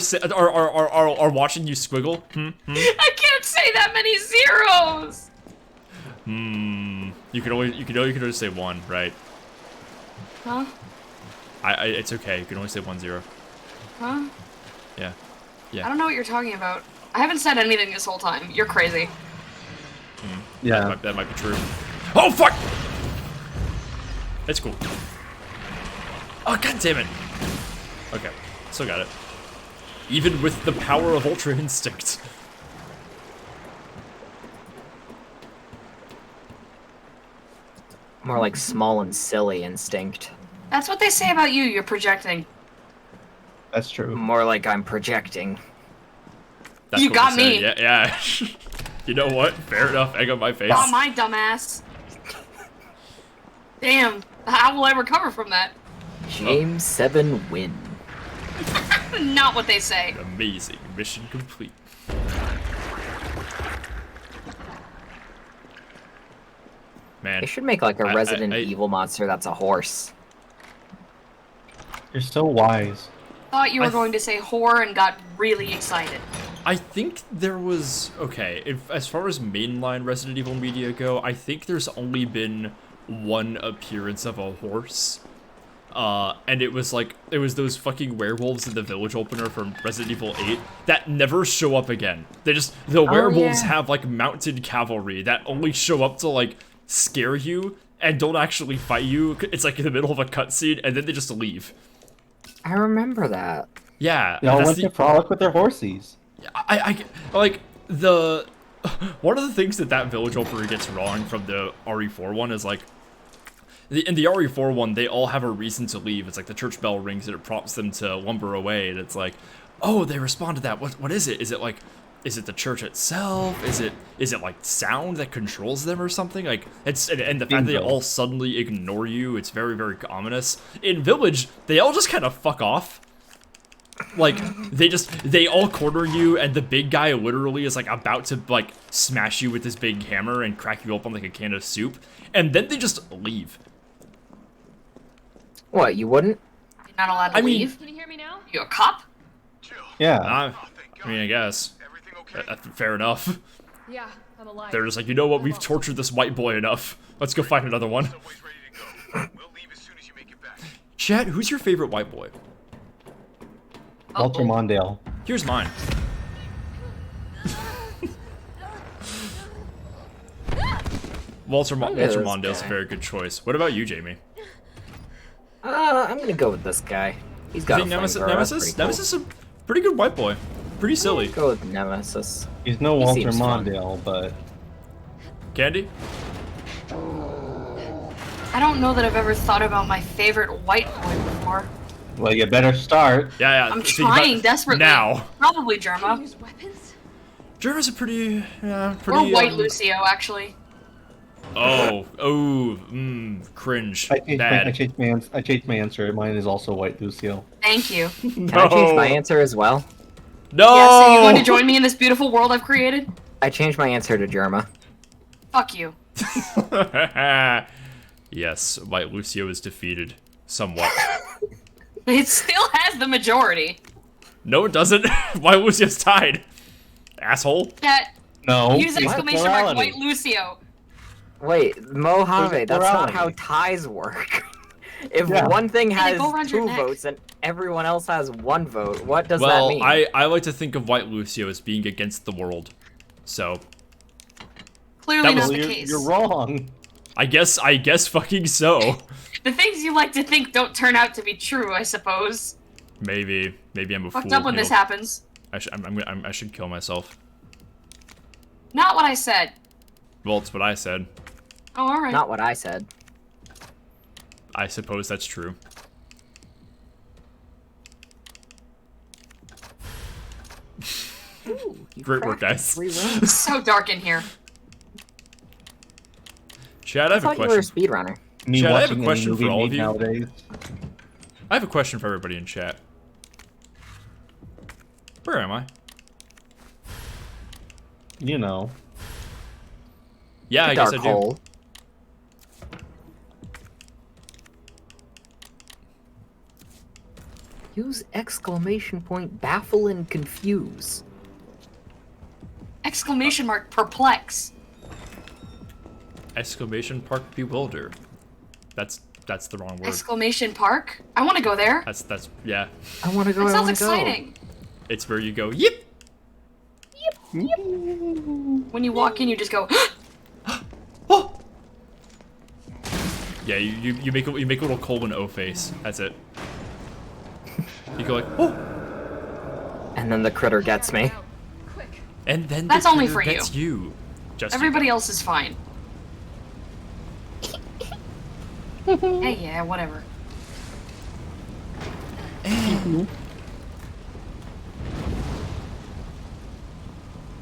watching you squiggle?
I can't say that many zeros!
You can only say one, right?
Huh?
It's okay. You can only say 1 0.
Huh?
Yeah.
I don't know what you're talking about. I haven't said anything this whole time. You're crazy.
Yeah.
That might be true. Oh fuck! It's cool. Oh god damn it! Okay, still got it. Even with the power of Ultra Instinct.
More like small and silly instinct.
That's what they say about you. You're projecting.
That's true.
More like I'm projecting.
That's
You
what
got
they say.
me.
Yeah. You know what? Fair enough. Egg on my face.
Oh, my dumbass. Damn. How will I recover from that?
Game 7 win.
Not what they say.
Amazing. Mission complete. Man.
They should make like a
I-
Resident
I-
Evil monster that's a horse.
You're so wise.
Thought you were going to say whore and got really excited.
I think there was okay. If as far as mainline Resident Evil media go, I think there's only been one appearance of a horse, and it was those fucking werewolves in the village opener from Resident Evil 8 that never show up again. The werewolves
yeah.
have like mounted cavalry that only show up to like scare you and don't actually fight you. It's like in the middle of a cutscene and then they just leave.
I remember that.
Yeah,
They all
that's
went to frolic with their horsies.
I like one of the things that village opener gets wrong from the RE4 one is like in the RE4 one they all have a reason to leave. It's like the church bell rings and it prompts them to lumber away, and it's like, oh, they respond to that. What is it? Is it the church itself? Is it like sound that controls them or something? Like it's and the fact that they all suddenly ignore you, it's very, very ominous. In Village, they all just kind of fuck off. Like they all corner you, and the big guy literally is like about to like smash you with this big hammer and crack you open like a can of soup, and then they just leave.
What, you wouldn't?
You're not allowed to leave?
Can you hear me now?
You a cop?
Yeah.
I mean, I guess. Fair enough.
Yeah, I'm alive.
They're just like, you know what? We've tortured this white boy enough. Let's go find another one. Chat, who's your favorite white boy?
Walter Mondale.
Here's mine. Walter Mondale's a very good choice. What about you, Jamie?
I'm gonna go with this guy. He's got a
Nemesis?
flamethrower, that's pretty cool.
Nemesis is a pretty good white boy. Pretty silly.
Go with Nemesis.
He's no
He
Walter
seems fun.
Mondale, but
Candy?
I don't know that I've ever thought about my favorite white boy before.
well, you better start.
Yeah.
I'm
think about-
trying desperately.
Now.
Probably
Can
Germa.
you use weapons?
Germa's a pretty.
Or White Lucio, actually.
Cringe.
I changed,
Bad.
I changed my answer. Mine is also White Lucio.
Thank you.
Can I change my answer as well?
No!
Yes, are you going to join me in this beautiful world I've created?
I changed my answer to Germa.
Fuck you.
Yes, White Lucio is defeated. Somewhat.
It still has the majority.
No, it doesn't. White Lucio's tied. Asshole.
Chat,
No.
use
it's
exclamation mark
plurality.
White Lucio.
Wait, Mojave,
There's
that's not how
plurality.
ties work. If
Yeah.
one thing
Hey,
has
go around your
2
neck.
votes and everyone else has 1 vote, what does that
Well,
mean?
I like to think of White Lucio as being against the world. So,
Clearly
That
not
was-
the
You're,
case.
you're wrong.
I guess fucking so.
The things you like to think don't turn out to be true, I suppose.
Maybe I'm a
Fucked
fool.
up when
you
this
know.
happens.
I should kill myself.
Not what I said.
Well, it's what I said.
Oh, alright.
Not what I said.
I suppose that's true. Great work, guys.
3 runs.
It's so dark in here.
Chad, I have a
thought you were a
question.
speedrunner.
Me
Chad, I have a
watching any
question
movie
for all
made
of you.
nowadays.
I have a question for everybody in chat. Where am I?
You know.
Yeah, I guess I
Dark
do.
hole. Use exclamation point baffle and confuse.
Exclamation mark perplex.
Exclamation park bewilder. That's the wrong word.
Exclamation park? I want to go there.
That's yeah.
I want to go.
That
I
sounds
wanna
exciting.
It's where you go, yip.
When you walk in, you just go.
Oh. Yeah, you make a little Coleman O face. That's it. You go like, oh.
Go. And then the critter gets me.
Quick.
And then
That's
the
only
critter
for you.
gets you. Just
Everybody else is fine. Hey, yeah, whatever.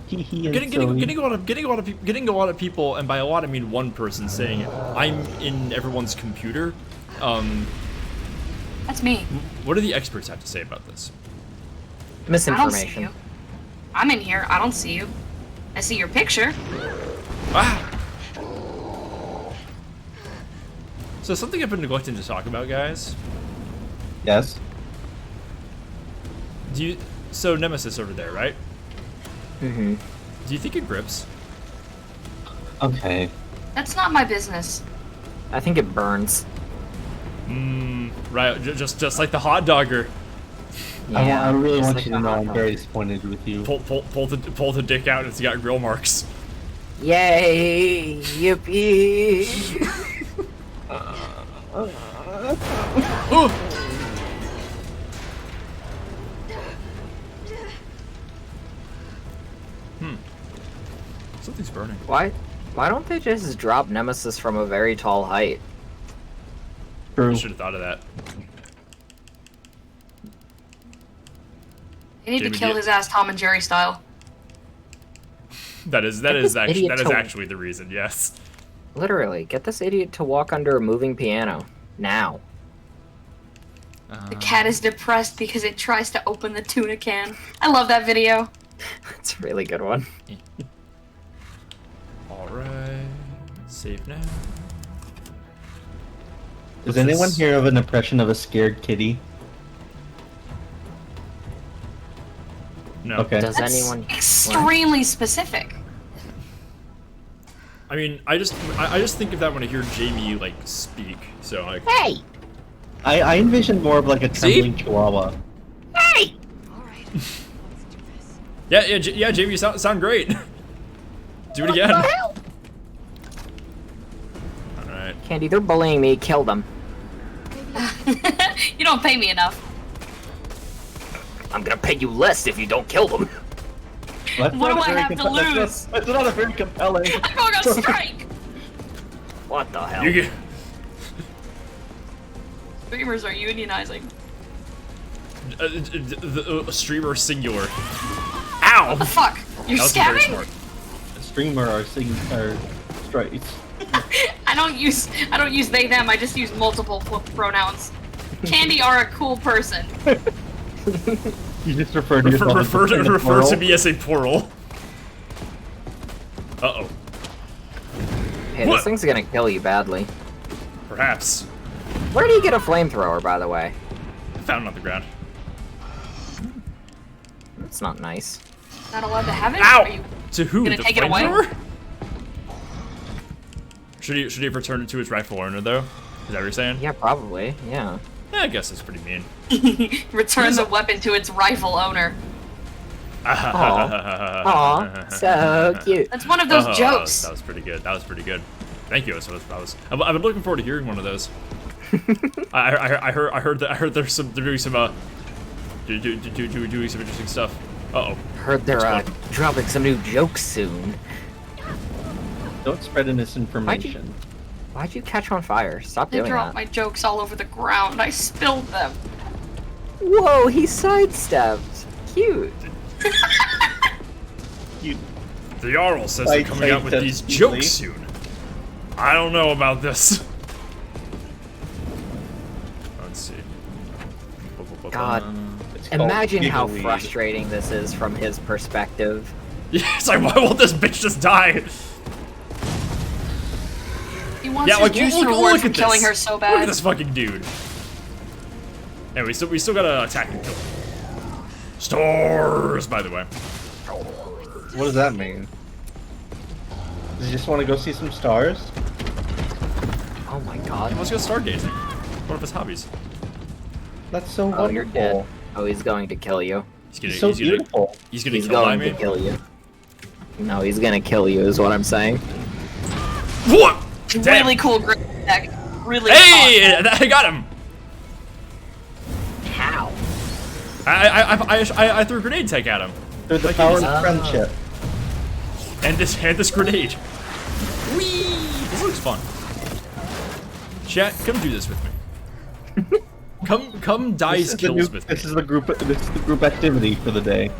Getting a lot of people, and by a lot I mean one person saying I'm in everyone's computer.
That's me.
What do the experts have to say about this?
I don't see
Misinformation.
you. I'm in here. I don't see you. I see your picture.
Ah. So something I've been neglecting to talk about, guys.
Yes.
So Nemesis over there, right?
Mm-hmm.
Do you think it grips?
Okay.
That's not my business.
I think it burns.
Right. Just like the hot dogger.
Yeah,
I really
just
want
like
you to
the
know
hot
I'm
dog.
very disappointed with you.
Pull the dick out and it's got grill marks.
Yay! Yippee!
Oh! Something's burning.
Why don't they just drop Nemesis from a very tall height?
True.
I should have thought of that.
You need
Jamie,
to kill
do you-
his ass Tom and Jerry style.
That is
this idiot
actually the reason. Yes.
Literally, get this idiot to walk under a moving piano. Now.
The cat is depressed because it tries to open the tuna can. I love that video.
That's a really good one.
Alright. Save now.
Does anyone here have an impression of a scared kitty?
No.
Okay.
Does
That's
anyone...
extremely specific.
I mean, I just think of that when I hear Jamie like speak. So like.
Hey!
I envision more of like a
See?
trembling chihuahua.
Hey!
Alright, let's do this.
Yeah, Jamie, you sound great. Do it again. Alright.
Candy, they're bullying me. Kill them.
You don't pay me enough.
I'm gonna pay you less if you don't kill them.
That's
What
not
do
a
I
very
have to
compe-
lose?
That's not a very compelling.
I'm going on strike!
What the hell?
You get.
Streamers are unionizing.
The streamer singular.
What
Ow!
the fuck? You're
That was very
scabbing?
smart.
A streamer are straight.
I don't use they them, I just use multiple pronouns. Candy are a cool person.
You just refer to yourself as
Refer
in the
to
plural?
me as a plural. Uh-oh.
Hey,
What?
this thing's gonna kill you badly.
Perhaps.
Where do you get a flamethrower, by the way?
Found it on the ground.
That's not nice.
Not allowed to have it?
Ow!
Are you
To who?
gonna
The
take it away?
flamethrower? Should he have returned it to his rightful owner though? Is that what you're saying?
Yeah, probably. Yeah.
Yeah, I guess that's pretty mean.
return the weapon to its rightful owner?
Aw, so cute.
That's one of those
Oh,
jokes.
That was pretty good. That was pretty good. Thank you. I've been looking forward to hearing one of those. I heard they're doing some doing some interesting stuff. Uh-oh.
Heard they're dropping some new jokes soon.
Don't spread misinformation.
Why'd you catch on fire? Stop
They
doing
dropped
that.
my jokes all over the ground. I spilled them.
Whoa, he sidestepped. Cute.
You,
The Jarl says they're
I'd
coming
say
out with these
definitely.
jokes soon. I don't know about this. Let's see.
God.
it's called
Imagine how
Giggleweed.
frustrating this is from his perspective.
Yeah, it's like, why won't this bitch just die?
He wants
Yeah,
his
like,
juice
look
reward
at
from killing
this.
her so
Look at
bad.
this fucking dude. And we still gotta attack and kill him. Stars, by the way.
What does that mean? Does he just want to go see some stars?
Oh my god.
Let's go stargazing. One of his hobbies.
That's so
Oh,
wonderful.
you're dead. Oh, he's going to kill you.
He's
So beautiful.
He's gonna
He's
kill
going
me.
to kill you. No, he's gonna kill you, is what I'm saying.
What? Damn.
Really cool grenade tech. Really
Hey, I got him.
How?
I threw a grenade tech at him.
Through the
Like
power
he's-
of friendship.
And this grenade. Whee! This looks fun. Chat, come do this with me. come dice kills with me.
This is the group activity for the day.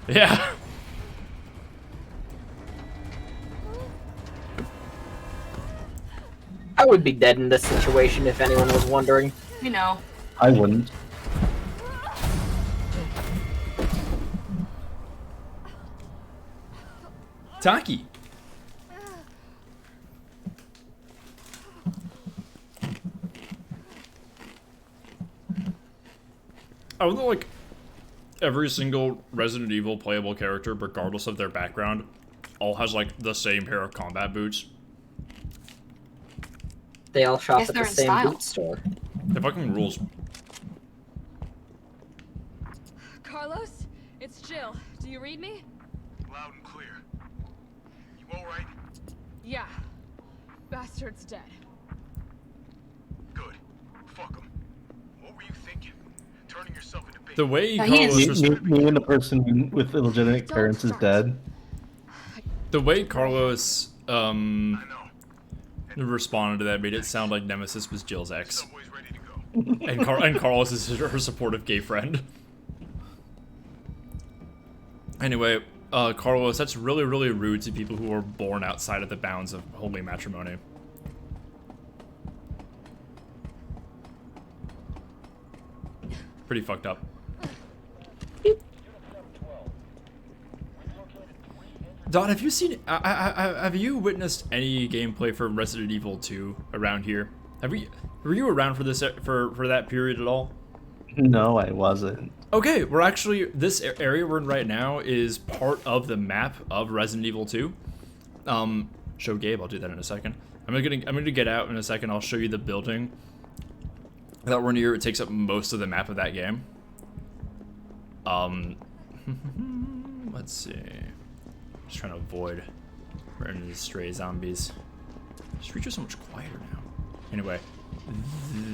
Yeah.
I would be dead in this situation if anyone was wondering.
You know.
I wouldn't.
Taki. I would like every single Resident Evil playable character, regardless of their background, all has like the same pair of combat boots.
They all shop
Guess
at the
they're in
same
style.
boot store.
The fucking rules.
Carlos, it's Jill. Do you read me?
Loud and clear. You alright?
Yeah. Bastard's dead.
Good. Fuck him. What were you thinking? Turning yourself into bait.
The way
Yeah, he
Carlos
is-
Me and the person with illegitimate parents is dead.
the way Carlos
I know.
responded to that made it sound like Nemesis was Jill's ex,
Subway's ready to go.
and Carlos is her supportive gay friend. Anyway, Carlos, that's really, really rude to people who are born outside of the bounds of holy matrimony. Pretty fucked up. Don, have you seen? Have you witnessed any gameplay for Resident Evil 2 around here? Were you around for this for that period at all?
No, I wasn't.
Okay, we're actually this area we're in right now is part of the map of Resident Evil 2. Show Gabe. I'll do that in a second. I'm gonna get out in a second. I'll show you the building that we're near. It takes up most of the map of that game. Let's see. Just trying to avoid running into stray zombies. Streets are so much quieter now. Anyway,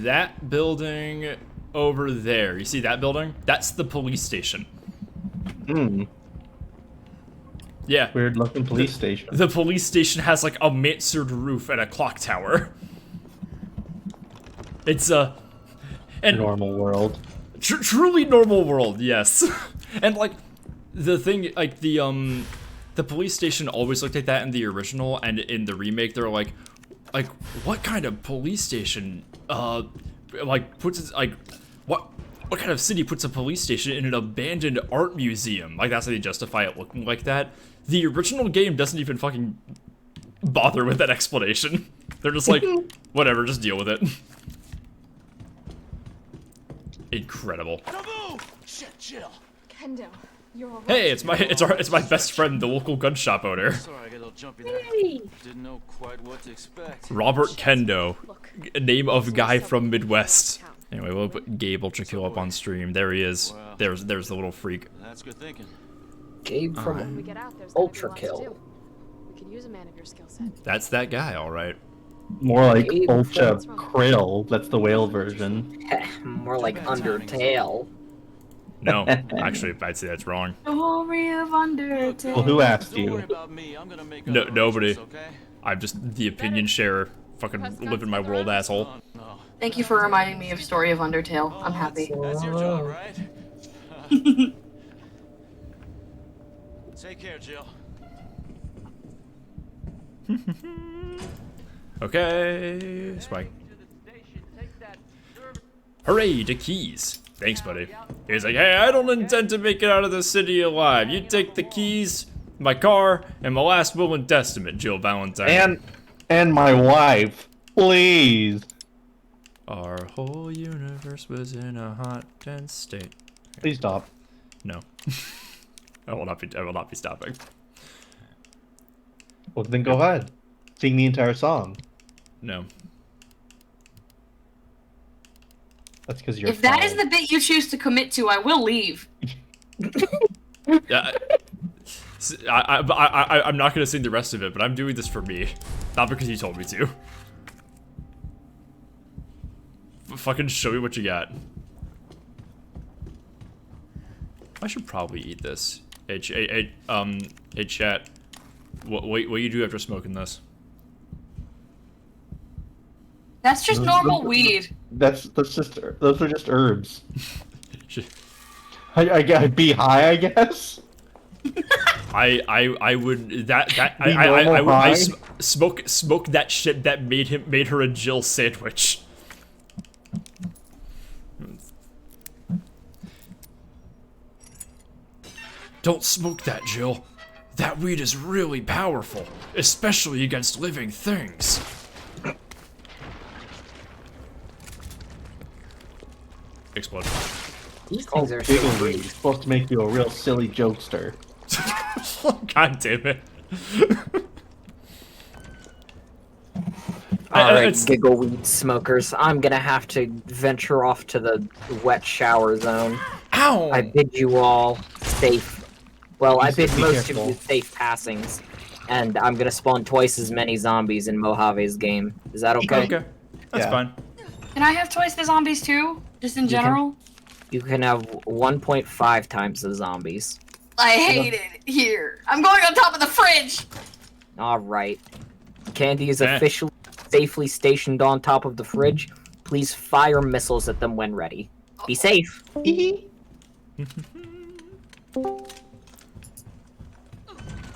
that building over there. You see that building? That's the police station.
Hmm.
Yeah.
Weird looking police station.
The police station has like a mansard roof and a clock tower. It's and
Normal world.
truly normal world, yes. And like the thing, like the police station always looked like that in the original, and in the remake they're like what kind of police station like puts it like what kind of city puts a police station in an abandoned art museum? Like that's how they justify it looking like that. The original game doesn't even fucking bother with that explanation. They're just like, whatever, just deal with it. Incredible.
Shit, chill.
Kendo, you're alright.
Hey, it's my best friend, the local gun shop owner,
Sorry, I got a little jumpy there. Didn't know quite what to expect.
Robert Kendo,
Look,
name of guy from Midwest. Anyway, we'll put Gabe Ultrakill up on stream. There he is.
Wow.
There's the little freak.
That's good thinking.
Gabe
when
from
we get out, there's gonna be
Ultra
lots to
Kill.
do. We could use a man of your skill set.
That's that guy, all right.
More like
Gabe
Ultra
from-
Krill. That's the whale version.
More like Undertale.
No, actually, I'd say that's wrong.
Story of Undertale.
Well, who asked
Don't worry
you?
about me. I'm gonna make
No-
other
nobody.
arrangements, okay?
I'm just the opinion sharer. Fucking live in my world, asshole.
Oh, no.
Thank you for reminding me of Story of Undertale. I'm happy.
That's your job, right? Take care, Jill.
Okay, swag. Hooray, to keys. Thanks, buddy. He's like, hey, I don't intend to make it out of the city alive. You take the keys, my car, and my last will and testament, Jill Valentine.
And my wife. Please.
Our whole universe was in a hot, dense state.
Please stop.
No. I will not be stopping.
Well, then go ahead. Sing the entire song.
No.
That's because you're.
If that is the bit you choose to commit to, I will leave.
Yeah. I'm not gonna sing the rest of it, but I'm doing this for me, not because you told me to. Fucking show me what you got. I should probably eat this. Hey, chat. What you do after smoking this?
That's just normal weed.
Those are just herbs. I'd be high, I guess.
I would I smoke that shit that made her a Jill sandwich. Don't smoke that, Jill. That weed is really powerful, especially against living things. Explode.
These things are so
Giggly.
weird.
It's supposed to make you a real silly jokester.
God damn it.
Alright, giggleweed smokers, I'm gonna have to venture off to the wet shower zone.
Ow!
I bid you all safe. Well, I bid
Be
most
careful.
of you safe passings. And I'm gonna spawn twice as many zombies in Mojave's game. Is that okay?
Okay. That's
Yeah.
fine.
Can I have twice the zombies too? Just in general?
You can have 1.5 times the zombies.
I hate it here. I'm going on top of the fridge!
Alright. Candy is
Eh.
officially safely stationed on top of the fridge. Please fire missiles at them when ready. Be safe.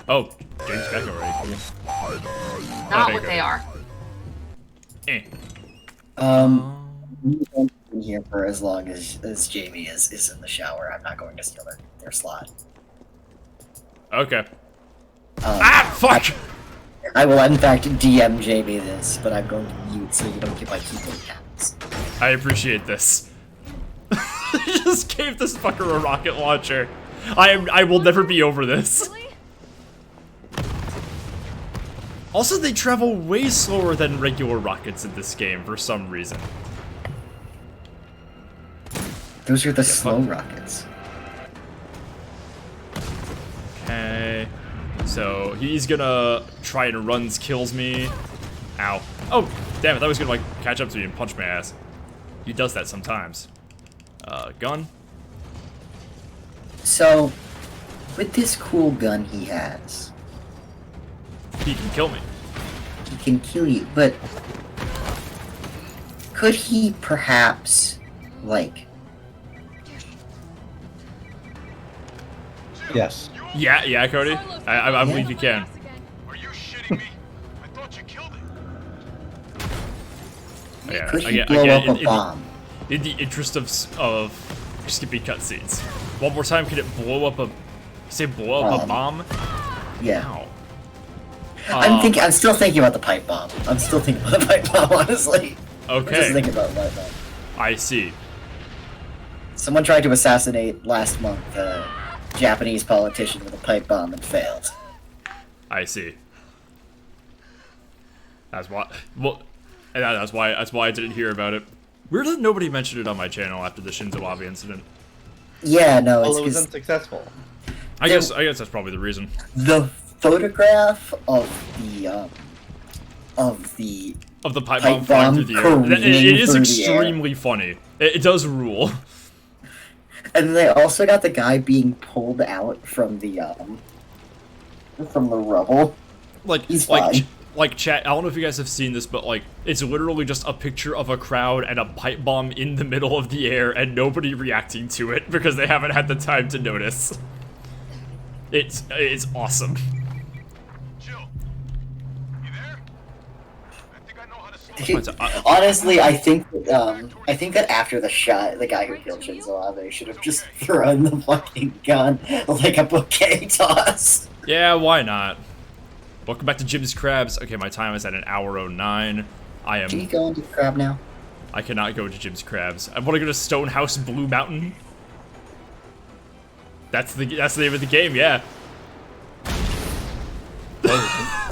Oh, James back already.
Not
Okay,
what
good.
they are.
Eh.
We've been here for as long as Jamie is in the shower. I'm not going to steal their slot.
Okay. Ah, fuck!
I will in fact DM Jamie this, but I'm going to mute so you don't get my keyboard counts.
I appreciate this. He just gave this fucker a rocket launcher. I will never be over this. Also, they travel way slower than regular rockets in this game for some reason.
Those are the slow rockets.
Okay. So he's gonna try and runs, kills me. Ow. Oh, damn it, I thought he was gonna like catch up to me and punch my ass. He does that sometimes. Gun.
So, with this cool gun he has,
He can kill me.
he can kill you, but could he perhaps, like,
Yes.
Yeah, Cody. I believe you can.
Are you shitting me? I thought you killed it.
Yeah,
could he
again,
blow
again,
up a bomb?
in the interest of skipping cutscenes. One more time, can it blow up a... Say blow up a bomb?
Yeah.
Ow.
I'm still thinking about the pipe bomb. I'm still thinking about the pipe bomb, honestly. I'm just
Okay,
thinking about the pipe bomb.
I see.
Someone tried to assassinate last month a Japanese politician with a pipe bomb and failed.
I see. That's why. Well, and that's why I didn't hear about it. Weird that nobody mentioned it on my channel after the Shinzo Abe incident.
Yeah, no, it's
Well, it was
'cause
unsuccessful.
I guess that's probably the reason.
the photograph of the
Of the pipe
Pipe
bomb flying
bomb
through the air.
careening
It is
through the air.
extremely funny. It does rule.
and they also got the guy being pulled out from the rubble. He's fine.
Like chat, I don't know if you guys have seen this, but like it's literally just a picture of a crowd and a pipe bomb in the middle of the air and nobody reacting to it because they haven't had the time to notice. It's awesome.
Jill, you
Honestly, I think that after the shot, the guy who killed Shinzo Abe should have just thrown the fucking gun like a bouquet toss.
Yeah, why not? Welcome back to Jim's Crabs. Okay, my time is at 1:09. I am.
Can you go into the crab now?
I cannot go to Jim's Crabs. I want to go to Stonehouse Blue Mountain. That's the name of the game, yeah.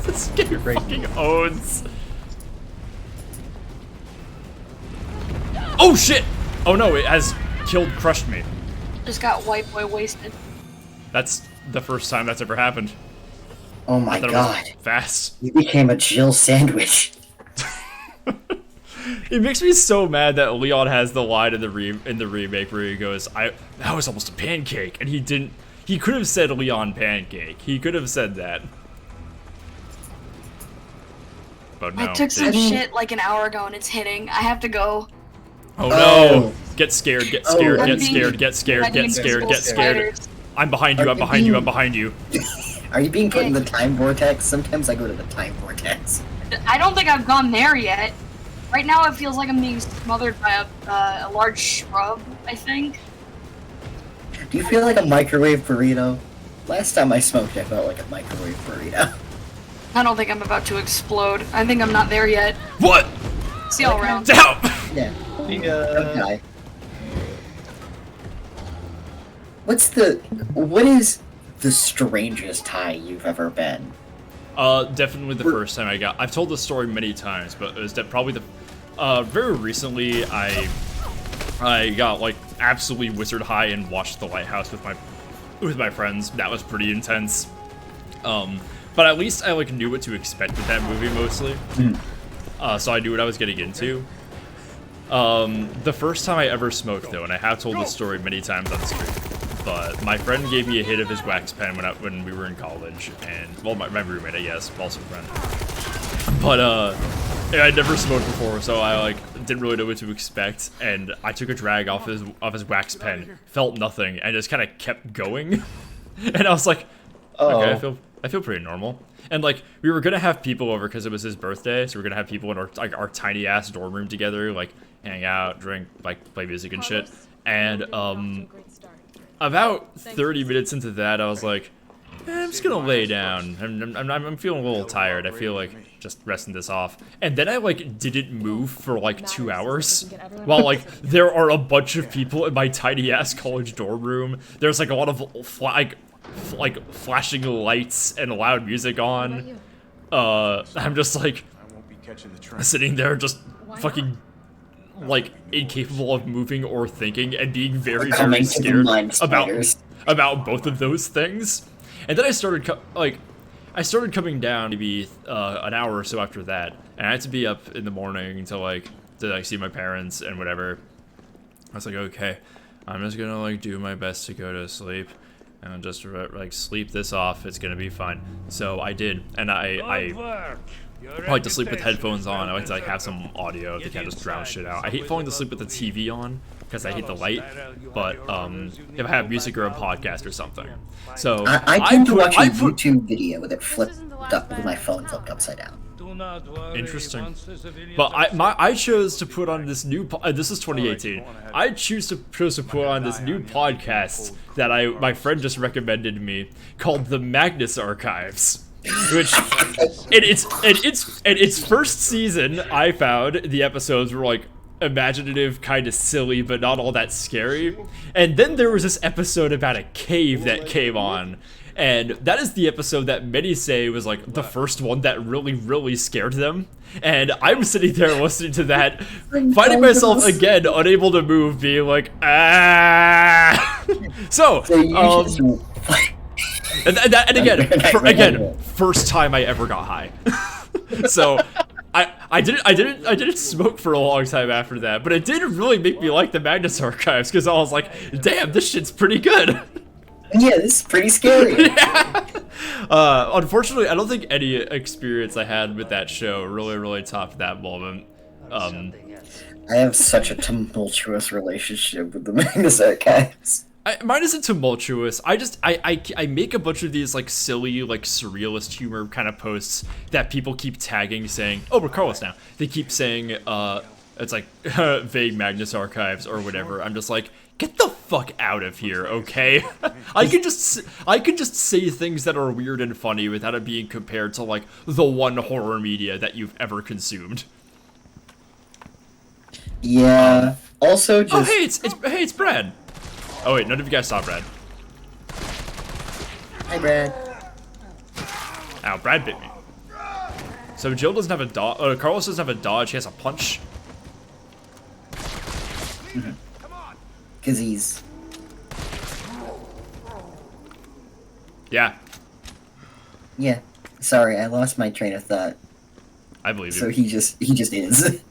This game fucking owns. Oh shit! Oh no, it has crushed me.
Just got white boy wasted.
That's the first time that's ever happened.
Oh my god.
Fast.
You became a Jill sandwich.
It makes me so mad that Leon has the line in the remake where he goes, that was almost a pancake, and he could have said Leon pancake. He could have said that. But no.
I took some shit like an hour ago and it's hitting. I have to go.
Oh no! Get scared, get scared, get scared, get scared, get scared, get scared. I'm behind you, I'm behind you, I'm behind you.
Are you being put in the time vortex? Sometimes I go to the time vortex.
I don't think I've gone there yet. Right now it feels like I'm being smothered by a large shrub, I think.
Do you feel like a microwave burrito? Last time I smoked, I felt like a microwave burrito.
I don't think I'm about to explode. I think I'm not there yet.
What?
See y'all around.
Down!
Yeah. Okay. What is the strangest high you've ever been?
Definitely the first time I've told this story many times, but it was probably very recently I got like absolutely wizard high and watched The Lighthouse with my friends. That was pretty intense. But at least I like knew what to expect with that movie mostly. So I knew what I was getting into. The first time I ever smoked though, and I have told this story many times on the stream, but my friend gave me a hit of his wax pen when we were in college, and well, my roommate, I guess, also a friend. But I'd never smoked before, so I like didn't really know what to expect, and I took a drag off his wax pen, felt nothing, and just kind of kept going, and I was like, okay, I feel pretty normal. And like we were gonna have people over because it was his birthday, so we are gonna have people in our tiny ass dorm room together, like hang out, drink, like play music and shit. And about 30 minutes into that, I was like, I'm just gonna lay down. I'm feeling a little tired. I feel like just resting this off. And then I like didn't move for like 2 hours, while like there are a bunch of people in my tiny ass college dorm room. There's like a lot of like flashing lights and loud music on. I'm just like sitting there just fucking like incapable of moving or thinking and being very scared about both of those things. And then I started coming down maybe an hour or so after that, and I had to be up in the morning to see my parents and whatever. I was like, okay, I'm just gonna like do my best to go to sleep and just like sleep this off. It's gonna be fine. So I did, and I like to sleep with headphones on. I like to like have some audio to kind of just drown shit out. I hate falling to sleep with the TV on because I hate the light, but if I have music or a podcast or something. So
I tend to watch a YouTube video with it flipped up, with my phone flipped upside down.
Interesting. But I chose to put on this new this is 2018. I chose to put on this new podcast that my friend just recommended me called the Magnus Archives. Which in its first season, I found the episodes were like imaginative, kind of silly, but not all that scary. And then there was this episode about a cave that came on, and that is the episode that many say was like the first one that really scared them. And I'm sitting there listening to that, finding myself again unable to move, being like, ah. And again, first time I ever got high. So I didn't smoke for a long time after that, but it did really make me like the Magnus Archives because I was like, damn, this shit's pretty good.
Yeah, this is pretty scary.
Yeah. Unfortunately, I don't think any experience I had with that show really topped that moment.
I have such a tumultuous relationship with the Magnus Archives.
Mine isn't tumultuous. I make a bunch of these like silly like surrealist humor kind of posts that people keep tagging saying, "Oh, we're Carlos now." They keep saying it's like vague Magnus Archives or whatever. I'm just like, get the fuck out of here, okay? I can just say things that are weird and funny without it being compared to like the one horror media that you've ever consumed.
Yeah. Also, just
Oh, hey, it's Brad. Oh wait, none of you guys saw Brad.
Hi, Brad.
Ow, Brad bit me. So Jill doesn't have a dodge. Carlos doesn't have a dodge. He has a punch.
Because he's...
Yeah,
Yeah. Sorry, I lost my train of thought.
I believe you.
So he just is.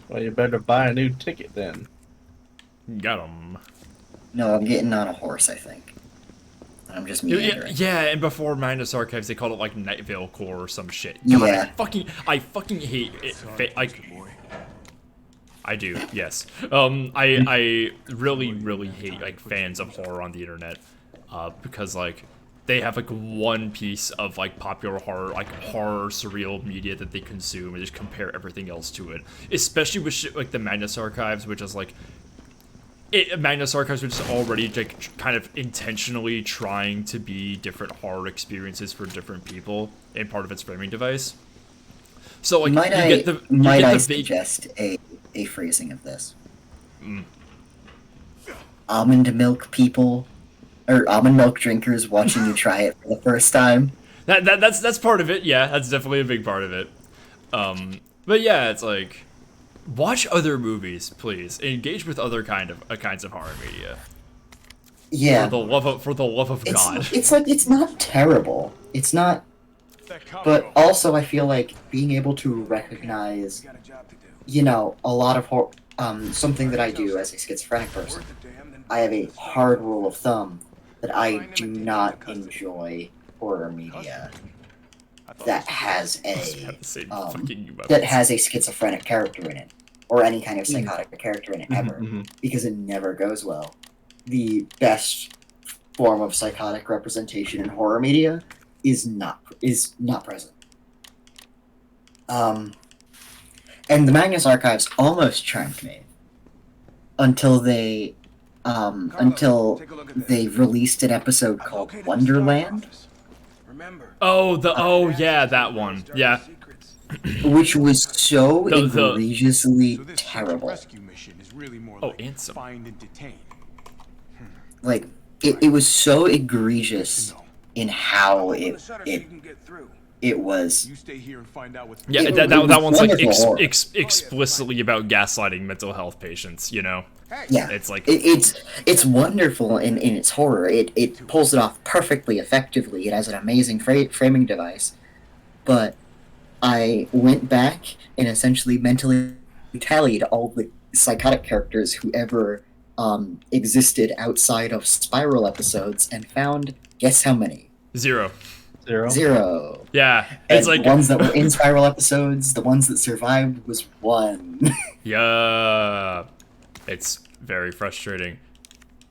Well, you better buy a new ticket then.
Got him.
No, I'm getting on a horse, I think. I'm just meandering.
Yeah, and before Magnus Archives, they called it like Night Vale Core or some shit. God,
Yeah.
I fucking hate it. I do, yes. I really hate like fans of horror on the internet, because like they have like one piece of like popular horror, like horror surreal media that they consume, and just compare everything else to it. Especially with shit like the Magnus Archives, which is like. Magnus Archives, which is already like kind of intentionally trying to be different horror experiences for different people in part of its framing device. So like,
Might I suggest a phrasing of this? Almond milk people, or almond milk drinkers watching you try it for the first time.
That's part of it. Yeah, that's definitely a big part of it. But yeah, it's like. Watch other movies, please. Engage with other kinds of horror media.
Yeah.
For the love of God.
It's like it's not terrible. It's not. But also, I feel like being able to recognize, you know, a lot of something that I do as a schizophrenic person. I have a hard rule of thumb that I do not enjoy horror media that has a schizophrenic character in it, or any kind of psychotic character in it ever, because it never goes well. The best form of psychotic representation in horror media is not present. And the Magnus Archives almost charmed me until they released an episode called Wonderland.
Yeah, that one. Yeah.
Which was so egregiously terrible.
Ansem.
Like, it was so egregious in how it was.
Yeah, that one's like explicitly about gaslighting mental health patients, you know?
Yeah,
it's like
it's wonderful in its horror. It pulls it off perfectly effectively. It has an amazing framing device. But I went back and essentially mentally tallied all the psychotic characters who ever existed outside of Spiral episodes and found, guess how many?
Zero.
Yeah,
it's
and
like
the ones that were in Spiral episodes, the ones that survived was one.
Yeah. It's very frustrating.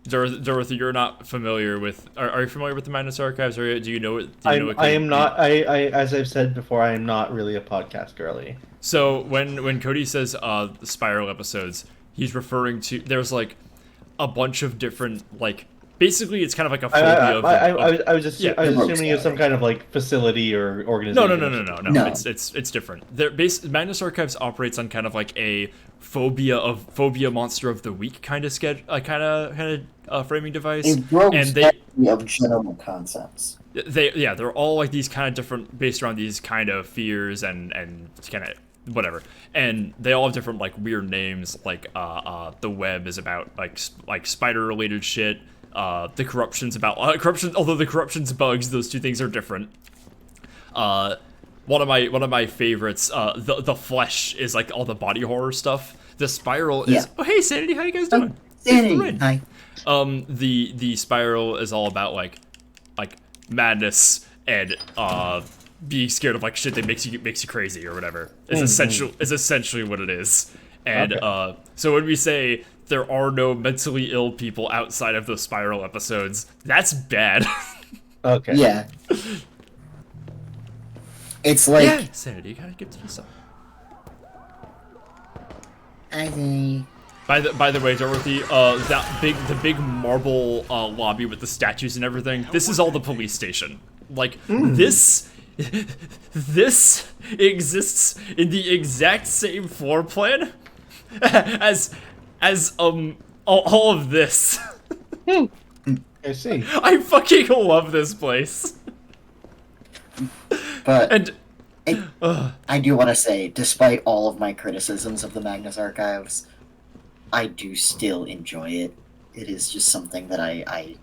Dorothy, you're not familiar with. Are you familiar with the Magnus Archives, or do you know it?
I am not. I as I've said before, I am not really a podcast girly.
So when Cody says the Spiral episodes, he's referring to there's like a bunch of different like. Basically, it's kind of like a phobia
I was assuming it's some kind of like facility or organization.
No. It's different. Magnus Archives operates on kind of like a phobia monster of the week kind of framing device.
And they of general concepts.
They're all like these kind of different based around these kind of fears and kind of whatever, and they all have different like weird names. Like the web is about like spider related shit. The corruption's about corruption. Although the corruption's bugs, those two things are different. One of my favorites. The flesh is like all the body horror stuff. The spiral is. Oh hey Sanity, how you guys doing?
Sanity, hi.
The spiral is all about like madness and being scared of like shit that makes you crazy or whatever. Is essentially what it is. And so when we say there are no mentally ill people outside of those Spiral episodes. That's bad.
Okay.
Yeah. It's like
Yeah, sanity, you gotta get to the side.
I think.
By the way, Dorothy, the big marble lobby with the statues and everything. This is all the police station. Like this exists in the exact same floor plan as all of this.
I see.
I fucking love this place.
But
And
I do want to say, despite all of my criticisms of the Magnus Archives, I do still enjoy it. It is just something that I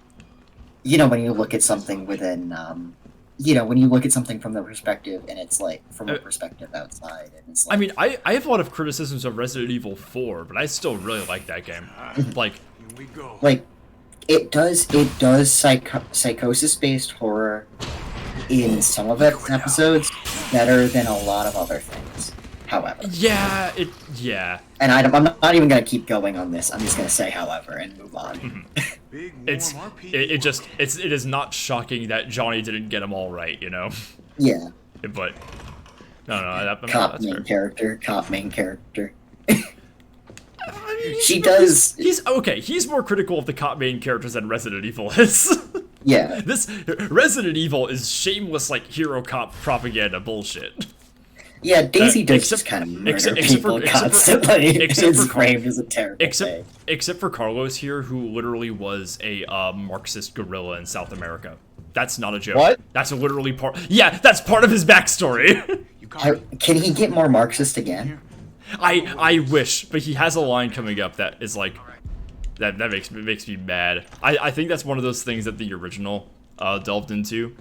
when you look at something within, when you look at something from the perspective, and it's like from a perspective outside, and it's like,
I mean, I have a lot of criticisms of Resident Evil 4, but I still really like that game. Like,
Here we go.
like it does psychosis-based horror in some of its episodes better than a lot of other things. However,
yeah.
and I'm not even gonna keep going on this. I'm just gonna say however and move on.
Big warm
It's
RP.
it is not shocking that Johnny didn't get them all right, you know.
Yeah,
But no,
cop
that's fair.
main character.
I mean,
She does.
He's okay. He's more critical of the cop main characters than Resident Evil is.
Yeah,
This Resident Evil is shameless like hero cop propaganda bullshit.
yeah. Daisy does
except-
just kind of murder
except
people
for-
constantly.
except
It's
for-
framed as a terrible thing.
Except for Carlos here, who literally was a Marxist guerrilla in South America. That's not a joke.
What?
That's literally part. Yeah, that's part of his backstory.
You copy?
Can he get more Marxist again?
I wish, but he has a line coming up that is like that makes me mad. I think that's one of those things that the original delved into.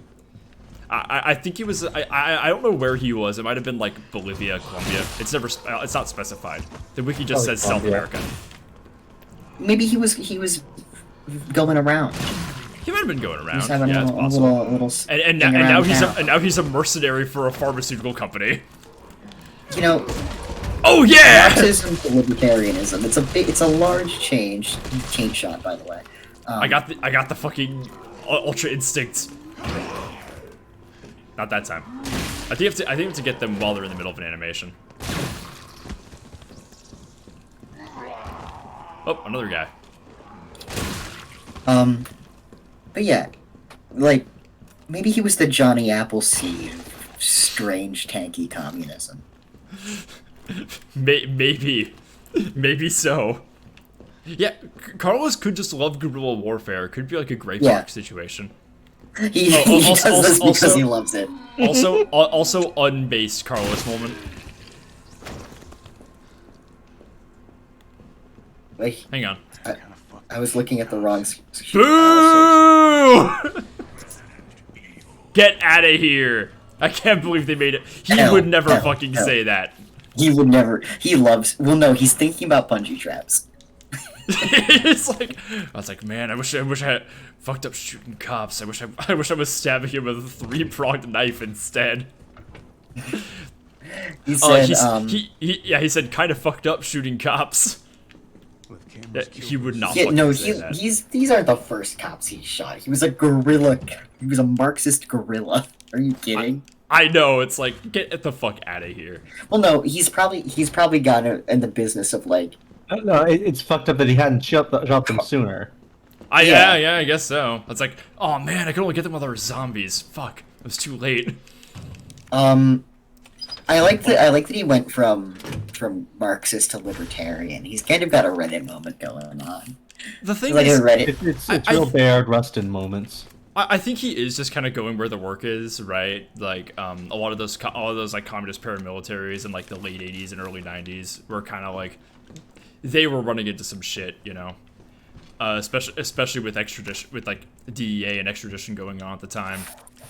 I think he was I don't know where he was. It might have been like Bolivia, Colombia. It's not specified. The wiki just says South America.
Maybe he was going around.
He might have been going around.
He's having
Yeah,
a
it's
little,
possible.
little
And
thing
now
around town.
now he's a mercenary for a pharmaceutical company.
You know,
Oh yeah!
Marxism to libertarianism. It's a large change shot, by the way.
I got the fucking ultra instinct. Not that time. I think I have to get them while they're in the middle of an animation. Oh, another guy.
But yeah, like maybe he was the Johnny Appleseed of strange tanky communism.
Maybe so. Yeah, Carlos could just love guerrilla warfare. It could be like a Grey
Yeah.
Fox situation.
He does this because he loves it.
Also unbased Carlos moment.
Like,
Hang on.
I was looking at the wrong.
Boo! Get out of here! I can't believe they made it. He would never fucking say that.
He would never. He loves. Well, no, he's thinking about bungee traps.
It's like I was like, man, I wish I had fucked up shooting cops. I wish I was stabbing him with a 3-pronged knife instead.
He said,
he said kind of fucked up shooting cops.
With
He would not.
Yeah,
fucking
no,
say that.
these aren't the first cops he shot. He was a guerrilla. He was a Marxist guerrilla. Are you kidding?
I know. It's like get the fuck out of here.
Well, no, he's probably gotten in the business of like.
No, it's fucked up that he hadn't shot them sooner.
Yeah, I guess so. It's like, oh man, I could only get them while they were zombies. Fuck, it was too late.
I like that he went from Marxist to libertarian. He's kind of got a Reddit moment going on.
The thing
Like
is,
a Reddit.
It's real Bayard Rustin moments.
I think he is just kind of going where the work is, right? Like, a lot of those like communist paramilitaries in like the late '80s and early '90s were kind of like they were running into some shit, you know. Especially with extradition, with like DEA and extradition going on at the time.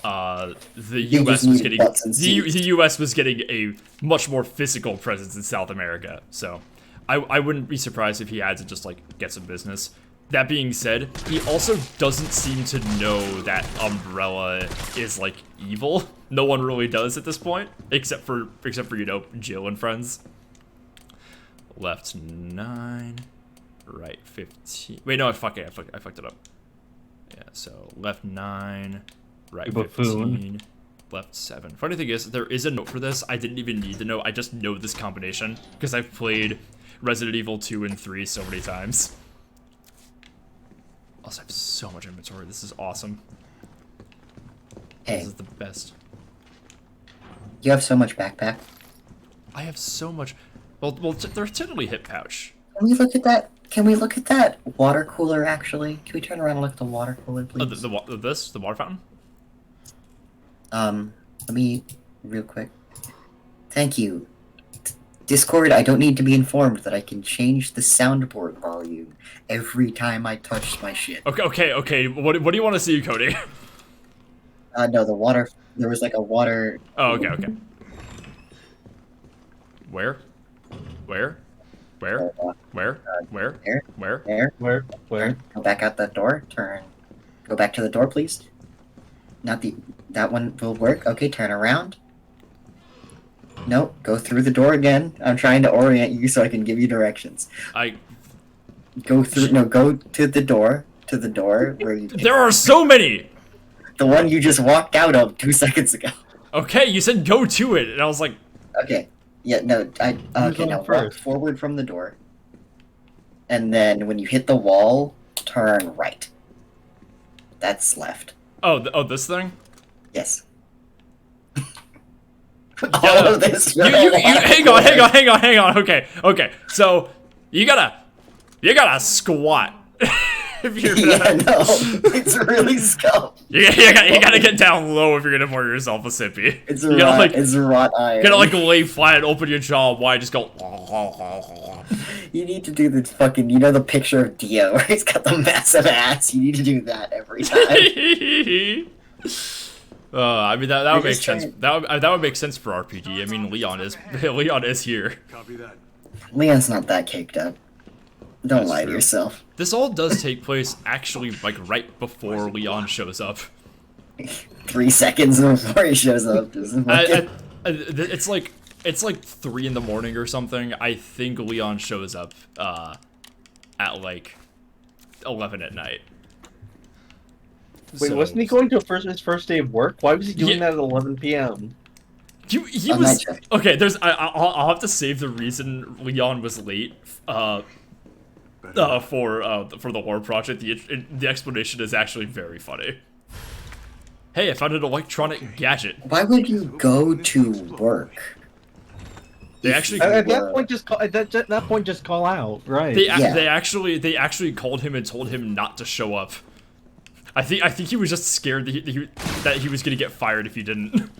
The U.S. was getting the U.S. was getting a much more physical presence in South America, so I wouldn't be surprised if he had to just like get some business. That being said, he also doesn't seem to know that Umbrella is like evil. No one really does at this point, except for you know Jill and friends. Left 9. right 15. Wait, no, I fucked it up. Yeah, so left 9, right 15, left 7. Funny thing is, there is a note for this. I didn't even need to know. I just know this combination because I've played Resident Evil 2 and 3 so many times. Also, I have so much inventory. This is awesome.
Hey.
This is the best.
You have so much backpack.
I have so much. Well, they're technically hip pouch.
Can we look at that? Can we look at that water cooler, actually? Can we turn around and look at the water cooler, please?
Oh, the water fountain?
Let me, real quick. Thank you. Discord, I don't need to be informed that I can change the soundboard volume every time I touch my shit.
Okay. What do you want to see, Cody?
No, the water, there was like a water...
Oh, okay. Where?
Go back out that door, go back to the door, please. That one will work. Okay, turn around. Nope, go through the door again. I'm trying to orient you so I can give you directions. Go to the door where you...
There are so many!
The one you just walked out of 2 seconds ago.
Okay, you said go to it, and I was like...
Okay, yeah, no, okay, now walk forward from the door. And then when you hit the wall, turn right. That's left.
Oh, this thing?
Yes.
All of this. Hang on. Okay. So you gotta squat. If you're
it's really scum.
You gotta get down low if you're gonna pour yourself a sippy.
It's wrought iron.
You gotta like lay flat and open your jaw wide, just go.
You need to do the fucking, the picture of Dio where he's got the massive ass. You need to do that every time.
I mean that would make sense. That would make sense for RPG. I mean Leon is here.
Copy that.
Leon's not that caked up. Don't lie to yourself.
This all does take place actually like right before Leon shows up.
3 seconds before he shows up.
It's like 3 in the morning or something. I think Leon shows up at like 11 at night.
Wait, wasn't he going to his first day of work? Why was he doing that at 11 p.m.?
He was okay. I'll have to save the reason Leon was late. For the horror project. The explanation is actually very funny. Hey, I found an electronic gadget.
Why would you go to work?
They actually
at that point just call out, right?
They actually called him and told him not to show up. I think he was just scared that he was gonna get fired if he didn't.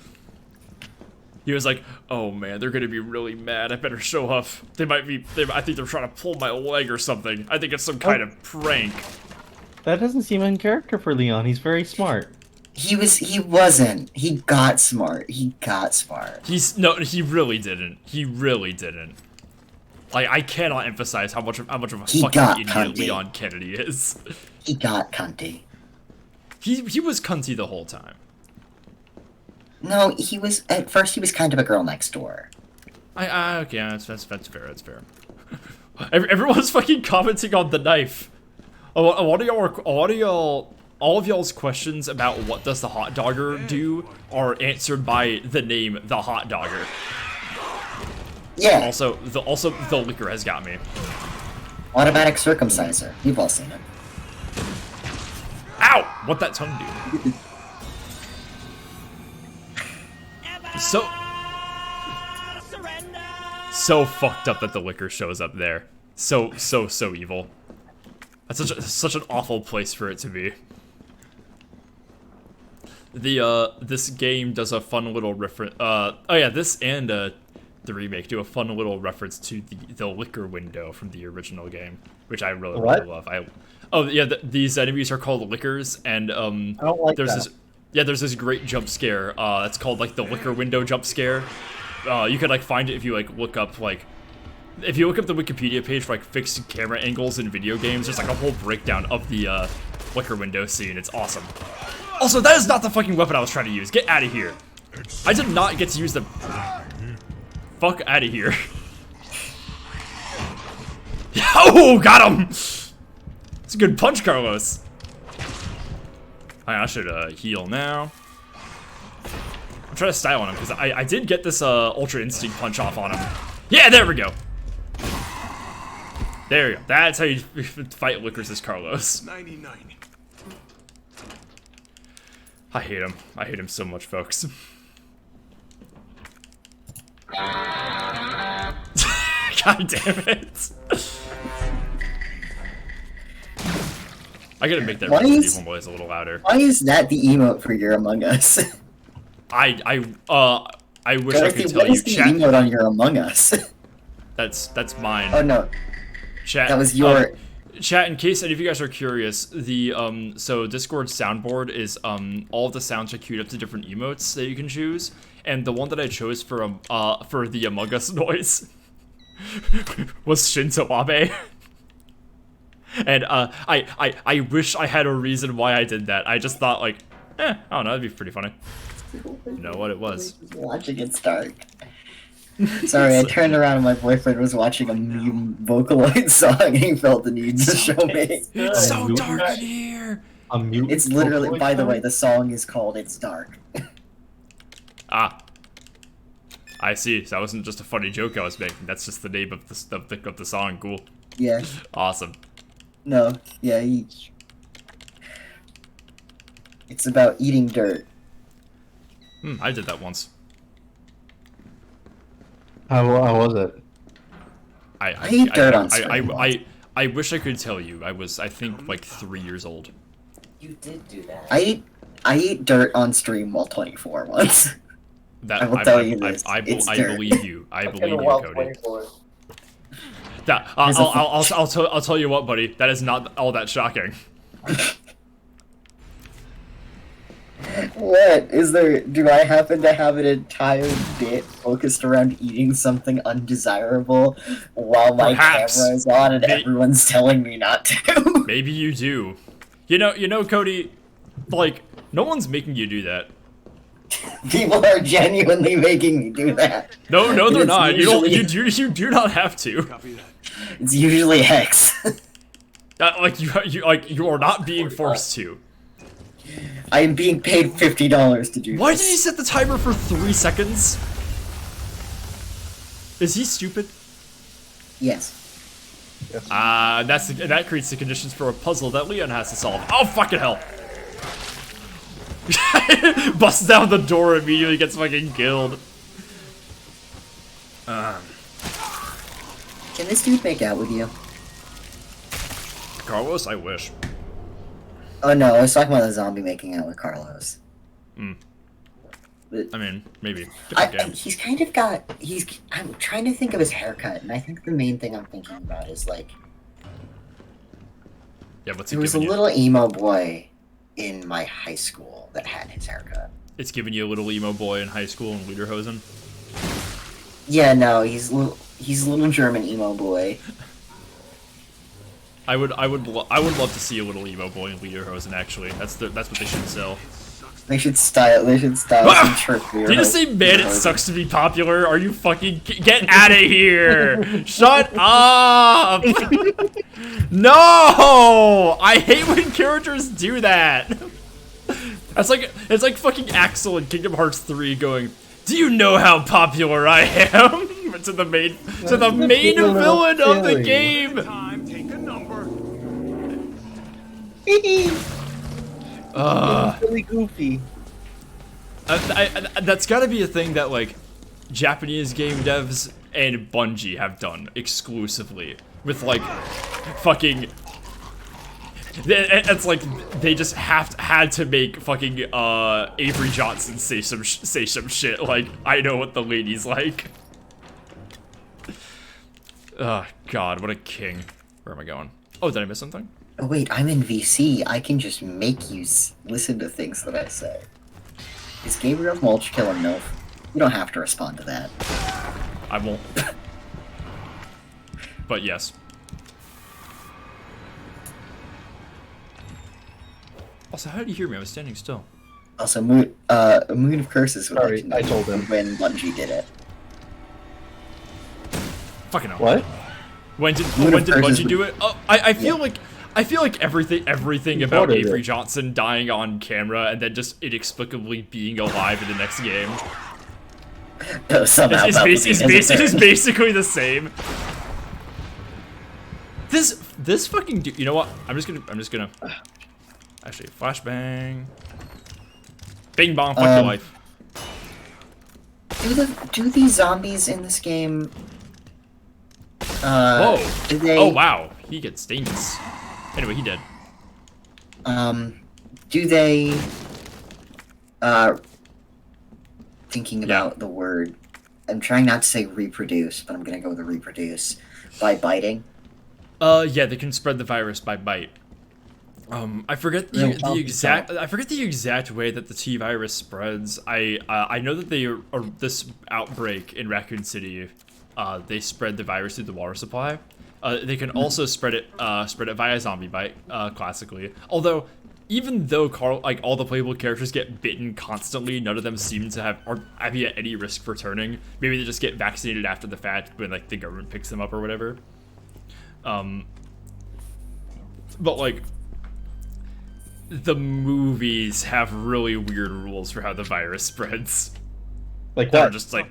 He was like, "Oh man, they're gonna be really mad. I better show up. I think they're trying to pull my leg or something. I think it's some kind of prank."
That doesn't seem in character for Leon. He's very smart.
He wasn't. He got smart. He
really didn't. He really didn't. Like, I cannot emphasize how much of a fucking idiot Leon Kennedy is.
He got cunty.
He was cunty the whole time.
No, at first he was kind of a girl next door.
Okay, that's fair. Everyone's fucking commenting on the knife. All of y'all's questions about what does the hot dogger do are answered by the name the hot dogger.
Yeah.
Also the liquor has got me.
Automatic circumciser. You've all seen it.
Ow! What'd that tongue do? So fucked up that the liquor shows up there. So evil. That's such an awful place for it to be. This game does a fun little reference. This and the remake do a fun little reference to the liquor window from the original game, which I really love. These enemies are called liquors, and
I don't like that.
There's this great jump scare. It's called like the liquor window jump scare. You could like find it if you look up the Wikipedia page for like fixed camera angles in video games. There's like a whole breakdown of the liquor window scene. It's awesome. Also, that is not the fucking weapon I was trying to use. Get out of here. I did not get to use the... Fuck out of here. Oh, got him! It's a good punch, Carlos. I should heal now. I'm trying to style on him because I did get this Ultra Instinct punch off on him. Yeah, there we go. There you go. That's how you fight Licorice's Carlos.
99.
I hate him. I hate him so much, folks. God damn it. I gotta make that Resident Evil noise a little louder.
Why is that the emote for your Among Us?
I wish I could tell
what
you.
is the emote on your Among Us?
That's mine.
Oh no.
Chat.
That was your.
Chat. In case any of you guys are curious, the so Discord soundboard is all of the sounds are queued up to different emotes that you can choose, and the one that I chose for the Among Us noise was Shinzo Abe. And I wish I had a reason why I did that. I just thought like, I don't know, that'd be pretty funny. You know what it was?
Watching It's Dark. Sorry, I turned around and my boyfriend was watching a meme Vocaloid song and he felt the need to show me.
It's so dark in here!
It's literally, by the way, the song is called It's Dark.
Ah. I see. So that wasn't just a funny joke I was making. That's just the name of the song. Cool.
Yeah.
Awesome.
No, yeah, it's about eating dirt.
I did that once.
How was it?
I eat dirt on stream.
I wish I could tell you. I was, I think, like 3 years old.
You did do that. I eat dirt on stream while 24 once.
That
I will tell you this.
I
it's
believe you. I believe you, Cody. That I'll tell you what, buddy. That is not all that shocking.
What is there? Do I happen to have an entire bit focused around eating something undesirable while my
Perhaps.
camera is on and everyone's telling me not to?
Maybe you do. You know, Cody. Like, no one's making you do that.
People are genuinely making me do that.
No, they're not.
Usually,
You do not have to.
It's usually Hex.
You are not being forced to.
I am being paid $50 to do
Why
this.
did he set the timer for 3 seconds? Is he stupid?
Yes.
That creates the conditions for a puzzle that Leon has to solve. Oh, fucking hell. Busts down the door, immediately gets fucking killed.
Can this dude make out with you?
Carlos, I wish.
Oh no, I was talking about the zombie making out with Carlos.
I mean, maybe.
He's kind of got. I'm trying to think of his haircut, and I think the main thing I'm thinking about is like.
Yeah, what's
There was a little emo boy in my high school that had his haircut.
It's giving you a little emo boy in high school in Lederhosen.
Yeah, no, he's a little German emo boy.
I would love to see a little emo boy in Lederhosen. Actually, that's what they should sell.
They should style some shirt for your
Did you just say, man, it sucks to be popular? Are you fucking... Get out of here! Shut up! No! I hate when characters do that! It's like fucking Axel in Kingdom Hearts 3 going, do you know how popular I am? to the main villain of the game!
Time, take a number.
Really goofy.
That's gotta be a thing that, like, Japanese game devs and Bungie have done exclusively. With, like, fucking... It's like, they just had to make fucking, Avery Johnson say some shit, like, I know what the lady's like. Oh, God, what a king. Where am I going? Oh, did I miss something?
Oh wait, I'm in VC. I can just make you listen to things that I say. Is Gabriel Mulch killing MILF? You don't have to respond to that.
I won't. But yes. Also, how did you hear me? I was standing still.
Also, Moon of Curses would
Sorry,
like to know
I told him.
when Bungie did it.
Fucking hell.
What?
When did
Lunar Purses
Bungie do it? Oh, I feel like everything about
ordered
Avery
it.
Johnson dying on camera and then just inexplicably being alive in the next game
Somehow
is basically the same. This fucking dude. You know what? I'm just gonna. Actually, flashbang. Bing bong. Fuck your life.
Do these zombies in this game?
Whoa!
Do they?
Oh wow, he gets dangerous. Anyway, he did.
Do they? Thinking about the word. I'm trying not to say reproduce, but I'm gonna go with the reproduce by biting.
Yeah, they can spread the virus by bite. I forget the exact way that the T virus spreads. I know that this outbreak in Raccoon City, they spread the virus through the water supply. They can also spread it via zombie bite, classically. Although, even though all the playable characters get bitten constantly, none of them seem to have at any risk for turning. Maybe they just get vaccinated after the fact when like the government picks them up or whatever. But like, the movies have really weird rules for how the virus spreads.
Like
They're
what?
just like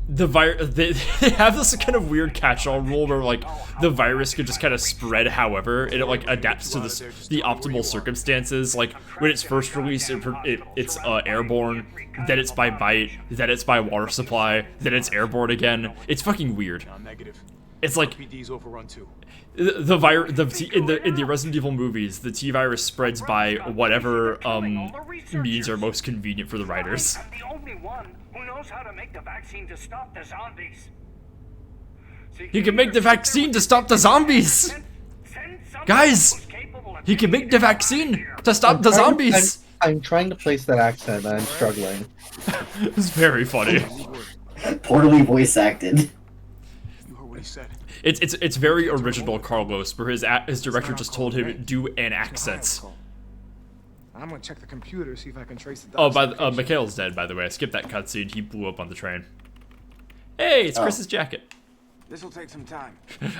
the virus. They have this kind of weird catch-all rule where like the virus could just kind of spread however, and it like adapts to the optimal circumstances. Like when it's first released, it's airborne, then it's by bite, then it's by water supply, then it's airborne again. It's fucking weird. It's like in the Resident Evil movies, the T virus spreads by whatever means are most convenient for the writers.
I'm the only one who knows how to make the vaccine to stop the zombies.
He can make the vaccine to stop the zombies! Guys! He can make the vaccine to stop the zombies!
I'm trying to place that accent and I'm struggling.
It's very funny.
Poorly voice acted.
You heard what he said.
It's very original, Carlos, where his director just told him do an accent.
I'm gonna check the computer, see if I can trace the
Oh, Mikhail's dead, by the way. I skipped that cutscene. He blew up on the train. Hey, it's Chris's jacket.
This'll take some time.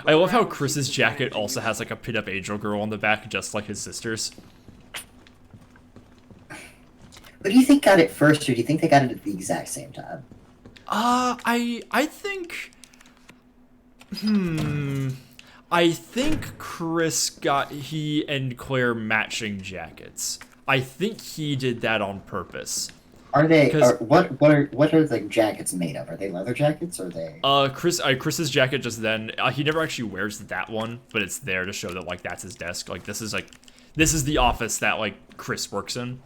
I love how Chris's jacket also has like a pinup angel girl on the back, just like his sister's.
But do you think got it first, or do you think they got it at the exact same time?
I think. I think Chris got he and Claire matching jackets. I think he did that on purpose.
Are they? What are the jackets made of? Are they leather jackets, or are they?
Chris's jacket just then. He never actually wears that one, but it's there to show that like that's his desk. Like this is the office that like Chris works in.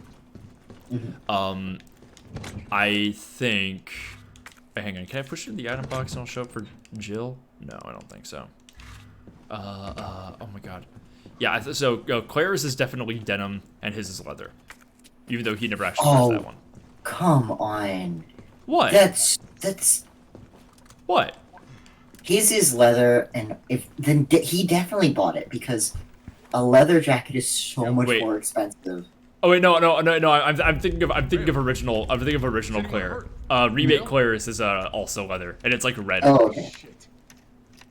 Mm-hmm.
I think. Hang on, can I push it in the item box and I'll show up for Jill? No, I don't think so. Oh my god. Yeah, so Claire's is definitely denim and his is leather. Even though he never actually wears that one.
Come on.
What?
That's
What?
his is leather, and he definitely bought it because a leather jacket is so much more expensive.
Oh wait, no. I'm thinking of original Claire. Remake Claire's is also leather, and it's like red.
Oh, okay.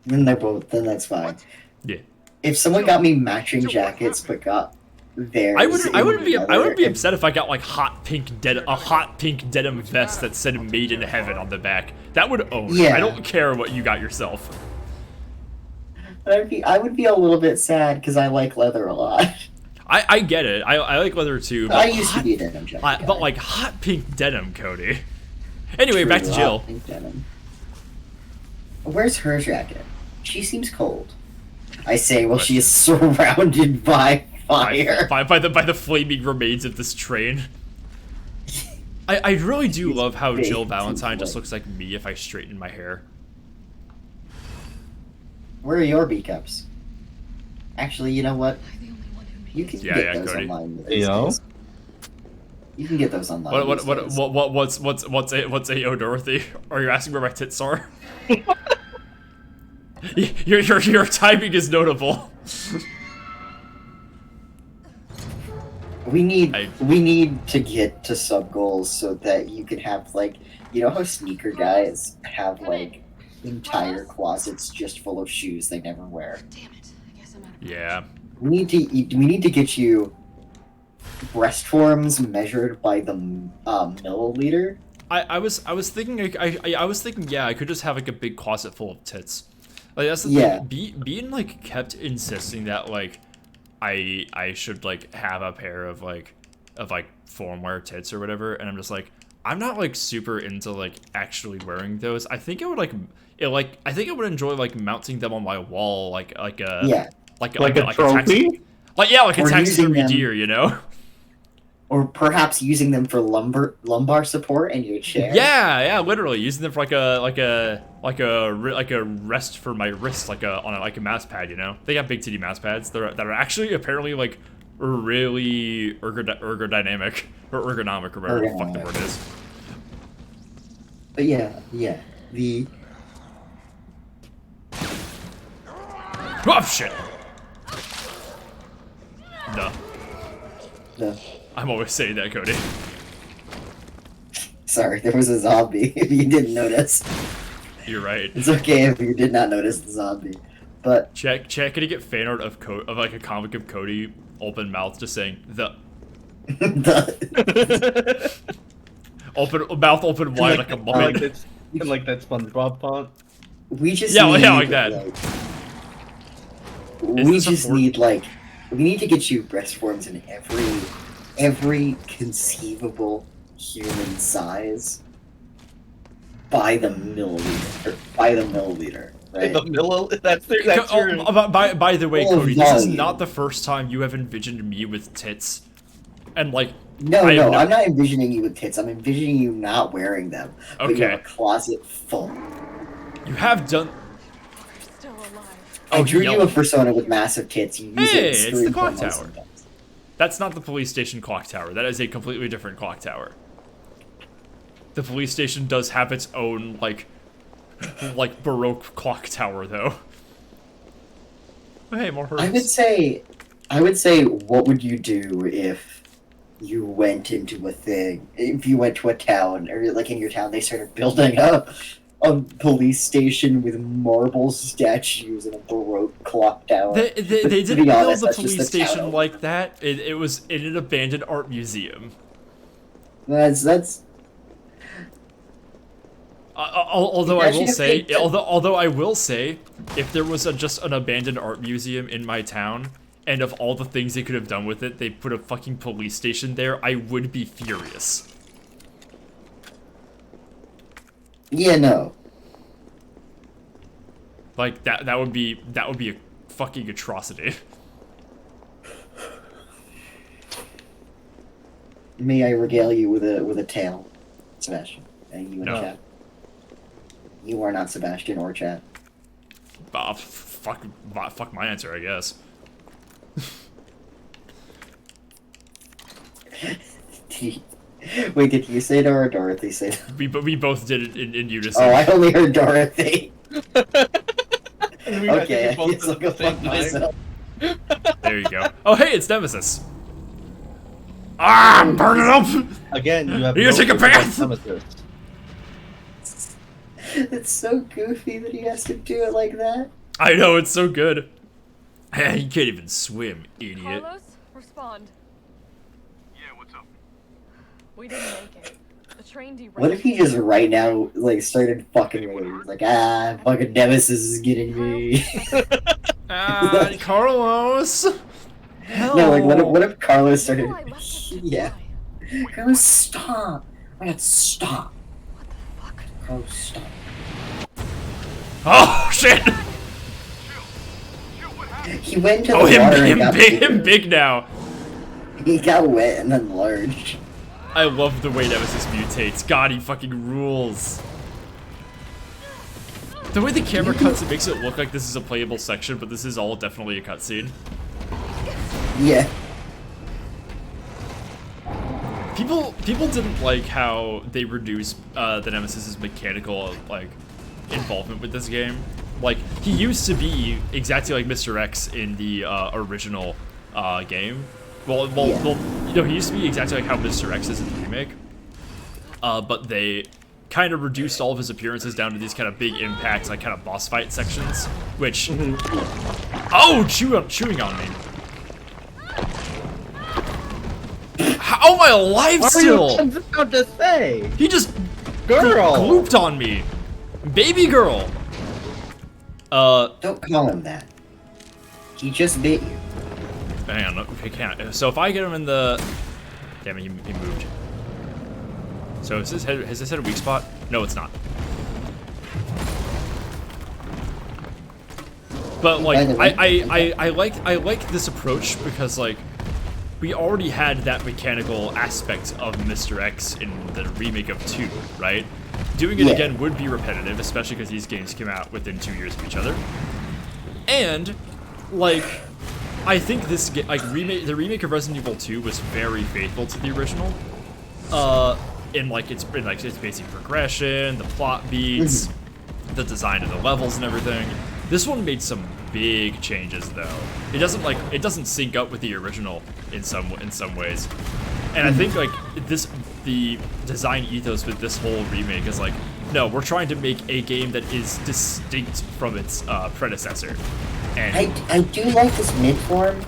Then that's fine.
Yeah.
If someone got me matching jackets but got theirs,
I wouldn't be upset if I got like a hot pink denim vest that said "Made in Heaven" on the back. That would own.
Yeah.
I don't care what you got yourself.
I would be a little bit sad because I like leather a lot.
I get it. I like leather too. But
I used to be a denim jacket guy.
But like hot pink denim, Cody. Anyway,
True,
back to Jill.
hot pink denim. Where's her jacket? She seems cold. I say, well, she is surrounded by fire.
By the flaming remains of this train. I really do love how Jill Valentine just looks like me if I straighten my hair.
Where are your B-cups? Actually, you know what? You can get those
Cody.
online.
Yo.
You can get those online.
What's AO Dorothy? Are you asking where my tits are? Your timing is notable.
We need to get to sub goals so that you can have like, you know how sneaker guys have like entire closets just full of shoes they never wear.
Damn it. I guess I'm out of
Yeah.
We need to get you breast forms measured by the milliliter.
I was thinking I was thinking, yeah, I could just have like a big closet full of tits. Like that's the
Yeah.
thing. Bean like kept insisting that like I should like have a pair of like form wear tits or whatever, and I'm just like, I'm not like super into like actually wearing those. I think I would I think I would enjoy like mounting them on my wall like a
Yeah.
like
a trophy?
like a
Or
taxidermy
using them-
deer, you know?
Or perhaps using them for lumbar support in your chair.
Yeah, literally using them for like a rest for my wrist, like a mouse pad. You know, they got big titty mouse pads that are actually apparently like really ergodynamic or ergonomic or whatever the fuck the word is.
But yeah, the
Oh shit! No, I'm always saying that, Cody.
Sorry, there was a zombie. If you didn't notice,
You're right.
it's okay if you did not notice the zombie. But
Check. Can you get fan art of like a comic of Cody open mouth just saying the open mouth open wide like a muppet.
like that SpongeBob font.
we just
Yeah,
need,
yeah, like that.
we just need like we need to get you breast forms in every conceivable human size by the milliliter. Right?
The milli. That's your.
By the way,
Oh,
Cody, this is
volume.
not the first time you have envisioned me with tits, and like.
No,
I have
I'm not envisioning you with tits. I'm envisioning you not wearing them. But you have
Okay.
a closet full.
You have done.
Still alive.
I drew you a
yellow.
persona with massive tits. You use
Hey,
it
it's
in
the
screen
clock
promos
tower.
sometimes.
That's not the police station clock tower. That is a completely different clock tower. The police station does have its own like Baroque clock tower, though. Oh, hey, more
I
hurdles.
would say, what would you do if you went into a thing? If you went to a town, or like in your town, they started building up a police station with marble statues and a Baroque clock tower.
They
To
didn't
be
build
honest,
the
that's just
police
the town
station
over.
like that. It was in an abandoned art museum.
That's
Although I
Imagine
will
if
say,
they-
although I will say, if there was just an abandoned art museum in my town, and of all the things they could have done with it, they put a fucking police station there, I would be furious.
yeah, no.
Like that would be a fucking atrocity.
May I regale you with a tale, Sebastian, and you in
No.
chat. You are not Sebastian or chat.
Fuck my answer, I guess.
Wait, did you say it or Dorothy say it?
We both did it in unison.
Oh, I only heard Dorothy.
We
Okay, I
both
guess I'll
at
go
the same
fuck
time.
myself.
There you go. Oh, hey, it's Nemesis. Ah, burn it up!
Again, you have.
You take a bath?
Nemesis.
It's so goofy that he has to do it like that.
I know, it's so good. You can't even swim, idiot.
Carlos, respond.
Yeah, what's up?
We didn't make it. The train derailed.
What if he just right now like started fucking with him? He's like, fucking Nemesis is getting me.
Ah, Carlos. Hell.
No, like what if Carlos started?
People I left us to
Yeah.
die.
Carlos, stop! Oh my God, stop!
What the fuck?
Carlos, stop!
Oh shit!
He went into the
Oh,
water and got
him
bigger.
big now.
He got wet and then large.
I love the way Nemesis mutates. God, he fucking rules. The way the camera cuts, it makes it look like this is a playable section, but this is all definitely a cutscene.
Yeah.
People didn't like how they reduced the Nemesis's mechanical like involvement with this game. Like he used to be exactly like Mr. X in the original game. Well, you know, he used to be exactly like how Mr. X is in the remake. But they kind of reduced all of his appearances down to these kind of big impact, like kind of boss fight sections, which... Oh, chewing on me. How am I alive still?
What are you about to say?
He just
Girl!
glooped on me. Baby girl.
Don't call him that. He just bit you.
Hang on, okay, can't. So if I get him in the... Damn it, he moved. So is his head a weak spot? No, it's not. But like, I like this approach because like, we already had that mechanical aspect of Mr. X in the remake of 2, right? Doing it again would be repetitive, especially because these games came out within 2 years of each other. And like, I think this the remake of Resident Evil 2 was very faithful to the original. In its basic progression, the plot beats, the design of the levels and everything. This one made some big changes though. It doesn't sync up with the original in some ways. And I think like the design ethos with this whole remake is like, no, we're trying to make a game that is distinct from its predecessor. And
I do like this mid-form.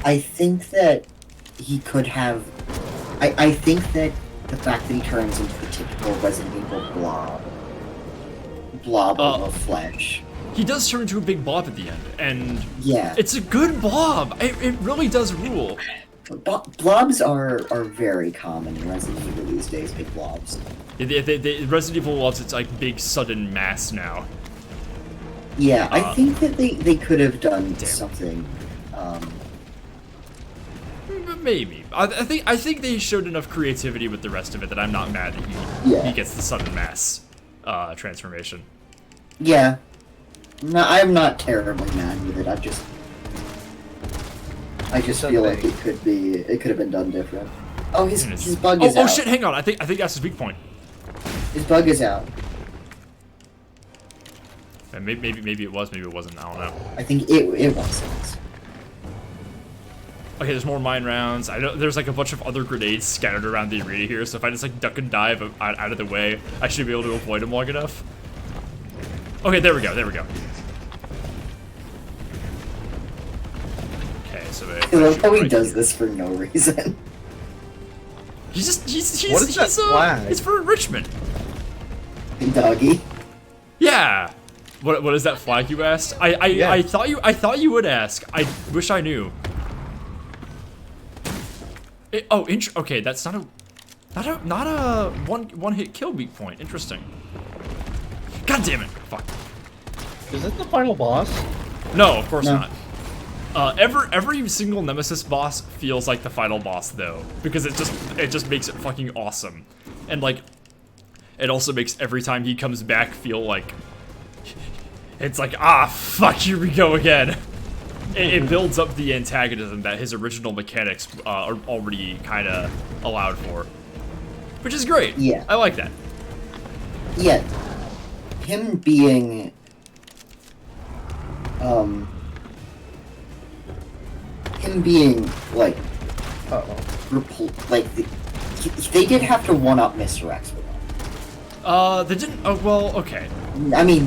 I think that he could have... I think that the fact that he turns into the typical Resident Evil blob of flesh.
He does turn into a big blob at the end, and
yeah,
it's a good blob. It really does rule.
Blobs are very common in Resident Evil these days, big blobs.
Resident Evil loves its like big sudden mass now.
Yeah, I think that they could have done something.
Maybe. I think they showed enough creativity with the rest of it that I'm not mad that he gets the sudden mass transformation.
Yeah. No, I'm not terribly mad with it. I just feel like it could have been done different. Oh, his bug is out.
Oh shit! Hang on. I think that's his weak point.
His bug is out.
And maybe it was. Maybe it wasn't. I don't know.
I think it was.
Okay, there's more mine rounds. I know there's like a bunch of other grenades scattered around the arena here, so if I just like duck and dive out of the way, I should be able to avoid them long enough. Okay, there we go. Okay, so
I love how he does this for no reason.
He's
What is that flag?
It's for enrichment.
Doggy.
Yeah. What is that flag you asked? I thought you would ask. I wish I knew. Okay, that's not a one hit kill weak point. Interesting. God damn it! Fuck.
Is this the final boss?
No, of course not. Every single Nemesis boss feels like the final boss though, because it just makes it fucking awesome, and like, it also makes every time he comes back feel like it's like, ah, fuck, here we go again. It builds up the antagonism that his original mechanics are already kind of allowed for, which is great.
Yeah,
I like that.
Yeah, him being like, like they did have to one up Mr. X with him.
They didn't. Oh well, okay.
I mean,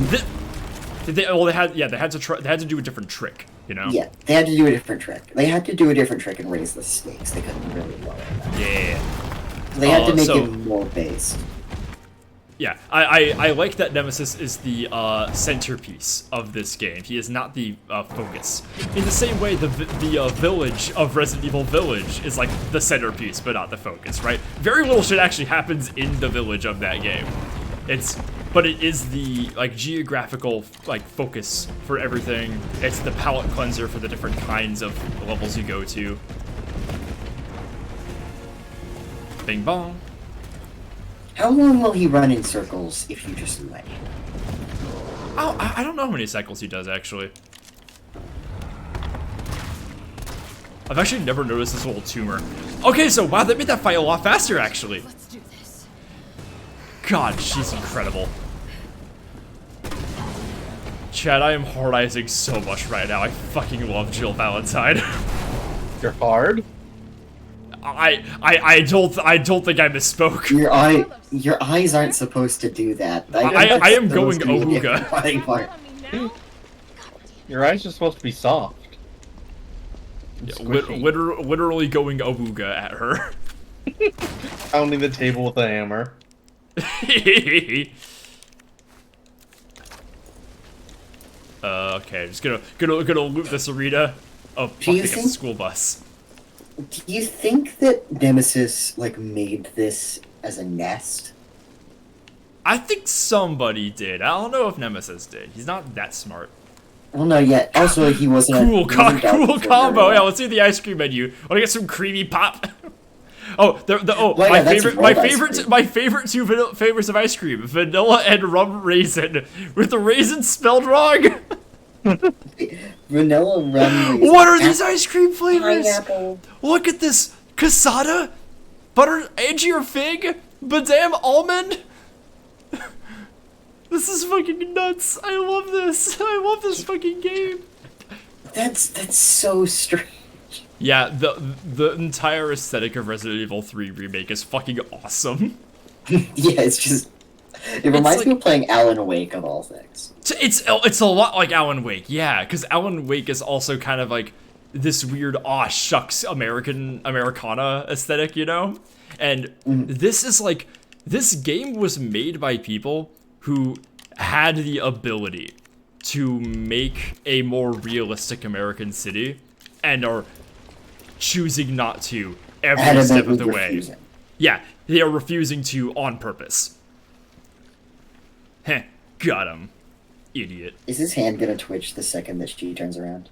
they had to do a different trick. You know?
Yeah, they had to do a different trick. They had to do a different trick and raise the stakes. They couldn't really lower that.
Yeah.
They had to make it more based.
Yeah, I like that Nemesis is the centerpiece of this game. He is not the focus. In the same way, the village of Resident Evil Village is like the centerpiece, but not the focus, right? Very little shit actually happens in the village of that game. But it is the like geographical like focus for everything. It's the palette cleanser for the different kinds of levels you go to. Bing bong.
How long will he run in circles if you just let him?
Oh, I don't know how many cycles he does actually. I've actually never noticed this little tumor. Okay, so wow, that made that fight a lot faster actually.
Let's do this.
God, she's incredible. Chad, I am hardizing so much right now. I fucking love Jill Valentine.
You're hard?
I don't think I misspoke.
Your eyes aren't supposed to do that.
I am going Awooga.
Body part.
Your eyes are supposed to be soft.
Yeah, literally going Awooga at her.
Pounding the table with a hammer.
Okay, just gonna loot this arena. Oh, fuck, it's a school bus.
Do you think that Nemesis like made this as a nest?
I think somebody did. I don't know if Nemesis did. He's not that smart.
Well, no, yet. Also, he wasn't.
Cool combo. Yeah, let's see the ice cream menu. Wanna get some creamy pop? Oh, my favorite two flavors of ice cream: vanilla and rum raisin, with the raisin spelled wrong.
Vanilla rum raisin.
What are these ice cream flavors?
Pineapple.
Look at this: casada, butter, Angier fig, badam almond. This is fucking nuts. I love this. I love this fucking game.
That's so strange.
Yeah, the entire aesthetic of Resident Evil 3 Remake is fucking awesome.
Yeah, it's just... It reminds me of playing Alan Wake of all things.
It's a lot like Alan Wake, yeah, because Alan Wake is also kind of like this weird, aw shucks Americana aesthetic, you know? And this is like, this game was made by people who had the ability to make a more realistic American city and are choosing not to every step of the way. Yeah, they are refusing to on purpose. Heh, got him. Idiot.
Is his hand gonna twitch the second that she turns around?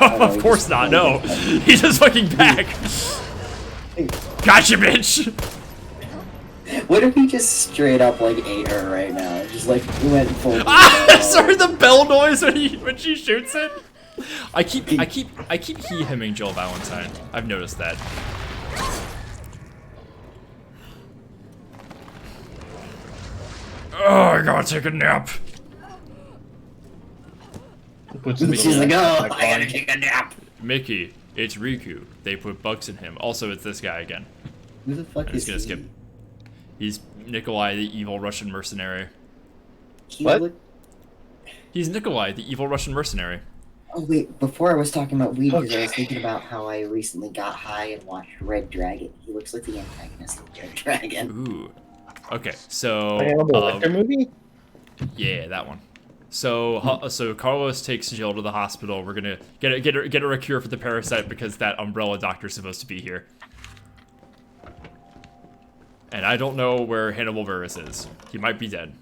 Of course not, no. He's just fucking back. Gotcha, bitch!
What if he just straight up like ate her right now? Just like went full.
Sorry, the bell noise when she shoots it. I keep he-hemming Jill Valentine. I've noticed that. Oh, I gotta take a nap.
She's like, oh, I gotta take a nap.
Mickey, it's Riku. They put bugs in him. Also, it's this guy again.
Who the fuck is
gonna skip. He's Nikolai, the evil Russian mercenary.
What?
He's Nikolai, the evil Russian mercenary.
Oh wait, before I was talking about weed, because I was thinking about how I recently got high and watched Red Dragon. He looks like the antagonist of Red Dragon.
Ooh. Okay, so
movie?
Yeah, that one. So so Carlos takes Jill to the hospital. We're gonna get her a cure for the parasite because that umbrella doctor's supposed to be here. And I don't know where Hannibal Buress is. He might be dead.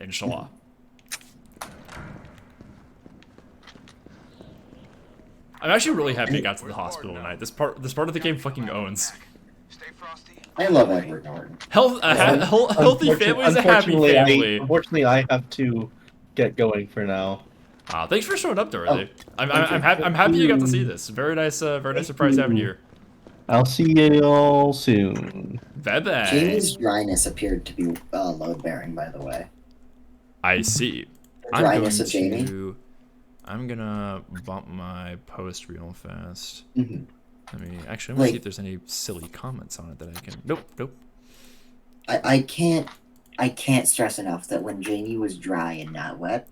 Inshallah. I'm actually really happy I got to the hospital tonight. This part of the game fucking owns.
I love Edward Norton.
Healthy family is a happy family.
Unfortunately, I have to get going for now.
Thanks for showing up, Dorothy. I'm happy you got to see this. Very nice surprise having you here.
I'll see you all soon.
Bye bye.
Jamie's dryness appeared to be load bearing, by the way.
I see.
Dryness of Jamie.
I'm gonna bump my post real fast.
Mm-hmm.
Let me actually. I'm gonna see if there's any silly comments on it that I can. Nope.
I can't stress enough that when Jamie was dry and not wet,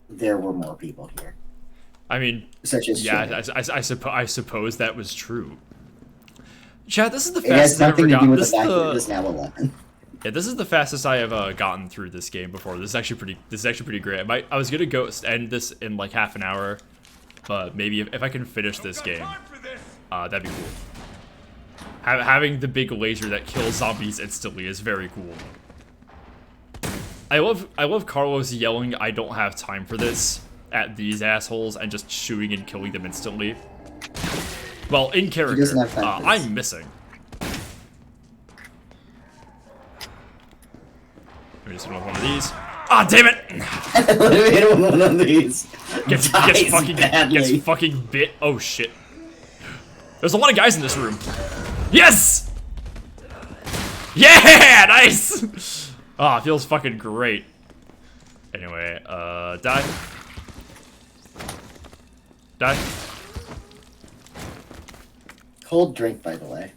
there were more people here.
I mean,
such as
yeah, I suppose that was true. Chad, this is the fastest I've ever gotten. This is now 11. Yeah, this is the fastest I have gotten through this game before. This is actually pretty great. I was gonna go end this in like half an hour, but maybe if I can finish this game, that'd be cool. Having the big laser that kills zombies instantly is very cool. I love Carlos yelling, "I don't have time for this" at these assholes and just shooting and killing them instantly. Well, in character, I'm missing. Let me just hit one of these. Ah, damn it!
Hit one of these.
Gets fucking bit. Oh shit! There's a lot of guys in this room. Yes! Yeah, nice. Ah, feels fucking great. Anyway, die. Die.
Cold drink, by the way.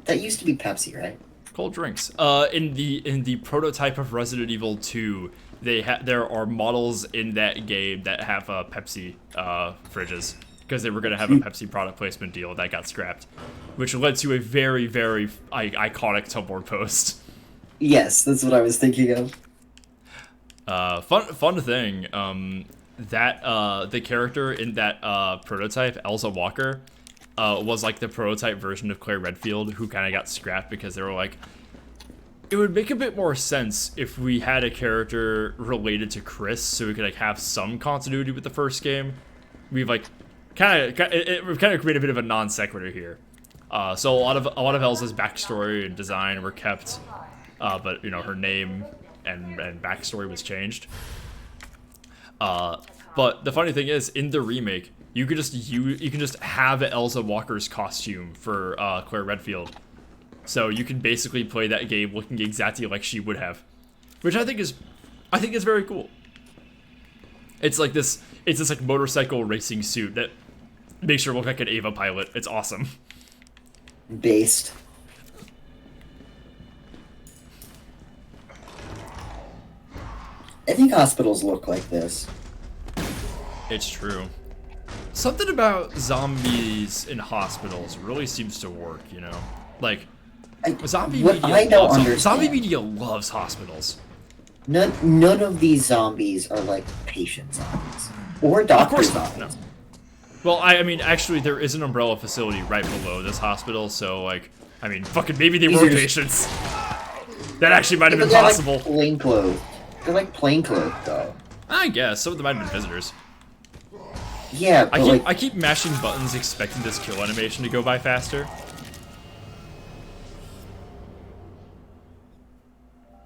That used to be Pepsi, right?
Cold drinks. In the prototype of Resident Evil 2, there are models in that game that have Pepsi fridges because they were gonna have a Pepsi product placement deal that got scrapped, which led to a very iconic Tumblr post.
Yes, that's what I was thinking of.
Fun thing. That the character in that prototype, Elsa Walker, was like the prototype version of Claire Redfield, who kind of got scrapped because they were like, it would make a bit more sense if we had a character related to Chris, so we could like have some continuity with the first game. We've like we've kind of created a bit of a non sequitur here. So a lot of Elsa's backstory and design were kept, but you know, her name and backstory was changed. But the funny thing is, in the remake, you can just have Elsa Walker's costume for Claire Redfield, so you can basically play that game looking exactly like she would have, which I think is very cool. It's this like motorcycle racing suit that makes her look like an Ava pilot. It's awesome.
Based. I think hospitals look like this.
It's true. Something about zombies in hospitals really seems to work, you know? Like, zombie media loves hospitals.
None of these zombies are like patient zombies. Or doctor zombies.
No. Well, I mean, actually, there is an Umbrella facility right below this hospital, so, like, I mean, fucking maybe they were patients. That actually might have been possible.
Like plainclothes. They're like plainclothes, though.
I guess. Some of them might have been visitors.
Yeah, but
I keep mashing buttons expecting this kill animation to go by faster.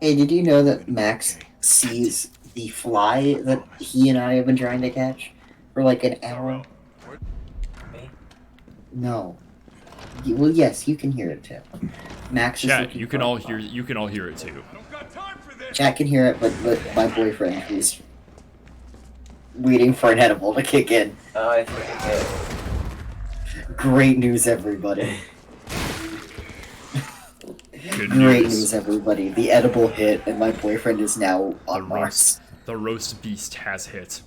Hey, did you know that Max sees the fly that he and I have been trying to catch for like an hour? No. Well, yes, you can hear it too. Max is
Chat, you can all hear it too.
Chat can hear it, but my boyfriend is waiting for an edible to kick in.
Oh, I think it did.
Great news, everybody.
Good
Great news, everybody. The edible hit, and my boyfriend is now on Mars.
The roast beast has hit.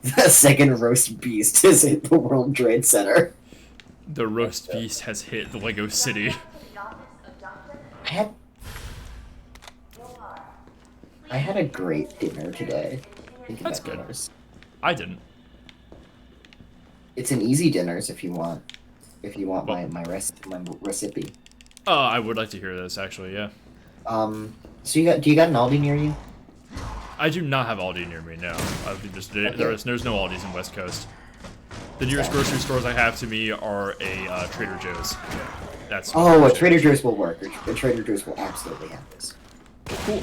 The second roast beast is at the World Trade Center.
The roast beast has hit the Lego City.
I had a great dinner today.
That's good. I didn't.
It's an easy dinners if you want. My recipe.
I would like to hear this actually. Yeah.
So do you got an Aldi near you?
I do not have Aldi near me. No. There's no Aldis in West Coast. The nearest grocery stores I have to me are a Trader Joe's. That's.
Oh, a Trader Joe's will work. A Trader Joe's will absolutely have this.
Cool.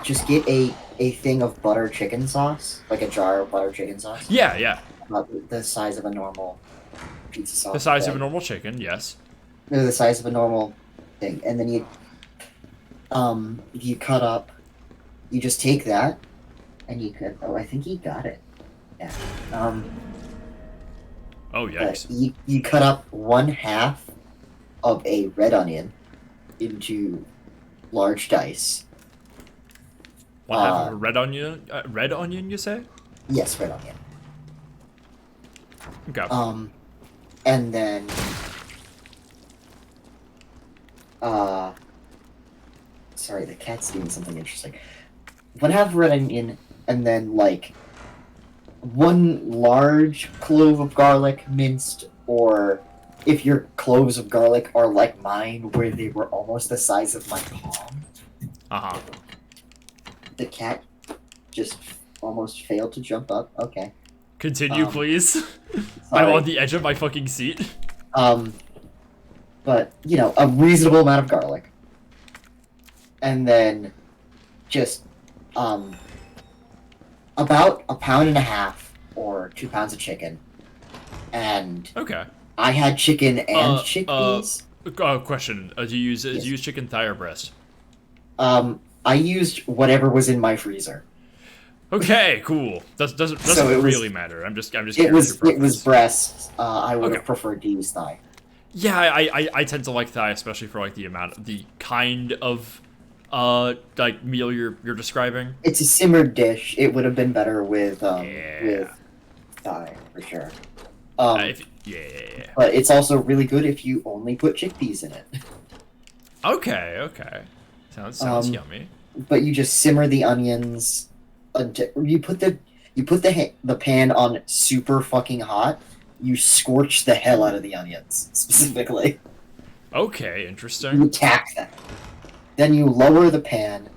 Just get a thing of butter chicken sauce, like a jar of butter chicken sauce.
Yeah, yeah.
About the size of a normal pizza sauce.
The size of a normal chicken, yes.
No, the size of a normal thing, and then you cut up. You just take that, and you cut. Oh, I think he got it. Yeah.
Oh, yikes.
You cut up 1/2 of a red onion into large dice.
1/2 of a red onion? Red onion, you say?
Yes, red onion.
Okay.
And then, sorry, the cat's doing something interesting. 1/2 red onion, and then, like, 1 large clove of garlic minced, or if your cloves of garlic are like mine, where they were almost the size of my palm.
Uh-huh.
The cat just almost failed to jump up. Okay.
Continue, please.
Sorry.
I'm on the edge of my fucking seat.
But, you know, a reasonable amount of garlic. And then just, about 1.5 pounds or 2 pounds of chicken. And
okay.
I had chicken and chickpeas.
Question. Do you use chicken thigh or breast?
I used whatever was in my freezer.
Okay, cool. Doesn't
So it was-
really matter. I'm just
It
curious.
was
your
it was
preference.
breast. I would
Okay.
have preferred to use thigh.
Yeah, I tend to like thigh, especially for like the kind of like meal you're describing.
It's a simmered dish. It would have been better with
Yeah.
with thigh for sure.
Yeah.
But it's also really good if you only put chickpeas in it.
Okay. Sounds yummy.
But you just simmer the onions. You put the pan on super fucking hot. You scorch the hell out of the onions specifically.
Okay,
You
interesting.
attack them. Then you lower the pan.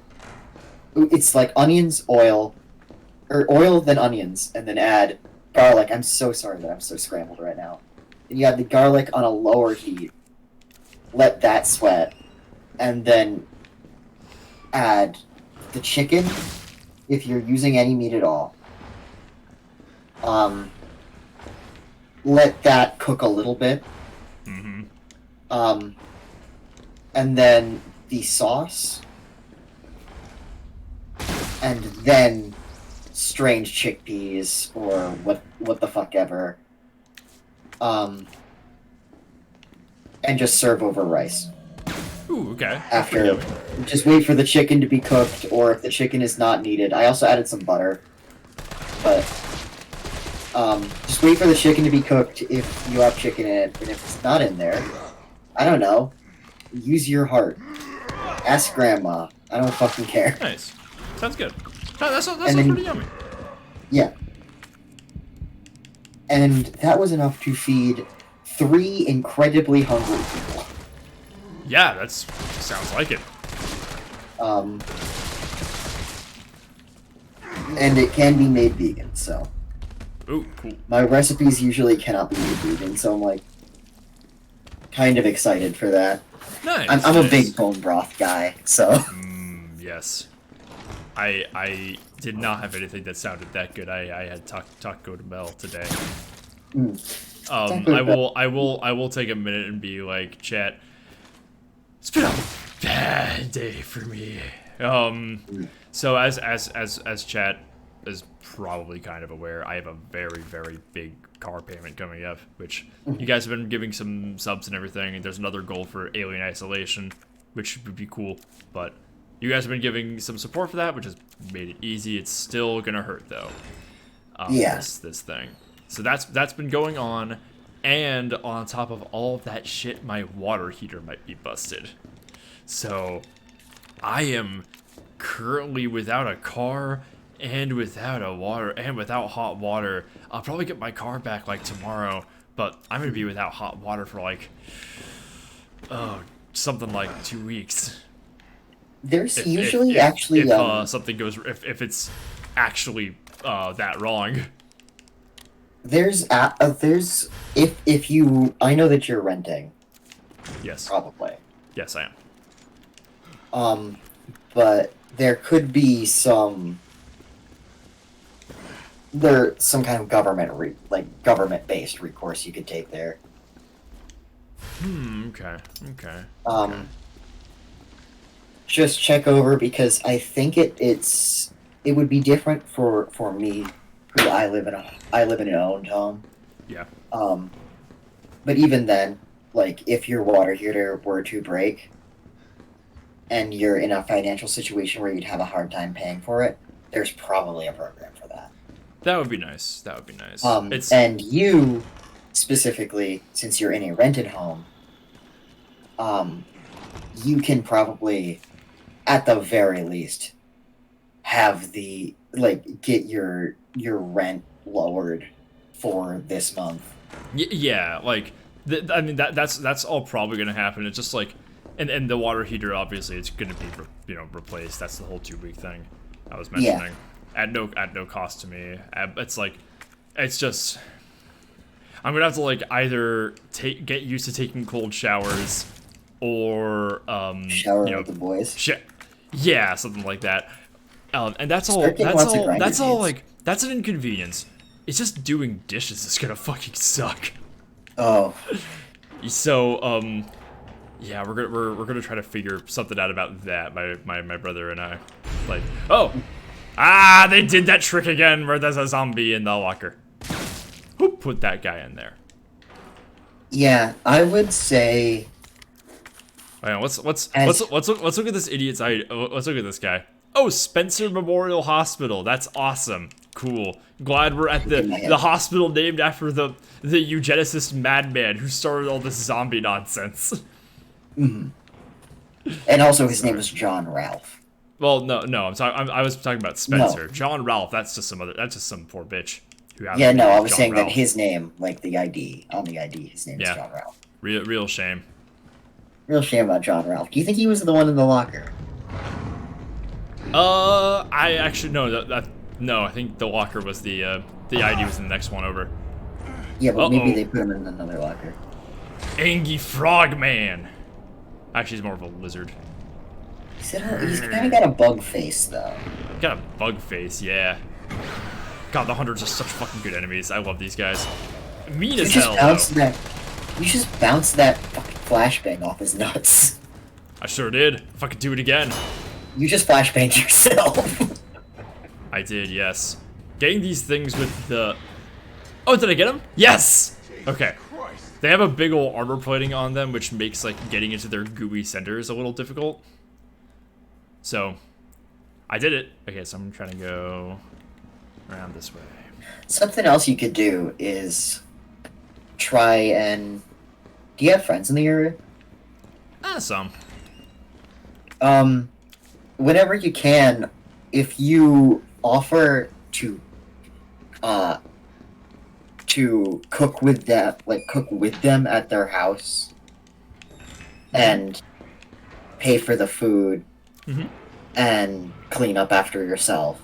It's like onions, oil, or oil then onions, and then add garlic. I'm so sorry that I'm so scrambled right now. And you add the garlic on a lower heat. Let that sweat, and then add the chicken if you're using any meat at all. Let that cook a little bit.
Mm-hmm.
And then the sauce, and then strange chickpeas or what the fuck ever. And just serve over rice.
Ooh, okay.
After, just wait for the chicken to be cooked, or if the chicken is not needed. I also added some butter, but just wait for the chicken to be cooked if you have chicken in it, and if it's not in there, I don't know. Use your heart. Ask grandma. I don't fucking care.
Nice. Sounds good. No, that sounds
then-
pretty yummy.
Yeah. And that was enough to feed 3 incredibly hungry people.
Yeah, that's sounds like it.
And it can be made vegan, so.
Ooh, cool.
My recipes usually cannot be made vegan, so I'm like kind of excited for that.
Nice.
I'm a
nice.
big bone broth guy, so.
Yes. I did not have anything that sounded that good. I had Taco Bell today. I will take a minute and be like, chat. It's been a bad day for me. So as chat is probably kind of aware, I have a very big car payment coming up, which you guys have been giving some subs and everything, and there's another goal for Alien Isolation, which would be cool, but you guys have been giving some support for that, which has made it easy. It's still gonna hurt though.
Yeah.
This thing. So that's been going on, and on top of all of that shit, my water heater might be busted. So I am currently without a car and without hot water. I'll probably get my car back like tomorrow, but I'm gonna be without hot water for like something like 2 weeks.
There's
If something goes, if it's actually that wrong.
There's if you, I know that you're renting,
Yes.
probably.
Yes, I am.
But there could be some kind of government-based recourse you could take there.
Okay.
Just check over, because I think it would be different for me, who I live in an owned home.
Yeah.
But even then, like, if your water heater were to break, and you're in a financial situation where you'd have a hard time paying for it, there's probably a program for that.
That would be nice. That would be nice.
And you, specifically, since you're in a rented home, you can probably, at the very least, have get your rent lowered for this month.
Yeah, like, I mean, that's all probably gonna happen. It's just like, and the water heater, obviously, it's gonna be replaced. That's the whole 2-week thing I was mentioning. At no cost to me. It's just, I'm gonna have to like either get used to taking cold showers, or
Shower with the boys.
Yeah, something like that. And that's all.
Start getting lots of grinder
That's all.
beads.
Like, that's an inconvenience. It's just doing dishes is gonna fucking suck.
Oh.
So yeah, we're gonna try to figure something out about that. My brother and I, like, oh, Ah, they did that trick again where there's a zombie in the locker. Who put that guy in there?
Yeah, I would say.
Hang on, let's look at this idiot's eye. Let's look at this guy. Oh, Spencer Memorial Hospital. That's awesome. Cool. Glad we're at the hospital named after the eugenicist madman who started all this zombie nonsense.
Mm-hmm. And also, his name was John Ralph.
Well, no, I was talking about Spencer.
No.
John Ralph. That's just some poor bitch. Who
Yeah, no, I was
John
saying
Ralph.
that his name, like the ID on the ID, his name is John Ralph.
Real shame.
Real shame about John Ralph. Do you think he was the one in the locker?
I actually no. I think the locker was the ID was the next one over.
Yeah, but maybe they put him in another locker.
Angie Frogman. Actually, he's more of a lizard.
He's kind of got a bug face, though.
Got a bug face, yeah. God, the hunters are such fucking good enemies. I love these guys. Mean as hell.
You just bounced that fucking flashbang off his nuts.
I sure did. If I could do it again.
You just flashbanged yourself.
I did, yes. Getting these things with the... Oh, did I get them? Yes! Okay. They have a big old armor plating on them, which makes, like, getting into their gooey centers a little difficult. So, I did it. Okay, so I'm trying to go around this way.
Something else you could do is try and... Do you have friends in the area?
Some.
Whenever you can, if you offer to cook with them at their house and pay for the food and clean up after yourself,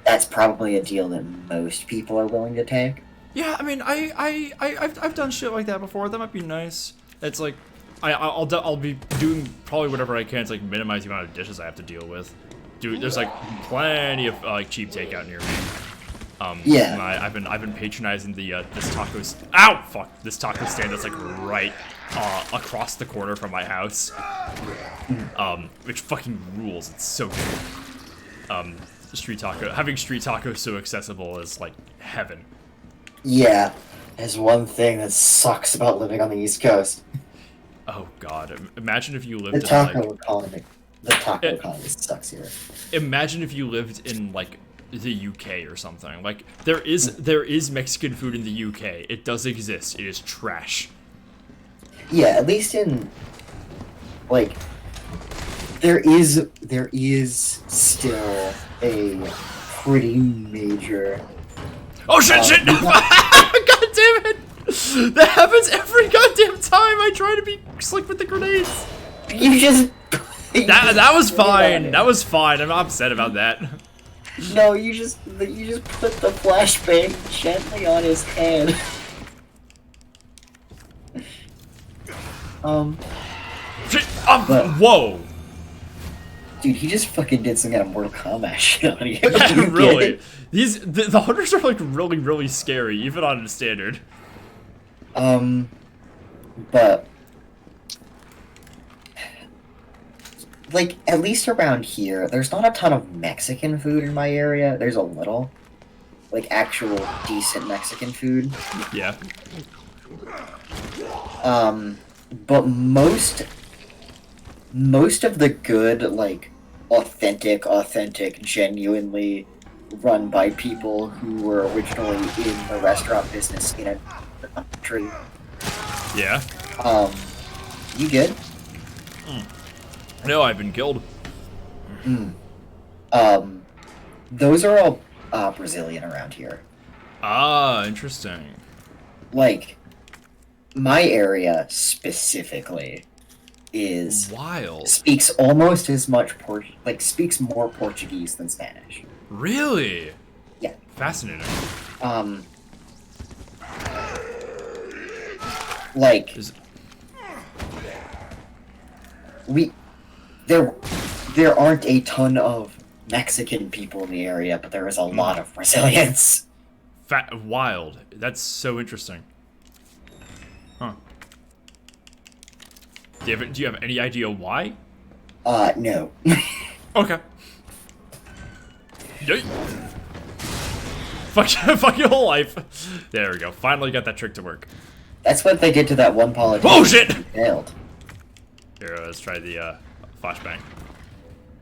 that's probably a deal that most people are willing to take.
Yeah, I mean, I've done shit like that before. That might be nice. It's like, I'll be doing probably whatever I can to like minimize the amount of dishes I have to deal with. Dude, there's like plenty of like cheap takeout near me.
Yeah.
I've been patronizing the this tacos. Ow! Fuck! This taco stand that's like right across the corner from my house. Which fucking rules. It's so good. Street taco. Having street tacos so accessible is like heaven.
Yeah, there's one thing that sucks about living on the East Coast.
Oh god! Imagine if you lived
The
in
taco
like,
economy. The taco economy sucks here.
Imagine if you lived in like the UK or something. Like there is Mexican food in the UK. It does exist. It is trash.
Yeah, at least in like there is still a pretty major.
Oh shit! Shit! God damn it! That happens every goddamn time I try to be slick with the grenades.
You just.
That was fine. That was fine. I'm not upset about that.
No, you just put the flashbang gently on his head.
Shit! Whoa!
Dude, he just fucking did some kind of Mortal Kombat shit on you.
Yeah, really. The hunters are like really scary, even on the standard.
But like at least around here, there's not a ton of Mexican food in my area. There's a little, like actual decent Mexican food.
Yeah.
But most of the good, like authentic, genuinely run by people who were originally in the restaurant business in a country.
Yeah.
You good?
No, I've been killed.
Those are all Brazilian around here.
Ah, interesting.
Like, my area specifically is
wild.
Speaks almost as much speaks more Portuguese than Spanish.
Really?
Yeah.
Fascinating.
Like there aren't a ton of Mexican people in the area, but there is a lot of Brazilians.
Wild. That's so interesting. Huh. Do you have any idea why?
No.
Okay. Yay. Fuck your whole life. There we go. Finally got that trick to work.
That's what they did to that one politician.
Oh shit!
Who failed.
Here, let's try the flashbang.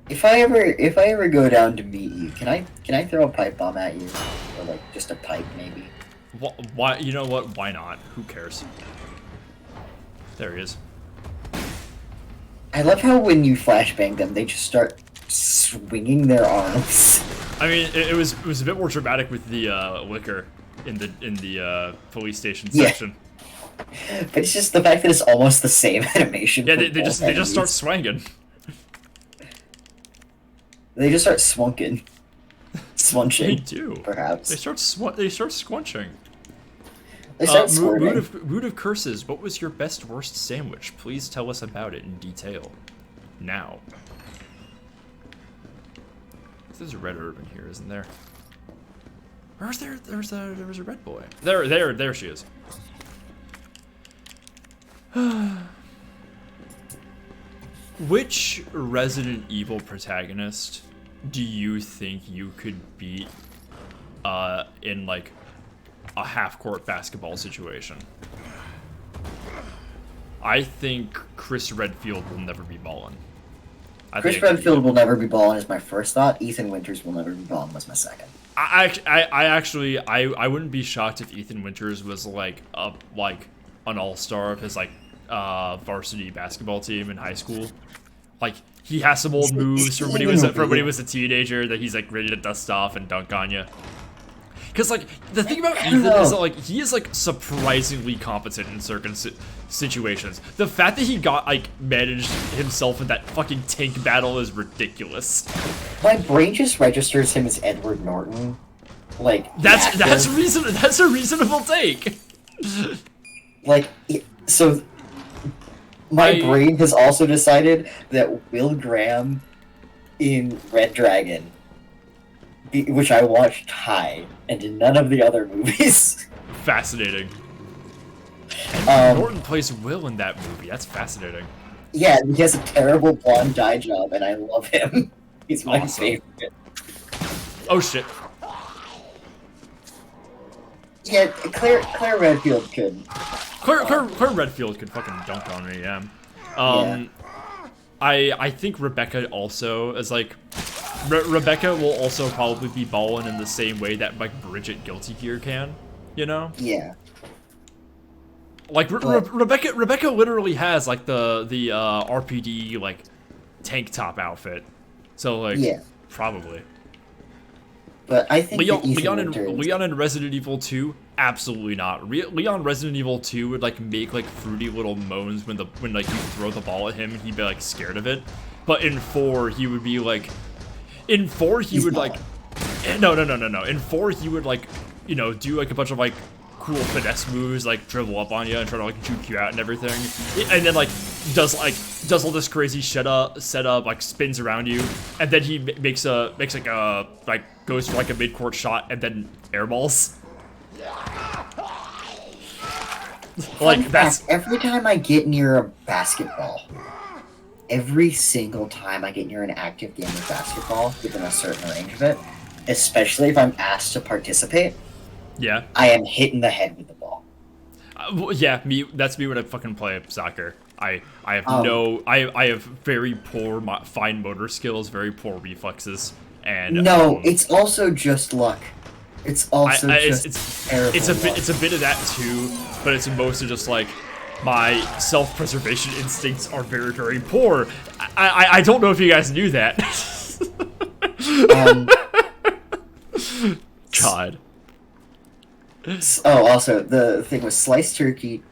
If I ever go down to meet you, can I throw a pipe bomb at you, or like just a pipe maybe?
Why? You know what? Why not? Who cares? There he is.
I love how when you flashbang them, they just start swinging their arms.
I mean, it was a bit more dramatic with the liquor in the police station section.
But it's just the fact that it's almost the same animation.
Yeah, they just start swanging.
They just start swunking. Swunching.
They do.
Perhaps.
They start squunching.
They start squirting.
Root of curses. What was your best worst sandwich? Please tell us about it in detail. Now. There's a red herb in here, isn't there? Where's there? There was a red boy. There she is. Which Resident Evil protagonist do you think you could beat in like a half-court basketball situation? I think Chris Redfield will never be ballin'.
Chris Redfield will never be ballin' is my first thought. Ethan Winters will never be ballin' was my second.
I actually wouldn't be shocked if Ethan Winters was like an all-star of his like varsity basketball team in high school. Like he has some old moves from when he was a teenager that he's like ready to dust off and dunk on you. Because like the thing about Ethan is that like he is like surprisingly competent in certain situations. The fact that he got like managed himself in that fucking tank battle is ridiculous.
My brain just registers him as Edward Norton. Like
that's a reasonable take.
Like so. My brain has also decided that Will Graham in Red Dragon, which I watched high, and in none of the other movies.
Fascinating. Norton plays Will in that movie. That's fascinating.
Yeah, he has a terrible blonde dye job, and I love him. He's my favorite.
Oh shit.
Yeah, Claire Redfield could.
Claire Redfield could fucking dunk on me, yeah. I think Rebecca also is like Rebecca will also probably be balling in the same way that like Bridget Guilty Gear can, you know?
Yeah.
Like Rebecca literally has like the RPD like tank top outfit, so like probably.
But I think
Leon in Resident Evil 2, absolutely not. Leon Resident Evil 2 would like make like fruity little moans when like you throw the ball at him and he'd be like scared of it. But in 4 he would be like, in 4 he would like, no. In 4 he would like, you know, do like a bunch of like cool finesse moves, like dribble up on you and try to like juke you out and everything, and then like does all this crazy setup, like spins around you, and then he makes like a goes for like a mid-court shot and then airballs. Like that's
every time I get near a basketball, every single time I get near an active game of basketball within a certain range of it, especially if I'm asked to participate.
Yeah.
I am hit in the head with the ball.
Yeah, that's me when I fucking play soccer. I have I have very poor fine motor skills, very poor reflexes, and
no, it's also just luck. It's also terrible
it's a bit of that too, but it's mostly just like my self-preservation instincts are very, very poor. I don't know if you guys knew that. God.
Oh, also, the thing was sliced turkey,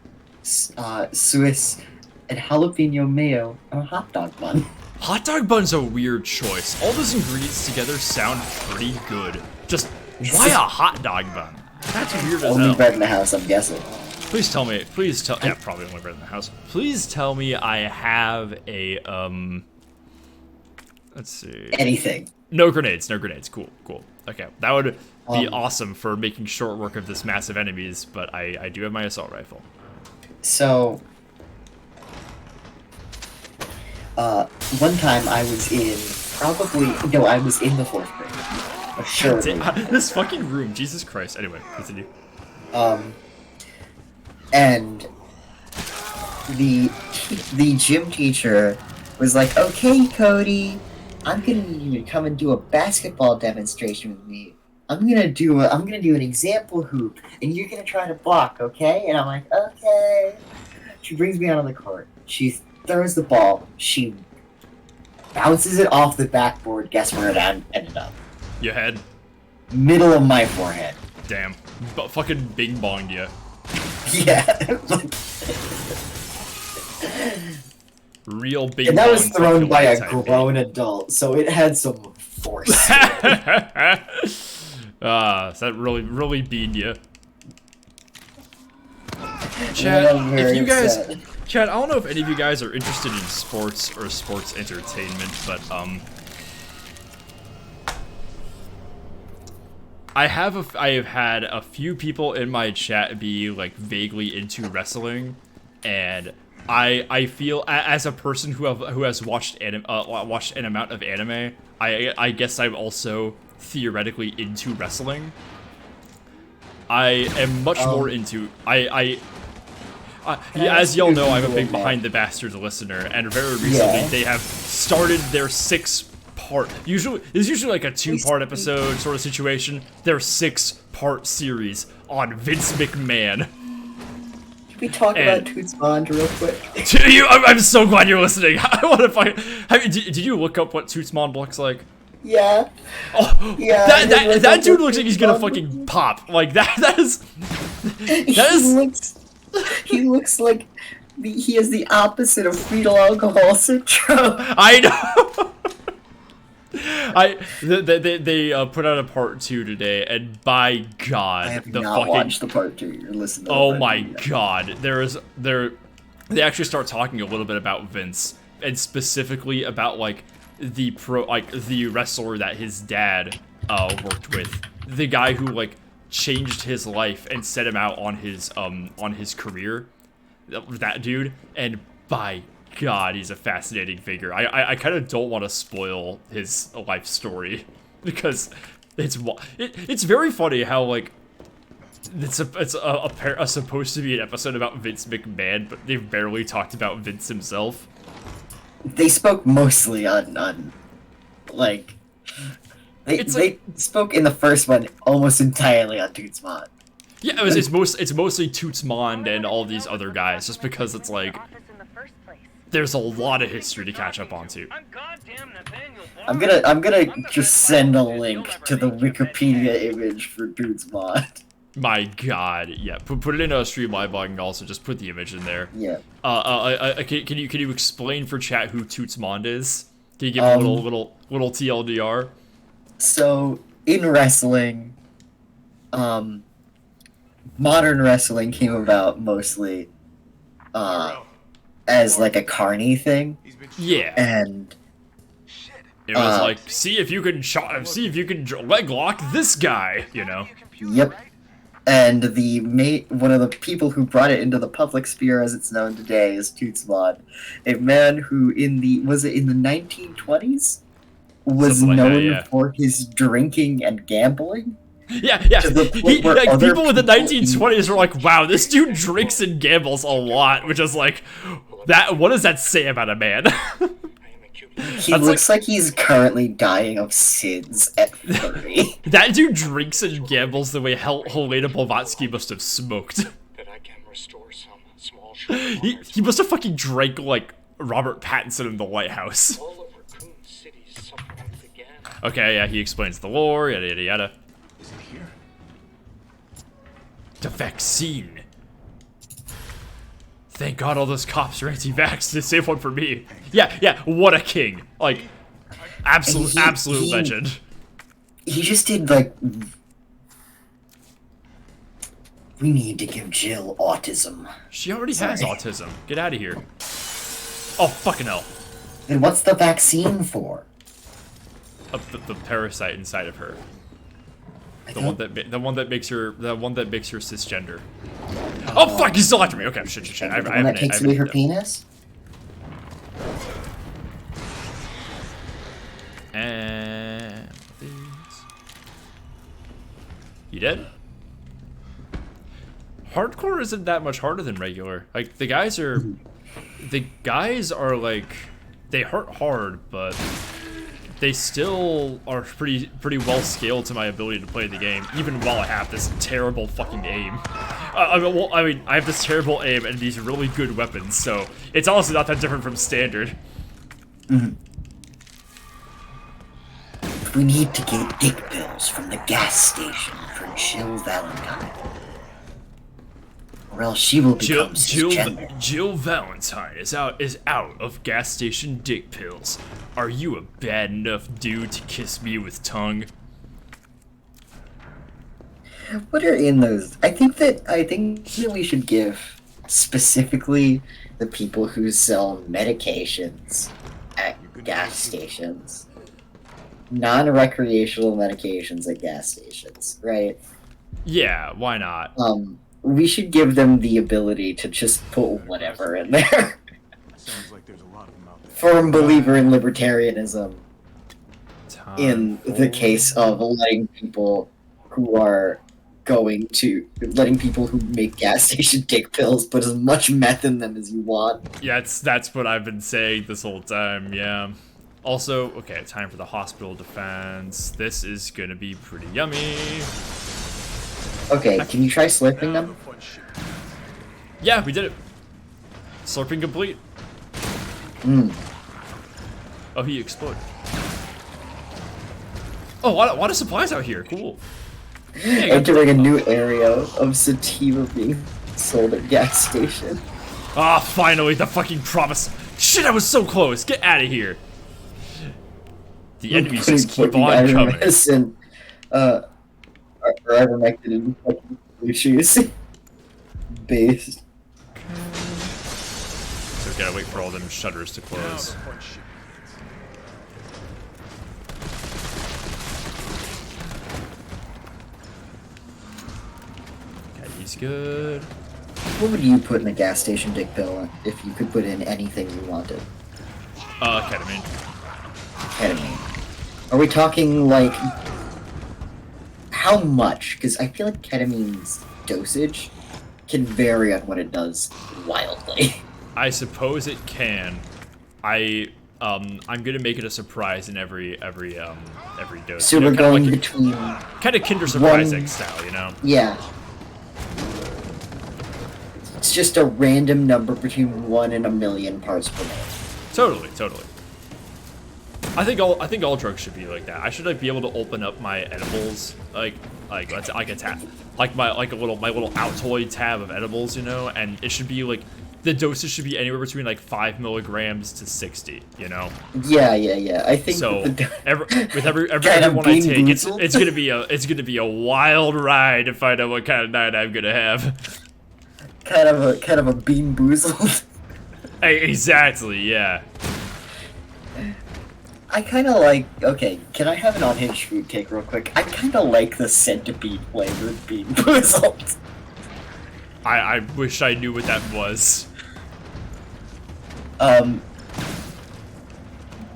Swiss, and jalapeno mayo on a hot dog bun.
Hot dog bun's a weird choice. All those ingredients together sound pretty good. Just, why a hot dog bun? That's weird as hell.
Only bread in the house, I'm guessing.
Please tell, yeah, probably only bread in the house. Please tell me I have a, let's see.
Anything.
No grenades, cool. Okay, that would be awesome for making short work of this massive enemies, but I do have my assault rifle.
So, one time I was in I was in the 4th grade, Assuredly.
This fucking room, Jesus Christ. Anyway, continue.
And the gym teacher was like, "Okay, Cody, I'm gonna need you to come and do a basketball demonstration with me. I'm gonna do an example hoop, and you're gonna try to block, okay?" And I'm like, "Okay." She brings me out on the court. She throws the ball. She bounces it off the backboard. Guess where it ended up?
Your head.
Middle of my forehead.
Damn. But fucking bing bonged you.
Yeah.
Real bing
And that was
bong
thrown by a
type
grown adult, so it had some force.
Is that really beamed you? Chad, if you guys, Chad, I don't know if any of you guys are interested in sports or sports entertainment, but I have had a few people in my chat be like vaguely into wrestling, and I feel as a person who has watched watched an amount of anime, I guess I'm also theoretically into wrestling. I am much more into as y'all know, I'm a big Behind the Bastards listener, and very recently they have started their 6-part. It's usually like a 2-part episode sort of situation. Their 6-part series on Vince McMahon.
Can we talk about Toots Bond real quick?
I'm so glad you're listening. I want to find. Did you look up what Toots Bond looks like?
Yeah.
Oh,
yeah.
That dude looks like he's gonna fucking pop. Like that is.
He looks like he has the opposite of fetal alcohol syndrome.
I know. They put out a part 2 today, and by God,
I have not watched the part 2. You're listening.
Oh my God, they actually start talking a little bit about Vince, and specifically about like the wrestler that his dad worked with, the guy who like changed his life and set him out on his career, that dude. And by God, he's a fascinating figure. I kind of don't want to spoil his life story because it's very funny how like it's supposed to be an episode about Vince McMahon, but they've barely talked about Vince himself.
They spoke mostly on like they spoke in the first one almost entirely on Toots Bond.
Yeah, it's mostly Toots Bond and all these other guys, just because it's like there's a lot of history to catch up onto.
I'm gonna just send a link to the Wikipedia image for Toots Bond.
My God, yeah. Put it in a Streamlabs and also just put the image in there.
Yeah.
Can you explain for chat who Toots Bond is? Can you give a little TLDR?
So in wrestling, modern wrestling came about mostly as like a carny thing.
Yeah.
And
it was like, see if you can leg lock this guy, you know.
Yep. And one of the people who brought it into the public sphere as it's known today is Toots Bond, a man who in the 1920s was known for his drinking and gambling.
Yeah. People in the 1920s were like, wow, this dude drinks and gambles a lot, which is like, what does that say about a man?
He looks like he's currently dying of SIDS at 30.
That dude drinks and gambles the way Helena Blavatsky must have smoked. He must have fucking drank like Robert Pattinson in The Lighthouse. Okay, yeah, he explains the lore, yada yada yada.
Is it here?
The vaccine. Thank God all those cops are anti-vax to save one for me. Yeah, what a king. Like, absolute legend.
He just did, like... We need to give Jill autism.
She already has autism. Get out of here. Oh, fucking hell.
Then what's the vaccine for?
The parasite inside of her. The one that makes her cisgender. Oh fuck! He's still after me. Okay, shit.
The one that takes away her penis.
And You did? Hardcore isn't that much harder than regular. Like, the guys are like, they hurt hard, but they still are pretty well scaled to my ability to play the game, even while I have this terrible fucking aim. I mean, I have this terrible aim and these really good weapons, so it's honestly not that different from standard.
We need to get dick pills from the gas station for Jill Valentine. Or else she will become cisgender.
Jill Valentine is out of gas station dick pills. Are you a bad enough dude to kiss me with tongue?
What are in those? I think that we should give specifically the people who sell medications at gas stations, non-recreational medications at gas stations, right?
Yeah, why not?
We should give them the ability to just put whatever in there.
Sounds like there's a lot of them out there.
Firm believer in libertarianism. In the case of letting people who make gas station dick pills put as much meth in them as you want.
Yeah, that's what I've been saying this whole time, yeah. Also, okay, time for the hospital defense. This is gonna be pretty yummy.
Okay, can you try slurping them?
Yeah, we did it. Slurping complete. Oh, he exploded. Oh, a lot of supplies out here. Cool.
Entering a new area of sativa being sold at gas station.
Ah, finally, the fucking promise. Shit, I was so close. Get out of here. The enemies just keep on coming.
Or ivermectin in fucking blue shoes. Based.
So we gotta wait for all them shutters to close. Okay, he's good.
What would you put in a gas station dick pill if you could put in anything you wanted?
Ketamine.
Ketamine. Are we talking like how much? Because I feel like ketamine's dosage can vary on what it does wildly.
I suppose it can. I'm gonna make it a surprise in every dose.
So we're going between
kind of Kinder Surprising style, you know?
Yeah. It's just a random number between 1 and 1,000,000 parts per million.
Totally. I think all drugs should be like that. I should be able to open up my edibles like a tab, like my little Altoid tab of edibles, you know, and it should be like the doses should be anywhere between like 5 milligrams to 60, you know.
Yeah. I think
so. With every one I take, it's gonna be a wild ride to find out what kind of night I'm gonna have.
Kind of a bean boozled.
Exactly, yeah.
I kind of like. Okay, can I have an unhinged food take real quick? I kind of like the centipede flavored bean boozled.
I wish I knew what that was.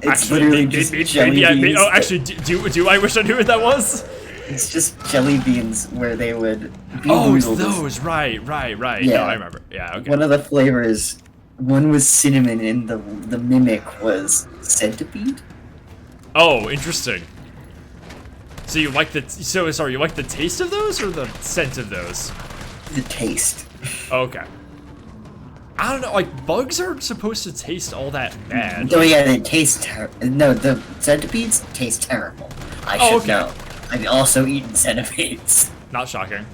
It's
actually,
literally just jelly beans.
Oh, actually, do I wish I knew what that was?
It's just jelly beans where they would.
Oh, it's those. Right. Yeah. No, I remember. Yeah. Okay.
One of the flavors. One was cinnamon, and the mimic was centipede.
Oh, interesting. So you like the you like the taste of those or the scent of those?
The taste.
Okay. I don't know, like bugs aren't supposed to taste all that bad.
Oh yeah, they taste no, the centipedes taste terrible. I should know. I've also eaten centipedes.
Not shocking.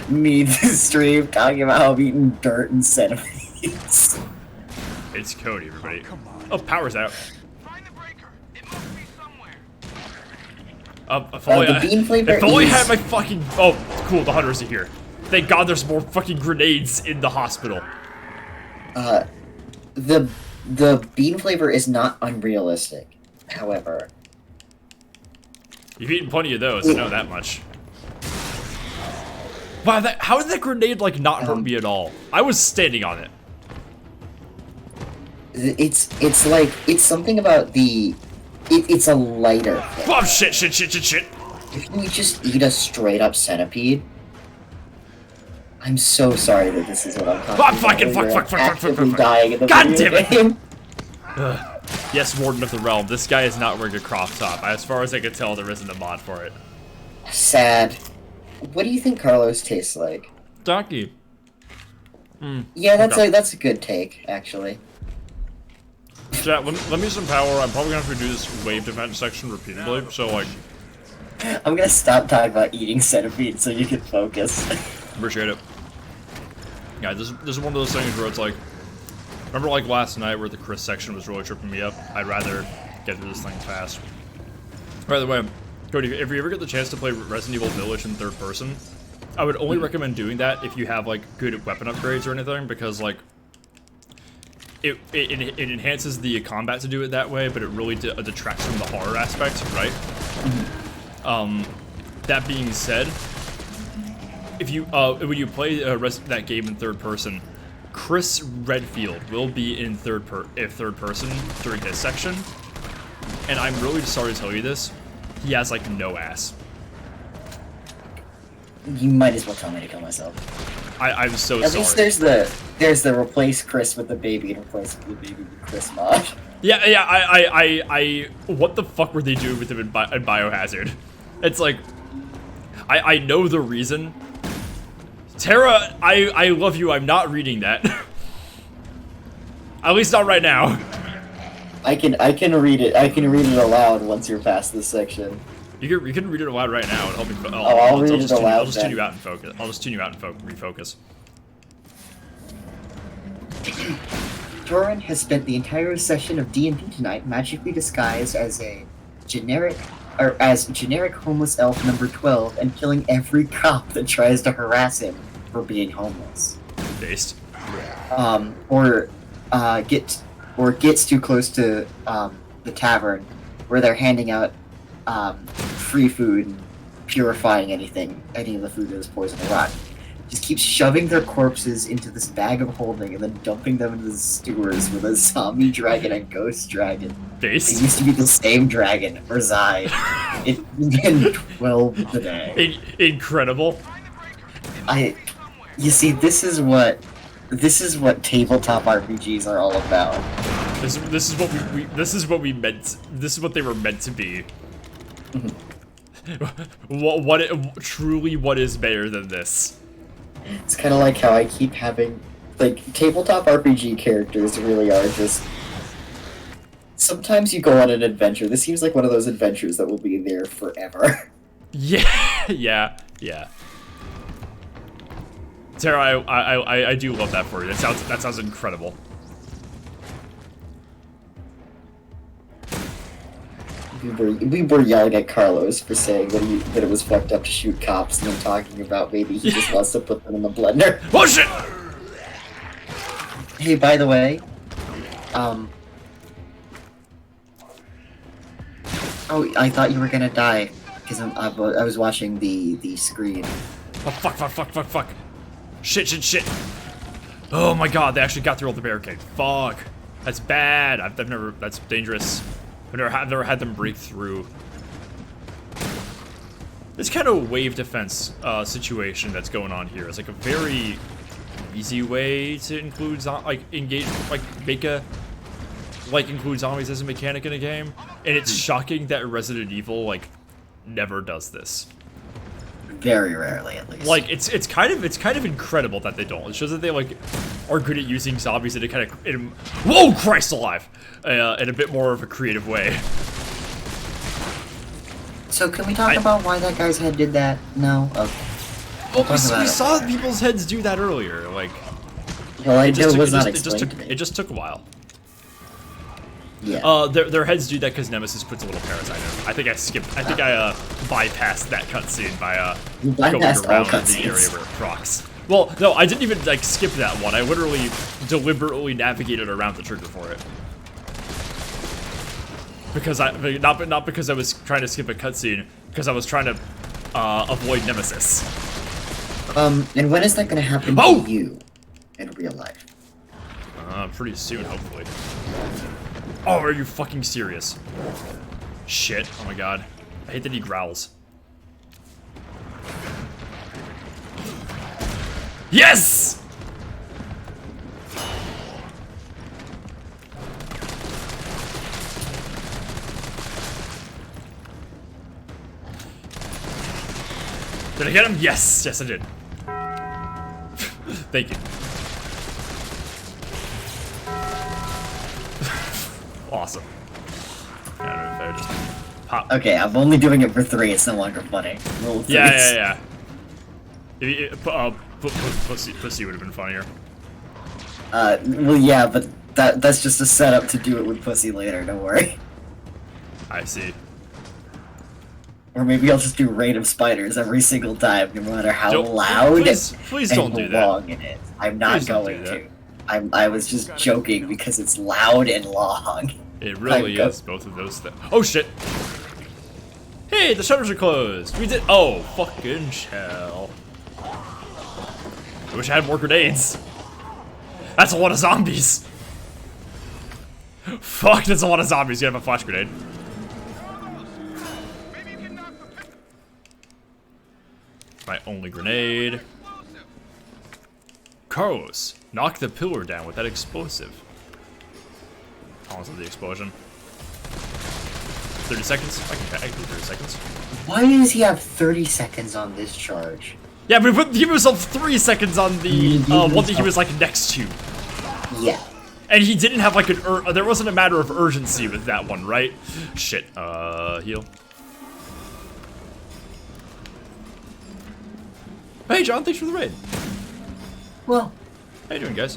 Me this stream talking about how I've eaten dirt and centipedes.
It's Cody, everybody. Oh, power's out.
Find the breaker. It must be somewhere.
If only
the bean flavor
if only I
is...
had my fucking... Oh, cool, the hunters are here. Thank God there's more fucking grenades in the hospital.
The bean flavor is not unrealistic, however.
You've eaten plenty of those, I know that much. Wow, how did that grenade, like, not hurt me at all? I was standing on it.
It's like, it's something about the It's a lighter thing.
Oh, shit.
If you just eat a straight up centipede, I'm so sorry that this is what I'm talking about.
Fuck.
Dying in the
God
video
damn it!
game.
Yes, Warden of the Realm. This guy is not wearing a crop top. As far as I can tell, there isn't a mod for it.
Sad. What do you think Carlos tastes like?
Donkey.
Yeah,
Okay.
that's a good take, actually.
Chat, let me some power. I'm probably gonna have to do this wave defense section repeatedly. So like,
I'm gonna stop talking about eating centipede so you can focus.
appreciate it. Yeah, this is one of those things where it's like, remember like last night where the Chris section was really tripping me up? I'd rather get through this thing fast. By the way, Cody, if you ever get the chance to play Resident Evil Village in third person, I would only recommend doing that if you have like good weapon upgrades or anything, because like it enhances the combat to do it that way, but it really detracts from the horror aspect, right? That being said, if you when you play that game in third person, Chris Redfield will be in third person during his section, and I'm really sorry to tell you this, he has like no ass.
You might as well tell me to kill myself.
I'm so sorry.
At least there's the replace Chris with the baby and replace the baby with Chris mod.
Yeah, I what the fuck were they doing with him in Biohazard? It's like, I know the reason. Tara, I love you, I'm not reading that. At least not right now.
I can read it aloud once you're past this section.
You can read it aloud right now and help me.
I'll read it aloud.
I'll just tune you out and focus. I'll just tune you out and refocus.
Torin has spent the entire session of D&D tonight magically disguised as generic homeless elf number 12 and killing every cop that tries to harass him for being homeless.
Based.
Gets too close to the tavern where they're handing out free food and purifying any of the food that is poisoned or rotten. Just keeps shoving their corpses into this bag of holding and then dumping them into the sewers with a zombie dragon and ghost dragon.
Based.
It used to be the same dragon, reside. It's been 12 today.
Incredible.
You see, this is what tabletop RPGs are all about.
This is what they were meant to be. What is better than this?
It's kind of like how I keep having, like, tabletop RPG characters really are just... Sometimes you go on an adventure. This seems like one of those adventures that will be there forever.
Yeah. Tara, I do love that for you. That sounds incredible.
We were yelling at Carlos for saying that it was fucked up to shoot cops, and then talking about maybe he just wants to put them in the blender.
Oh shit!
Hey, by the way, oh, I thought you were gonna die because I was watching the screen.
Oh fuck! Shit! Oh my god, they actually got through all the barricade. Fuck, that's bad. That's dangerous. I've never had them break through. This kind of wave defense situation that's going on here is like a very easy way to include include zombies as a mechanic in a game, and it's shocking that Resident Evil never does this.
Very rarely, at least.
Like it's kind of incredible that they don't. It shows that they are good at using zombies in a kind of whoa Christ alive in a bit more of a creative way.
So can we talk about why that guy's head did that? No. Okay.
Well, we saw people's heads do that earlier.
Well, it
just took a while.
Yeah.
Their heads do that because Nemesis puts a little parasite in. I think I bypassed that cutscene by going around the area where it procs. Well, no, I didn't even skip that one. I literally deliberately navigated around the trigger for it. Because not because I was trying to skip a cutscene, because I was trying to avoid Nemesis.
And when is that gonna happen to you in real life?
Pretty soon, hopefully. Oh, are you fucking serious? Shit. Oh my god. I hate that he growls. Yes! Did I get him? Yes! Yes, I did. Thank you. Awesome. I don't know if I would just pop.
Okay, I'm only doing it for 3. It's no longer funny. Rule 3.
Yeah. Pussy would have been funnier.
Well, yeah, but that's just a setup to do it with pussy later. Don't worry.
I see.
Or maybe I'll just do rain of spiders every single time, no matter how loud
please don't do that.
long it is. I'm not
Please don't
going
do
to. I was just joking because it's loud and long.
It really is both of those things. Oh shit! Hey, the shutters are closed. We did. Oh, fucking hell! I wish I had more grenades. That's a lot of zombies. Fuck, that's a lot of zombies. You have a flash grenade. My only grenade. Carlos, knock the pillar down with that explosive. Pause of the explosion. 30 seconds? I can do 30 seconds.
Why does he have 30 seconds on this charge?
Yeah, but he gave himself 3 seconds on the one that he was like next to.
Yeah.
And he didn't have like an there wasn't a matter of urgency with that one, right? Shit. Heal. Hey John, thanks for the raid.
Well.
How you doing, guys?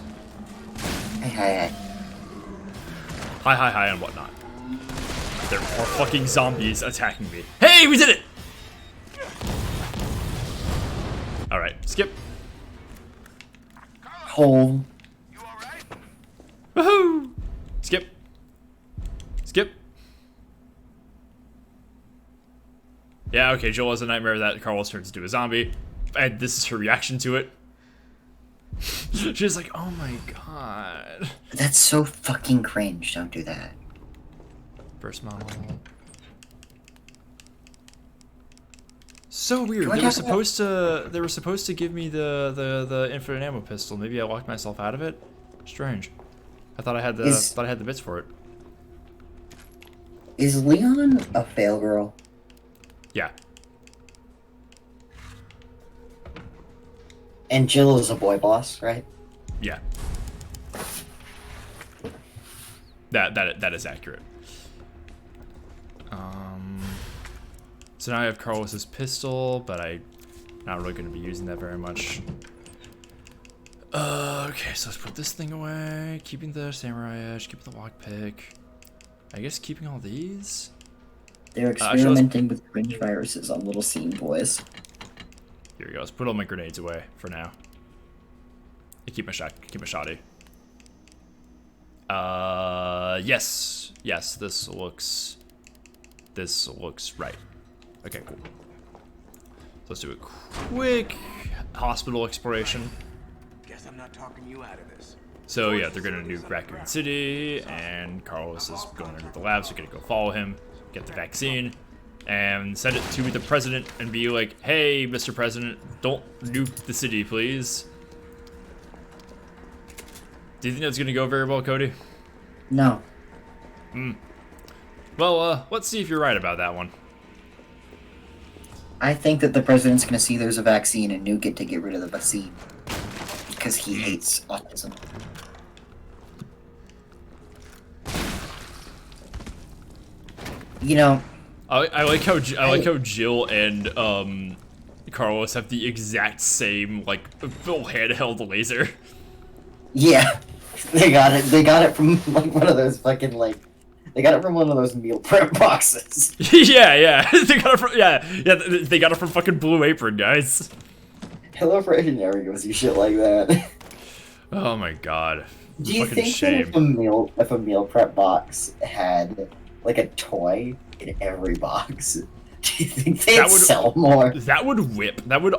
Hey.
Hi, and whatnot. There are more fucking zombies attacking me. Hey, we did it! Alright, skip.
Hole.
Woohoo! Skip. Skip. Yeah, okay, Joel has a nightmare that Carlos turns into a zombie. And this is her reaction to it. She's like, oh my god.
That's so fucking cringe. Don't do that.
First model. So weird. They were supposed to give me the infinite ammo pistol. Maybe I locked myself out of it. Strange. I thought I had the bits for it.
Is Leon a fail girl?
Yeah.
And Jill is a boy boss, right?
Yeah. That is accurate. So now I have Carlos's pistol, but I'm not really going to be using that very much. Okay, so let's put this thing away. Keeping the samurai edge, keeping the lockpick. I guess keeping all these.
They're experimenting with cringe viruses on little scene boys.
Here we go. Let's put all my grenades away for now. I keep my shotty. Yes. This looks right. Okay, cool. So let's do a quick hospital exploration.
Guess I'm not talking you out of this.
So yeah, they're gonna do Raccoon City, and Carlos is going into the lab, so we're gonna go follow him, get the vaccine, and send it to the president and be like, hey, Mr. President, don't nuke the city, please. Do you think that's gonna go very well, Cody?
No.
Well, let's see if you're right about that one.
I think that the president's gonna see there's a vaccine and nuke it to get rid of the vaccine. Because he hates autism. You know,
I like how Jill and Carlos have the exact same like full handheld laser.
yeah, they got it. They got it from like one of those fucking like. They got it from one of those meal prep boxes.
yeah. They got it from They got it from fucking Blue Apron, guys.
Hello Fresh never gives you shit like that.
Oh my god.
Do you
Fucking
think
shame.
that if a meal prep box had like a toy in every box, do you think they'd sell more?
That would whip. That would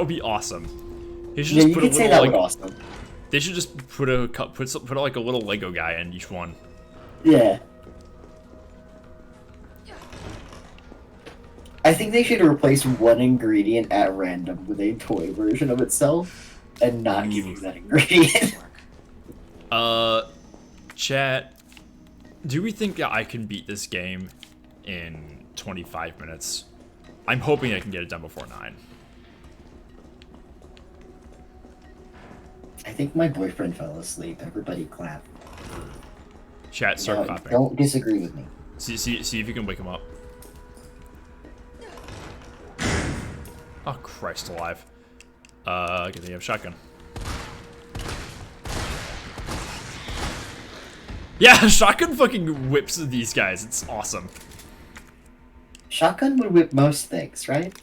be awesome. They should
Yeah,
just
you
put
could
a
say
little,
that
like,
would awesome.
They should just put like a little Lego guy in each one.
Yeah. I think they should replace one ingredient at random with a toy version of itself, and not give you that ingredient.
Chat, do we think that I can beat this game in 25 minutes? I'm hoping I can get it done before 9.
I think my boyfriend fell asleep. Everybody clap.
Chat, start
No,
clapping.
don't disagree with me.
See if you can wake him up. Oh, Christ alive. Good thing you have shotgun. Yeah, shotgun fucking whips these guys. It's awesome.
Shotgun would whip most things, right?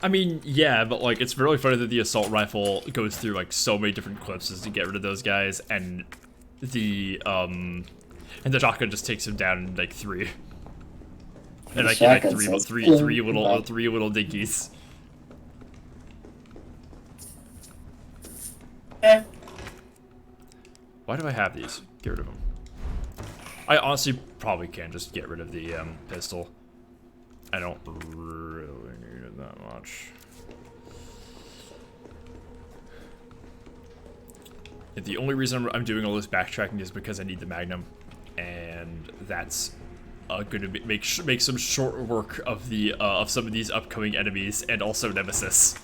I mean, yeah, but like, it's really funny that the assault rifle goes through like so many different clips to get rid of those guys, and the shotgun just takes him down in like 3. And like, three little dinkies. Why do I have these? Get rid of them. I honestly probably can just get rid of the pistol. I don't really need it that much. The only reason I'm doing all this backtracking is because I need the Magnum, and that's going to make some short work of the of some of these upcoming enemies, and also Nemesis,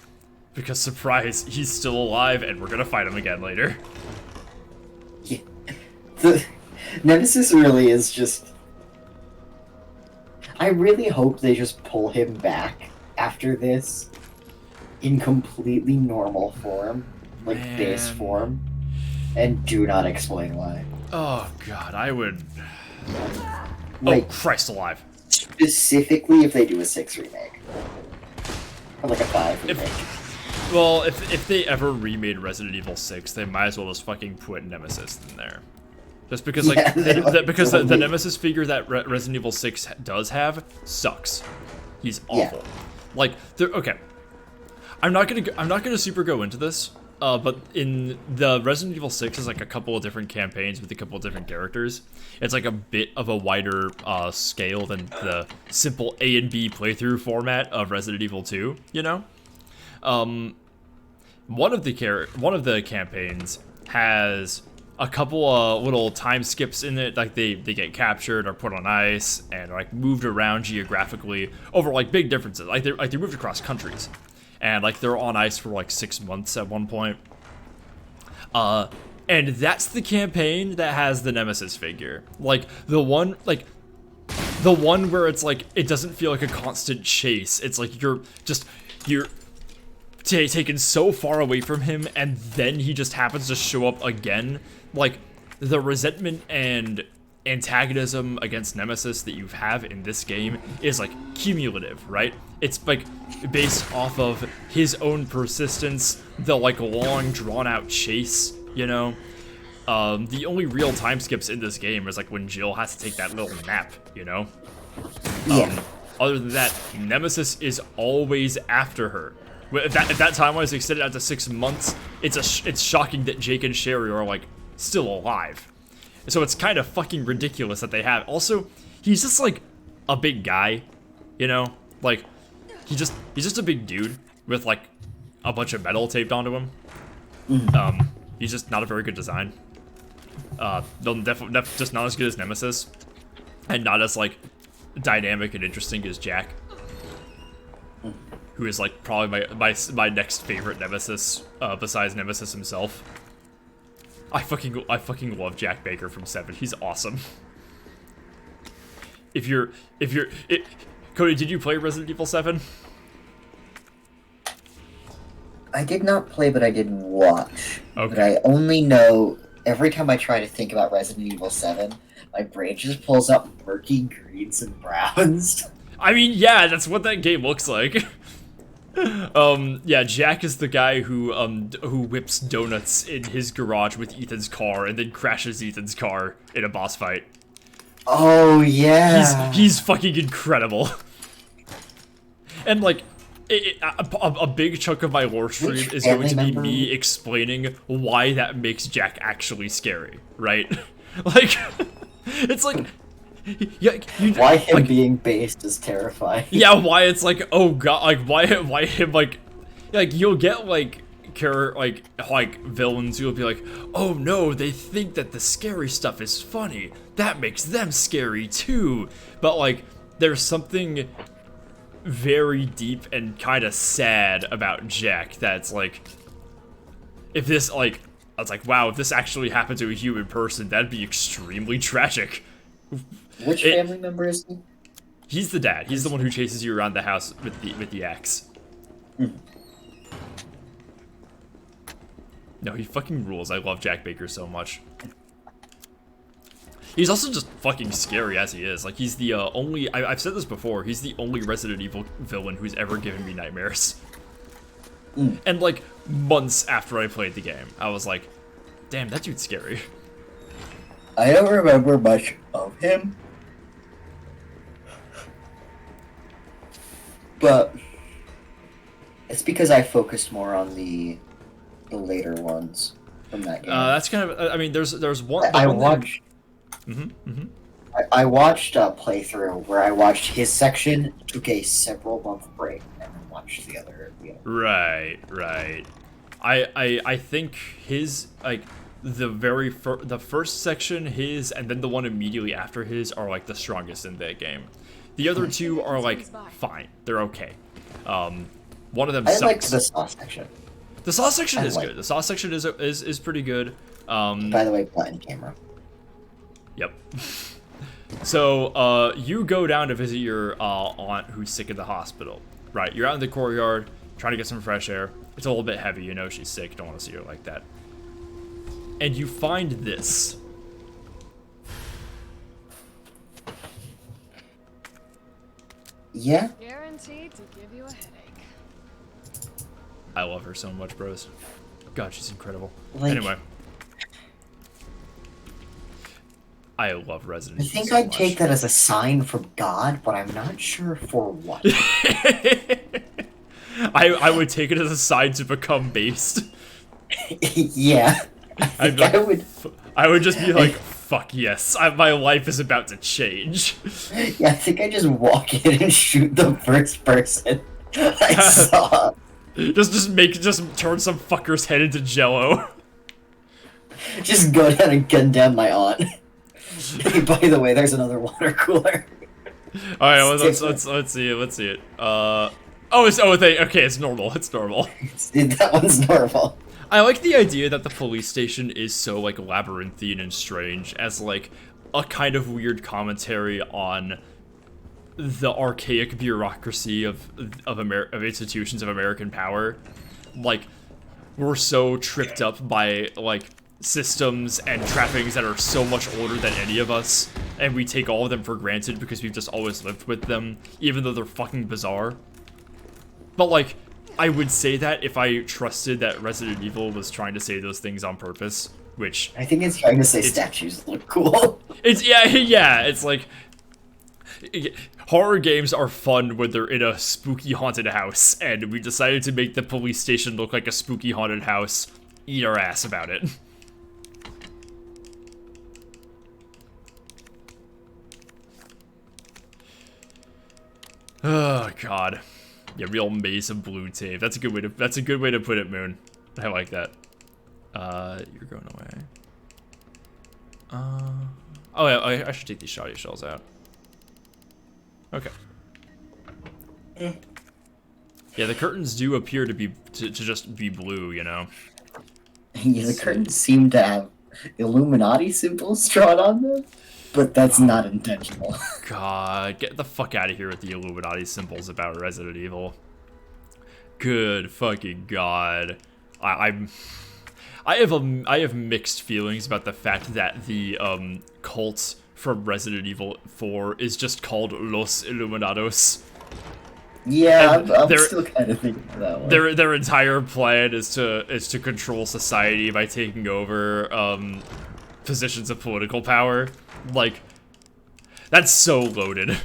because surprise, he's still alive, and we're gonna fight him again later.
Yeah. The Nemesis really is just. I really hope they just pull him back after this in completely normal form, like base form, and do not explain why.
Oh god, I would.
Like,
oh Christ alive!
Specifically, if they do a 6 remake, or like a 5 remake.
Well, if they ever remade Resident Evil 6, they might as well just fucking put Nemesis in there. Just because, like,
yeah,
because the Nemesis figure that Resident Evil 6 does have sucks. He's awful. Yeah. Like, okay. I'm not gonna super go into this, but in the Resident Evil 6 is like a couple of different campaigns with a couple of different characters. It's like a bit of a wider scale than the simple A and B playthrough format of Resident Evil 2. You know, one of the campaigns has a couple of little time skips in it, like they get captured or put on ice and like moved around geographically over like big differences. Like they moved across countries, and like they're on ice for like 6 months at one point. And that's the campaign that has the Nemesis figure. Like the one where it's like it doesn't feel like a constant chase. It's like you're taken so far away from him, and then he just happens to show up again. Like, the resentment and antagonism against Nemesis that you have in this game is, like, cumulative, right? It's, like, based off of his own persistence, the, like, long, drawn-out chase, you know? The only real time skips in this game is, like, when Jill has to take that little nap, you know?
Yeah.
Other than that, Nemesis is always after her. If that timeline is extended out to 6 months, it's shocking that Jake and Sherry are, like, still alive. So it's kind of fucking ridiculous that they have. Also, he's just like a big guy, you know? Like, he's just a big dude with like a bunch of metal taped onto him. He's just not a very good design. Just not as good as Nemesis, and not as like dynamic and interesting as Jack, who is like probably my next favorite Nemesis, besides Nemesis himself. I fucking love Jack Baker from 7. He's awesome. Cody, did you play Resident Evil 7?
I did not play, but I did watch.
Okay.
But I only know, every time I try to think about Resident Evil 7, my brain just pulls up murky greens and browns.
I mean, yeah, that's what that game looks like. Yeah, Jack is the guy who whips donuts in his garage with Ethan's car and then crashes Ethan's car in a boss fight.
Oh yeah.
He's fucking incredible. And like, a big chunk of my lore stream is going to be me explaining why that makes Jack actually scary, right? Like, it's like Yeah,
Why him
like,
being based is terrifying.
yeah, why it's like, oh god, like why him like you'll get like villains who'll be like, oh no, they think that the scary stuff is funny. That makes them scary too. But like, there's something very deep and kind of sad about Jack that's like, if this like, I was like, wow, if this actually happened to a human person, that'd be extremely tragic.
Which family member is he?
He's the dad. He's the one who chases you around the house with the axe.
Mm.
No, he fucking rules. I love Jack Baker so much. He's also just fucking scary as he is. Like, he's the only... I've said this before. He's the only Resident Evil villain who's ever given me nightmares.
Mm.
And, like, months after I played the game, I was like, damn, that dude's scary.
I don't remember much of him. But it's because I focused more on the later ones from that game.
That's kind of... I mean, there's one...
I watched...
Mm-hmm.
I watched a playthrough where I watched his section, took a several month break, and then watched the other.
Right. I think his, like, the first section, his, and then the one immediately after his are like the strongest in that game. The other two are like fine, they're okay. One of them
I
sucks.
liked the Saw section.
The Saw section is good. The Saw section is pretty good.
By the way, button camera.
Yep. So, you go down to visit your aunt who's sick in the hospital. Right, you're out in the courtyard, trying to get some fresh air. It's a little bit heavy, you know she's sick, don't want to see her like that. And you find this.
Yeah?
Guaranteed to give you a headache.
I love her so much, bros. God, she's incredible.
Like,
anyway. I love Resident
I
Evil
think
so
I'd
much.
take that as a sign from God, but I'm not sure for what.
I would take it as a sign to become based.
Yeah.
I would just be like, fuck yes, my life is about to change.
Yeah, I think I just walk in and shoot the first person I saw.
just turn some fucker's head into jello.
Just go down and gun down my aunt. Hey, by the way, there's another water cooler.
All right, let's see it. Okay, it's normal. It's normal.
That one's normal.
I like the idea that the police station is so like labyrinthine and strange as like a kind of weird commentary on the archaic bureaucracy of institutions of American power. Like, we're so tripped up by like systems and trappings that are so much older than any of us, and we take all of them for granted because we've just always lived with them, even though they're fucking bizarre. But like, I would say that if I trusted that Resident Evil was trying to say those things on purpose, which
I think it's trying to say statues look cool.
It's yeah, it's like horror games are fun when they're in a spooky haunted house, and we decided to make the police station look like a spooky haunted house. Eat our ass about it. Oh god. Yeah, real maze of blue tape. That's a good way to put it, Moon. I like that. You're going away. Oh yeah, I should take these shoddy shells out. Okay. Yeah, the curtains do appear to be to just be blue, you know.
Yeah, the curtains seem to have Illuminati symbols drawn on them, but that's not intentional.
God, get the fuck out of here with the Illuminati symbols about Resident Evil. Good fucking god. I have mixed feelings about the fact that the cult from Resident Evil 4 is just called Los Illuminados.
Yeah, I'm still kind of thinking of that one.
Their entire plan is to control society by taking over positions of political power. Like, that's so loaded.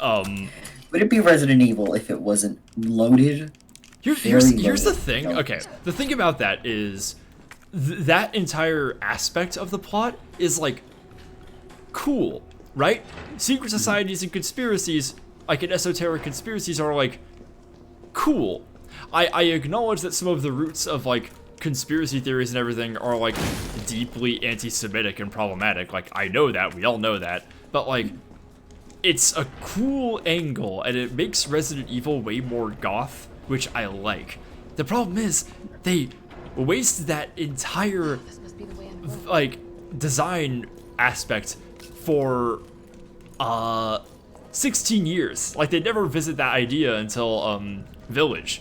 Would it be Resident Evil if it wasn't loaded?
Here's the thing. Okay, the thing about that is that entire aspect of the plot is like cool, right? Secret societies and conspiracies, like in esoteric conspiracies, are like cool. I acknowledge that some of the roots of like conspiracy theories and everything are like deeply anti-Semitic and problematic. Like, I know that, we all know that, but like, it's a cool angle and it makes Resident Evil way more goth, which I like. The problem is they wasted that entire like design aspect for 16 years. Like, they never visit that idea until Village,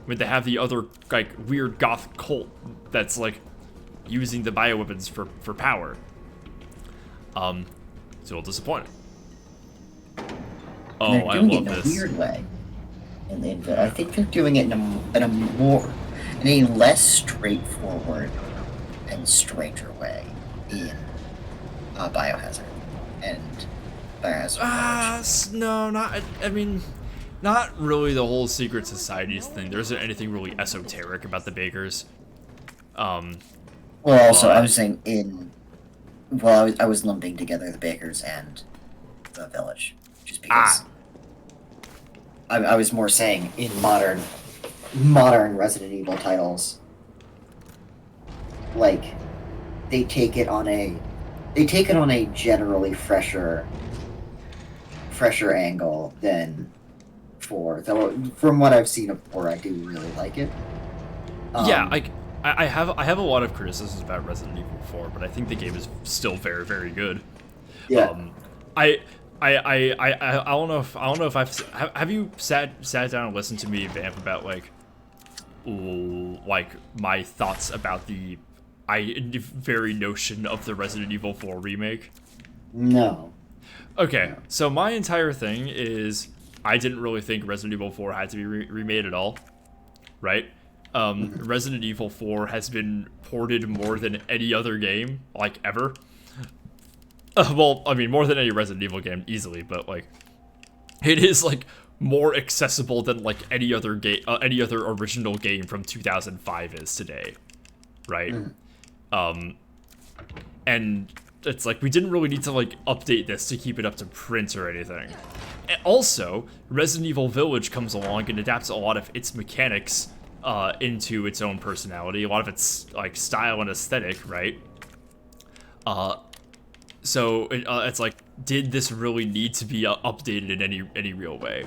when they have the other like weird goth cult that's like using the bioweapons for power. It's a little disappointing. Oh,
They're doing
I
it
love
in a
this.
weird way. And I think they're doing it in a less straightforward and stranger way in Biohazard and Biohazard.
No, not. I mean, not really the whole secret societies thing. There isn't anything really esoteric about the Bakers.
Well, also, I was saying I was lumping together the Bakers and the Village, just because. I was more saying in modern Resident Evil titles, like they take it on a generally fresher angle than 4. Though from what I've seen of 4, I do really like it.
Yeah, I have a lot of criticisms about Resident Evil 4, but I think the game is still very, very good.
Yeah.
I don't know if have you sat down and listened to me vamp about like my thoughts about the very notion of the Resident Evil 4 remake?
No.
Okay, so my entire thing is I didn't really think Resident Evil 4 had to be remade at all, right? Resident Evil 4 has been ported more than any other game, like, ever. Well, I mean, more than any Resident Evil game, easily, but, like, it is, like, more accessible than, like, any other original game from 2005 is today, right? And it's like, we didn't really need to, like, update this to keep it up to print or anything. And also, Resident Evil Village comes along and adapts a lot of its mechanics into its own personality, a lot of its, like, style and aesthetic, right? So it's like, did this really need to be updated in any real way?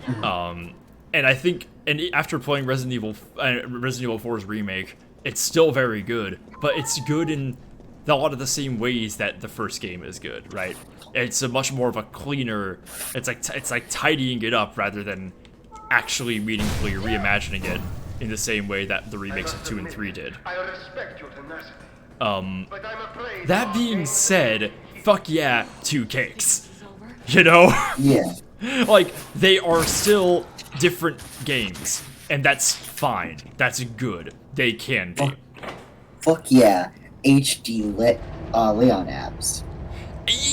And I think, and after playing Resident Evil 4's remake, it's still very good, but it's good in a lot of the same ways that the first game is good, right? It's a much more of a cleaner, it's like tidying it up rather than actually meaningfully reimagining it in the same way that the remakes of 2 and 3 did. That being said, fuck yeah, 2 cakes. You know?
Yeah.
Like, they are still different games, and that's fine. That's good. They can be.
Fuck yeah, HD Leon apps.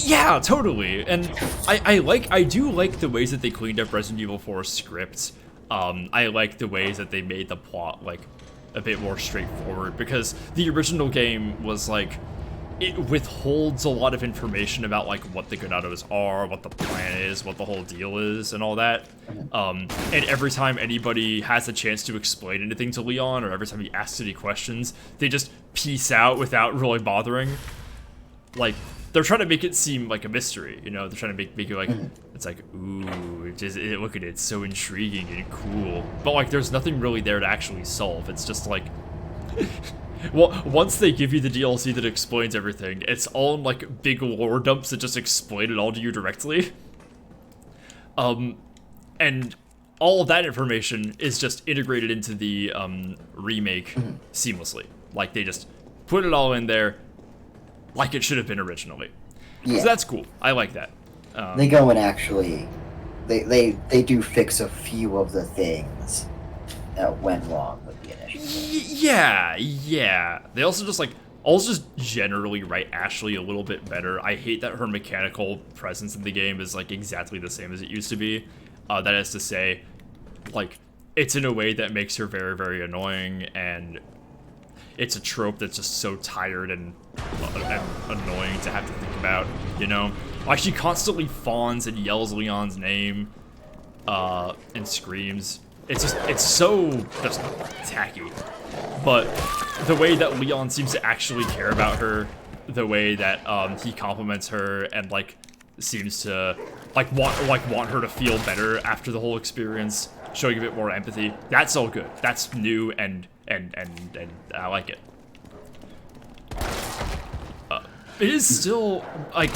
Yeah, totally. And I do like the ways that they cleaned up Resident Evil 4's script. I like the ways that they made the plot, like, a bit more straightforward, because the original game was like, it withholds a lot of information about like what the Granados are, what the plan is, what the whole deal is, and all that. And every time anybody has a chance to explain anything to Leon, or every time he asks any questions, they just peace out without really bothering. Like, they're trying to make it seem like a mystery, you know? They're trying to make it like, it's like, ooh, look at it, it's so intriguing and cool. But like, there's nothing really there to actually solve. It's just like, well, once they give you the DLC that explains everything, it's all in like big lore dumps that just explain it all to you directly. And all of that information is just integrated into the remake seamlessly. Like, they just put it all in there like it should have been originally. Yeah. So that's cool. I like that.
They go and actually, they do fix a few of the things that went wrong with the initial.
Yeah. They also just generally write Ashley a little bit better. I hate that her mechanical presence in the game is like exactly the same as it used to be. That is to say, like, it's in a way that makes her very, very annoying, and it's a trope that's just so tired and annoying to have to think about, you know? Like, she constantly fawns and yells Leon's name, and screams. It's so just tacky. But the way that Leon seems to actually care about her, the way that he compliments her and like seems to want her to feel better after the whole experience, showing a bit more empathy. That's all good. That's new and I like it. It is still like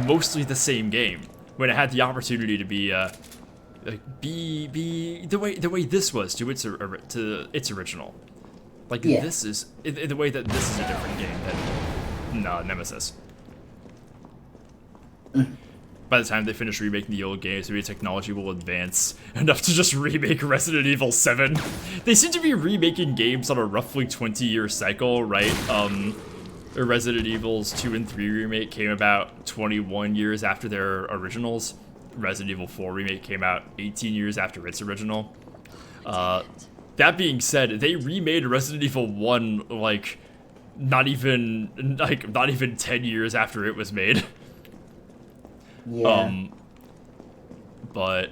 mostly the same game when it had the opportunity to be like be the way this was to its original. Like this is the way that this is a different game than Nemesis. By the time they finish remaking the old games, maybe technology will advance enough to just remake Resident Evil 7. They seem to be remaking games on a roughly 20-year cycle, right? Resident Evil's 2 and 3 remake came about 21 years after their originals. Resident Evil 4 remake came out 18 years after its original. That being said, they remade Resident Evil 1 like not even 10 years after it was made.
Yeah.
But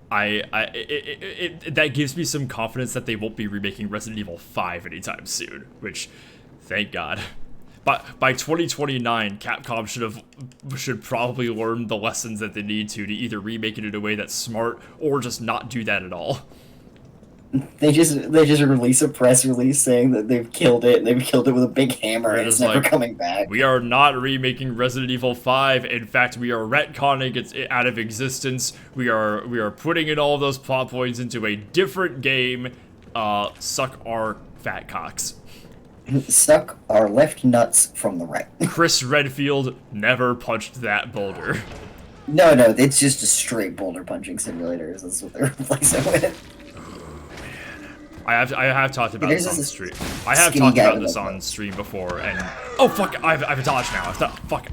that gives me some confidence that they won't be remaking Resident Evil 5 anytime soon, which, thank God. But by 2029, Capcom should probably learn the lessons that they need to either remake it in a way that's smart or just not do that at all.
They just release a press release saying that they've killed it, and they've killed it with a big hammer, and it's never coming back.
We are not remaking Resident Evil 5. In fact, we are retconning it out of existence. We are putting in all of those plot points into a different game. Suck our fat cocks.
Suck our left nuts from the right.
Chris Redfield never punched that boulder.
No, it's just a straight boulder punching simulator. That's what they're replacing with.
I have talked about this on stream. I have talked about this on stream before, and oh fuck, I have a dodge now.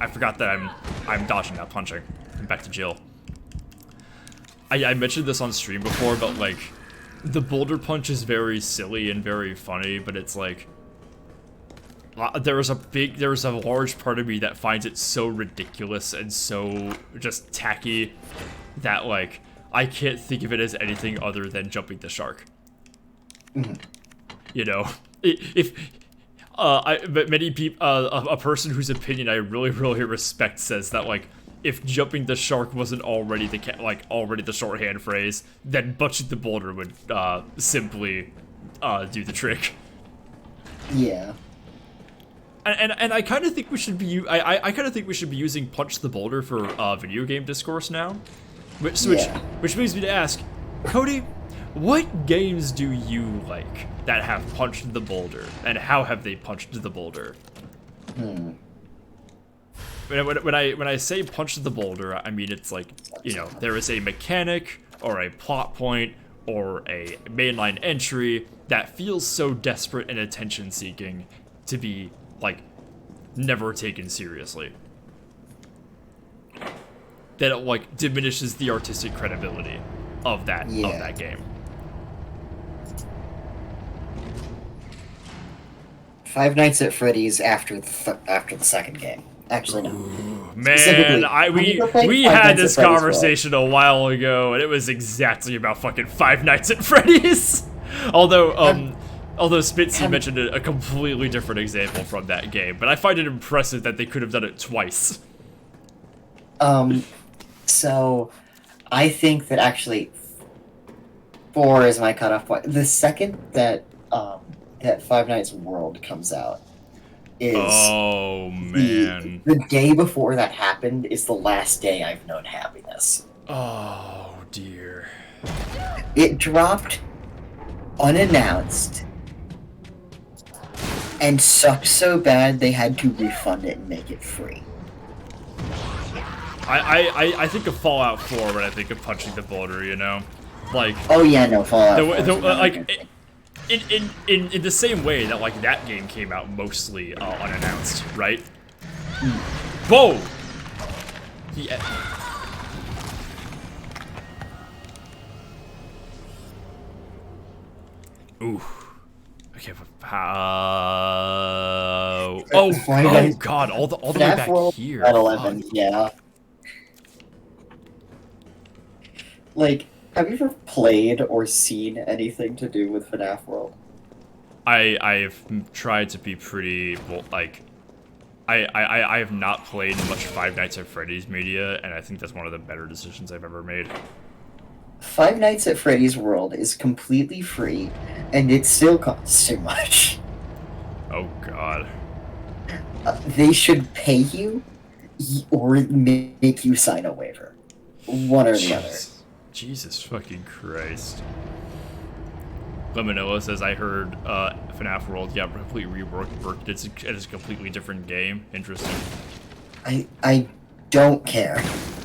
I forgot that I'm dodging, not punching. I'm back to Jill. I mentioned this on stream before, but like, the boulder punch is very silly and very funny, but it's like, there is a large part of me that finds it so ridiculous and so just tacky that like I can't think of it as anything other than jumping the shark. You know, but many people, a person whose opinion I really respect says that like, if jumping the shark wasn't already the shorthand phrase, then punching the boulder would simply do the trick.
Yeah.
And I kind of think we should be I kind of think we should be using punch the boulder for video game discourse now, which leads me to ask, Cody, what games do you like that have punched the boulder, and how have they punched the boulder? When I say punch the boulder, I mean it's like, you know, there is a mechanic or a plot point or a mainline entry that feels so desperate and attention-seeking to be like never taken seriously that it like diminishes the artistic credibility of that game.
Five Nights at Freddy's after the second game. Actually, no.
Man, we had this conversation a while ago, and it was exactly about fucking Five Nights at Freddy's. Although Spitzy mentioned a completely different example from that game, but I find it impressive that they could have done it twice.
So, I think that actually 4 is my cutoff point. The second that that Five Nights World comes out is the day before that happened is the last day I've known happiness.
Oh dear.
It dropped unannounced and sucked so bad they had to refund it and make it free.
I think of Fallout 4 when I think of punching the boulder, you know? Like,
oh yeah, no, Fallout 4.
Like, in the same way that like that game came out mostly unannounced, right? Whoa! Yeah. Ooh. Okay, oh god, all the way
FNAF
back
World
here.
at 11, yeah. Like, have you ever played or seen anything to do with FNAF World?
I've tried to be pretty, well, like, I have not played much Five Nights at Freddy's media, and I think that's one of the better decisions I've ever made.
Five Nights at Freddy's World is completely free, and it still costs too much.
Oh god.
They should pay you, or make you sign a waiver. One or the other.
Jesus fucking Christ. Lemonilla says, I heard FNAF World got completely reworked. It's a completely different game. Interesting.
I don't care.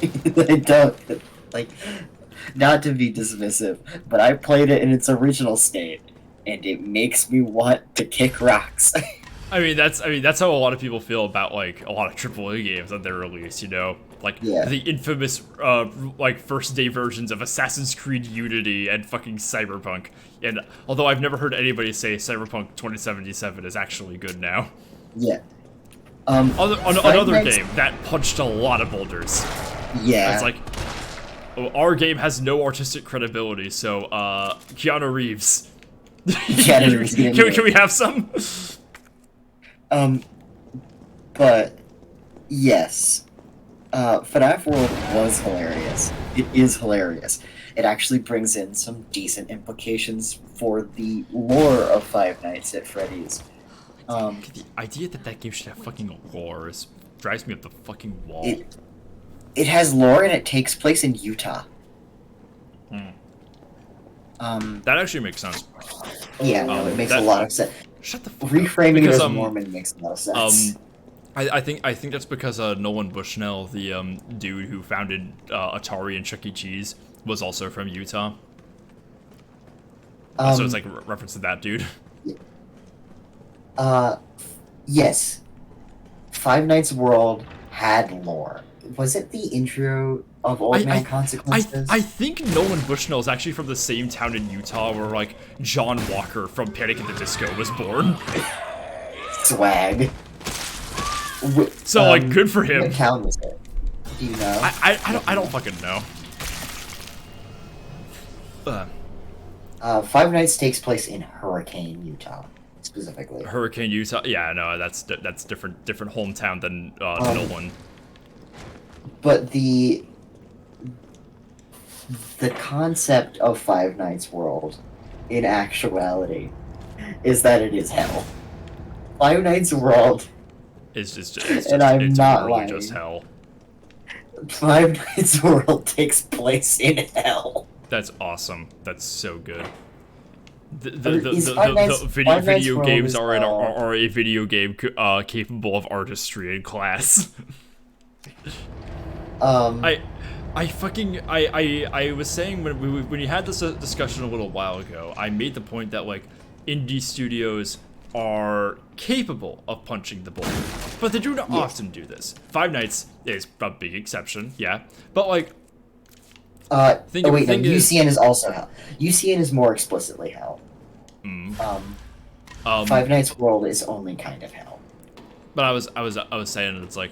I don't, like, not to be dismissive, but I played it in its original state, and it makes me want to kick rocks.
I mean that's how a lot of people feel about like a lot of AAA games that they're released, you know? Like the infamous like first day versions of Assassin's Creed Unity and fucking Cyberpunk. And although I've never heard anybody say Cyberpunk 2077 is actually good now.
Yeah.
Another game that punched a lot of boulders.
Yeah.
It's like, oh, our game has no artistic credibility, so Keanu Reeves.
Keanu Reeves
can we have some?
But yes, FNAF World was hilarious. It is hilarious. It actually brings in some decent implications for the lore of Five Nights at Freddy's.
The idea that game should have fucking lore drives me up the fucking wall.
It has lore and it takes place in Utah.
That actually makes sense.
Yeah, no, it makes a lot of sense.
Shut the fuck
Reframing
up.
it as Mormon makes a lot of sense.
I think that's because Nolan Bushnell, the dude who founded Atari and Chuck E. Cheese, was also from Utah. So it's like a reference to that dude.
Yes. Five Nights World had lore. Was it the intro of Old Man Consequences?
I think Nolan Bushnell is actually from the same town in Utah where like John Walker from Panic at the Disco was born.
Swag.
So like, good for him.
What town was it? Do you know?
I don't fucking know.
Five Nights takes place in Hurricane, Utah, specifically.
Hurricane, Utah. Yeah, no, that's different hometown than Nolan.
But the concept of Five Nights World, in actuality, is that it is hell. Five Nights World.
It's
not
really
lying.
just hell.
Five Nights World takes place in hell.
That's awesome. That's so good. The video games are a video game capable of artistry and class. I was saying when you had this discussion a little while ago, I made the point that like indie studios are capable of punching the boulder, but they do not often do this. Five Nights is a big exception, yeah, but like.
UCN is also hell. UCN is more explicitly hell. Five Nights World is only kind of hell.
But I was saying it's like,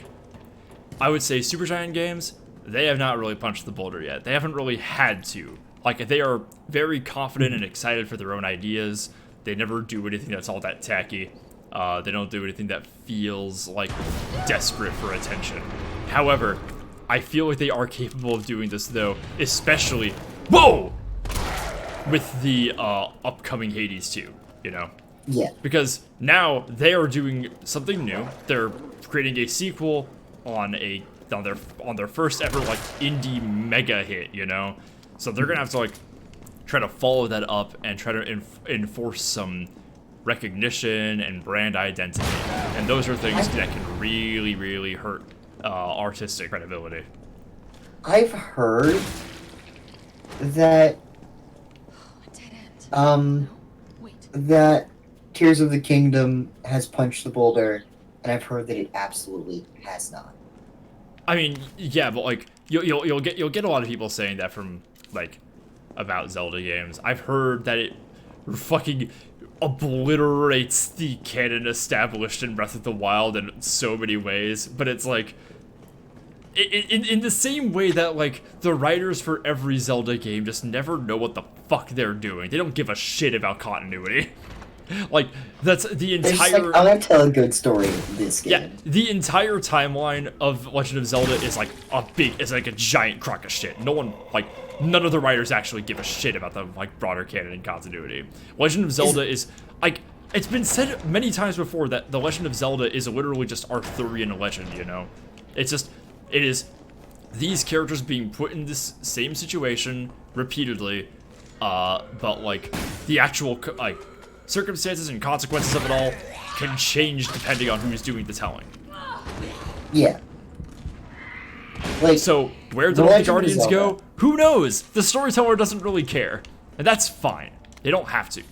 I would say Supergiant Games, they have not really punched the boulder yet. They haven't really had to. Like, they are very confident and excited for their own ideas. They never do anything that's all that tacky. They don't do anything that feels like desperate for attention. However, I feel like they are capable of doing this though, especially with the upcoming Hades 2, you know?
Yeah.
Because now they are doing something new. They're creating a sequel on their first ever like indie mega hit, you know? So they're gonna have to like try to follow that up and try to enforce some recognition and brand identity. And those are things that can really, really hurt artistic credibility.
I've heard that that Tears of the Kingdom has punched the boulder, and I've heard that it absolutely has not.
I mean, yeah, but like you'll get a lot of people saying that from like about Zelda games. I've heard that it fucking obliterates the canon established in Breath of the Wild in so many ways, but it's like, in the same way that, like, the writers for every Zelda game just never know what the fuck they're doing. They don't give a shit about continuity. Like, that's the entire...
Like, I want to tell a good story of this game.
Yeah, the entire timeline of Legend of Zelda is like it's like a giant crock of shit. No one, like, none of the writers actually give a shit about the, like, broader canon and continuity. Legend of Zelda is, like, it's been said many times before that the Legend of Zelda is literally just Arthurian legend, you know? It's just, it is these characters being put in this same situation repeatedly, but, like, the actual, like, circumstances and consequences of it all can change depending on who's doing the telling.
Yeah. Like,
so where did all the Guardians go? Who knows? The storyteller doesn't really care. And that's fine. They don't have to.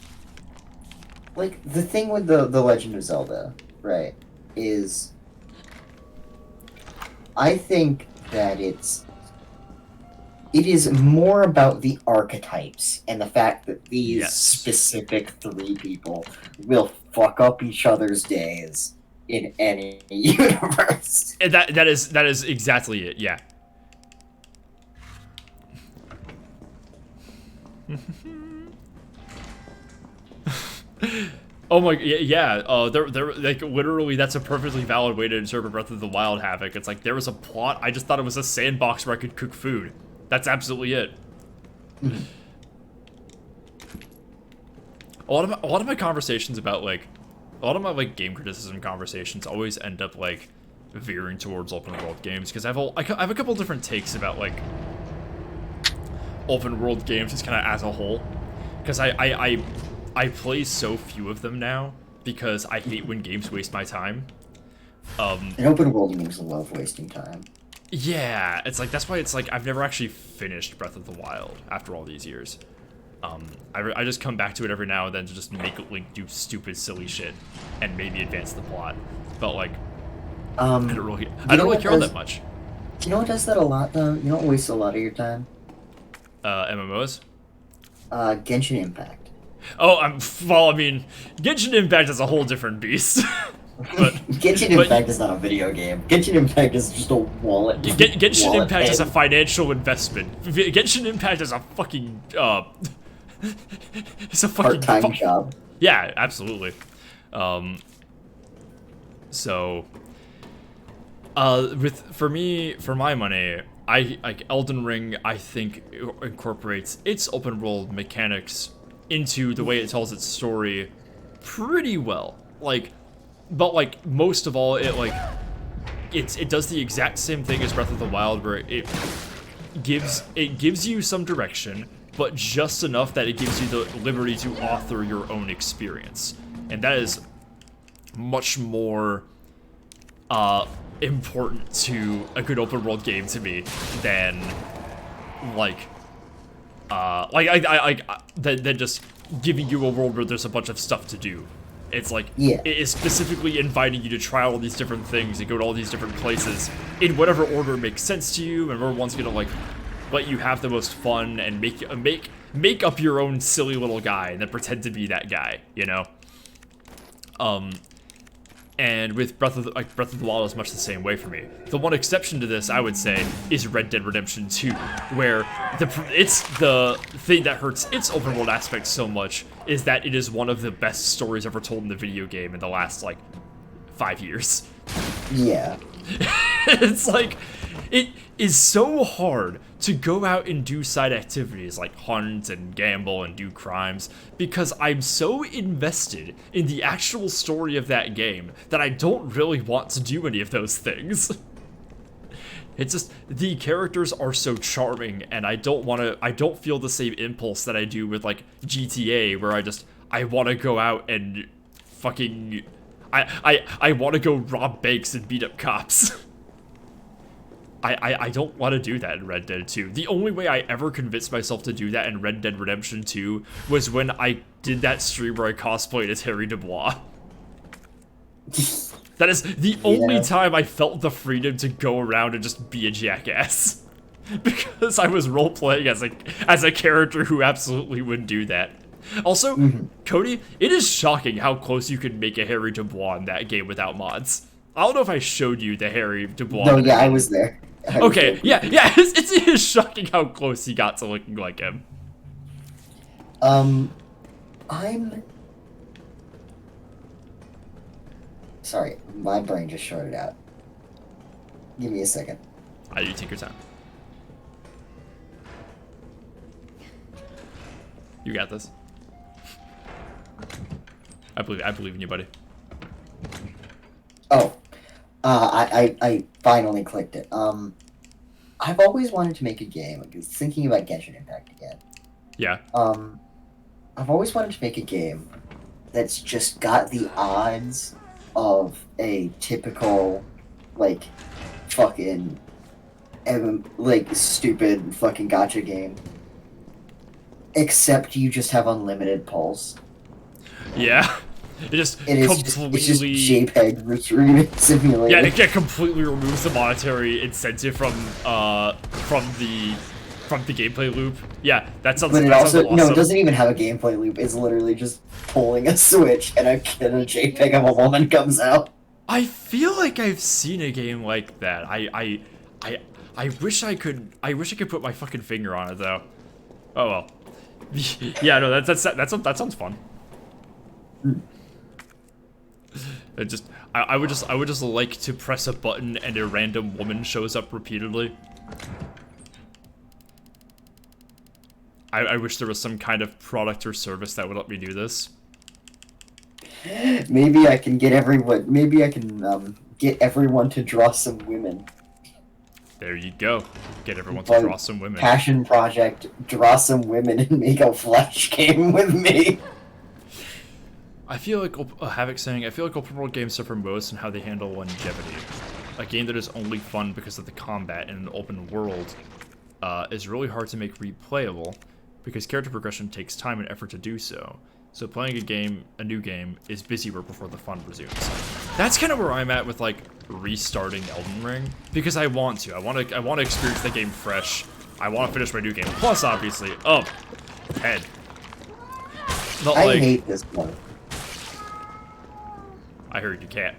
Like, the thing with the Legend of Zelda, right, is I think that it is more about the archetypes and the fact that these specific 3 people will fuck up each other's days in any universe.
And that is exactly it, yeah. Oh my, yeah, they're like, literally, that's a perfectly valid way to interpret Breath of the Wild Havoc. It's like, there was a plot, I just thought it was a sandbox where I could cook food. That's absolutely it. A lot of my conversations about, like, a lot of my, like, game criticism conversations always end up, like, veering towards open world games, because I have a couple different takes about, like, open world games just kind of as a whole, because I play so few of them now because I hate when games waste my time.
And open world games love wasting time.
Yeah, it's like, that's why it's like I've never actually finished Breath of the Wild after all these years. I just come back to it every now and then to just make Link do stupid, silly shit and maybe advance the plot. But, like, I don't really care that much.
Do you know what does that a lot, though? You know what wastes a lot of your time?
MMOs?
Genshin Impact.
Oh, well, I mean, Genshin Impact is a whole different beast. But
Genshin Impact is not a video game. Genshin Impact is just a wallet.
Genshin Impact is a financial investment. Genshin Impact is a fucking it's a fucking
part-time job.
Yeah, absolutely. So, for my money, I like Elden Ring. I think incorporates its open world mechanics into the way it tells its story pretty well. But like most of all, it does the exact same thing as Breath of the Wild, where it gives you some direction, but just enough that it gives you the liberty to author your own experience, and that is much more important to a good open world game to me than than just giving you a world where there's a bunch of stuff to do. It's like, it is specifically inviting you to try all these different things and go to all these different places in whatever order makes sense to you, and everyone's gonna like let you have the most fun and make up your own silly little guy and then pretend to be that guy, you know? And with Breath of the Wild is much the same way for me. The one exception to this, I would say, is Red Dead Redemption 2, where it's the thing that hurts its open world aspect so much is that it is one of the best stories ever told in the video game in the last, 5 years.
Yeah.
It's like, it is so hard to go out and do side activities like hunt and gamble and do crimes because I'm so invested in the actual story of that game that I don't really want to do any of those things. It's just, the characters are so charming, and I don't feel the same impulse that I do with GTA, where I want to go out and fucking, I want to go rob banks and beat up cops. I don't want to do that in Red Dead 2. The only way I ever convinced myself to do that in Red Dead Redemption 2 was when I did that stream where I cosplayed as Harry Dubois. That is the only time I felt the freedom to go around and just be a jackass. Because I was role-playing as a character who absolutely would do that. Also, Cody, it is shocking how close you could make a Harry Dubois in that game without mods. I don't know if I showed you the Harry Dubois.
No, yeah, I was there.
Okay, yeah, it is shocking how close he got to looking like him.
I'm... Sorry, my brain just shorted out. Give me a second.
You take your time. You got this. I believe in you, buddy.
Oh, I finally clicked it. I've always wanted to make a game. I was thinking about Genshin Impact again.
Yeah.
I've always wanted to make a game that's just got the odds of a typical, like, fucking, like, stupid fucking gacha game. Except you just have unlimited pulls.
Yeah. It's just
JPEG retrieving simulator.
Yeah, it completely removes the monetary incentive from the gameplay loop. Yeah, that sounds.
But it
that sounds
also
awesome.
no, it doesn't even have a gameplay loop. It's literally just pulling a switch and a JPEG of a woman comes out.
I feel like I've seen a game like that. I wish I could. I wish I could put my fucking finger on it though. Oh well. Yeah, no, that sounds fun. I would just like to press a button and a random woman shows up repeatedly. I wish there was some kind of product or service that would let me do this.
Maybe I can get everyone. Maybe I can get everyone to draw some women.
There you go. Get everyone to draw some women.
Passion project: draw some women and make a Flash game with me.
I feel like Havoc saying, I feel like open world games suffer most in how they handle longevity. A game that is only fun because of the combat in an open world is really hard to make replayable because character progression takes time and effort to do so. So playing a new game, is busy work before the fun resumes. That's kind of where I'm at with like restarting Elden Ring because I want to. I want to experience the game fresh. I want to finish my new game. Plus, obviously, head. But,
I hate this one.
I heard you can't.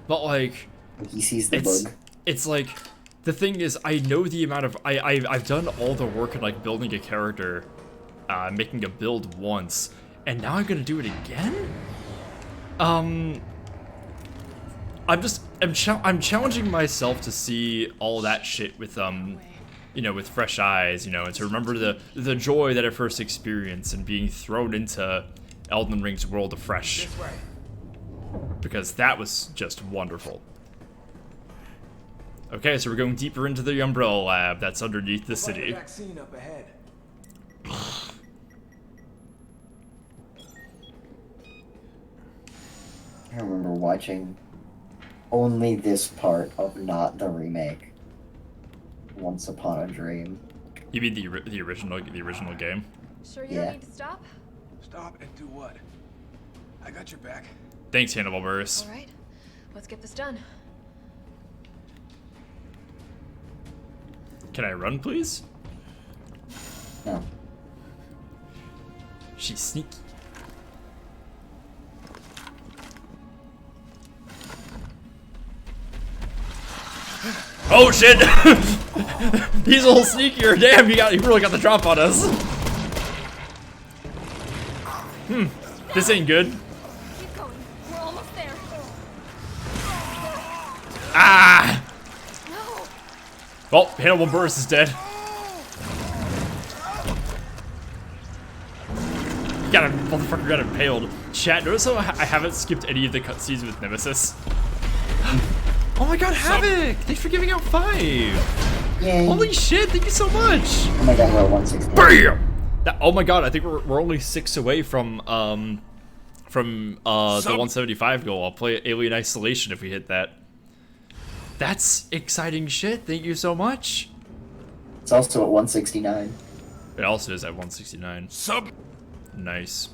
But like,
he sees the bug.
It's like, the thing is, I know the amount of I've done all the work in like building a character, making a build once, and now I'm gonna do it again. I'm challenging myself to see all that shit with with fresh eyes, and to remember the joy that I first experienced and being thrown into Elden Ring's world afresh. Because that was just wonderful. Okay, so we're going deeper into the Umbrella Lab that's underneath the city.
Vaccine up ahead.
I remember watching only this part of not the remake. Once Upon a Dream.
You mean the original game?
Sure you don't need to stop?
Stop and do what? I got your back.
Thanks, Hannibal Burris.
All right, let's get this done.
Can I run, please?
No.
She's sneaky. Oh shit! He's a little sneakier. Damn, he really got the drop on us. This ain't good.
Keep going. We're almost there.
Ah!
No.
Well, Hannibal Burris is dead. Motherfucker got impaled. Chat, notice how I haven't skipped any of the cutscenes with Nemesis. Oh my god, Havoc! Thanks for giving out 5!
Yay.
Holy shit, thank you so much!
Oh my god, we're at 160.
BAM! Oh my god, I think we're only 6 away from the 175 goal. I'll play Alien Isolation if we hit that. That's exciting shit, thank you so much!
It's also at 169.
It also is at 169. Nice.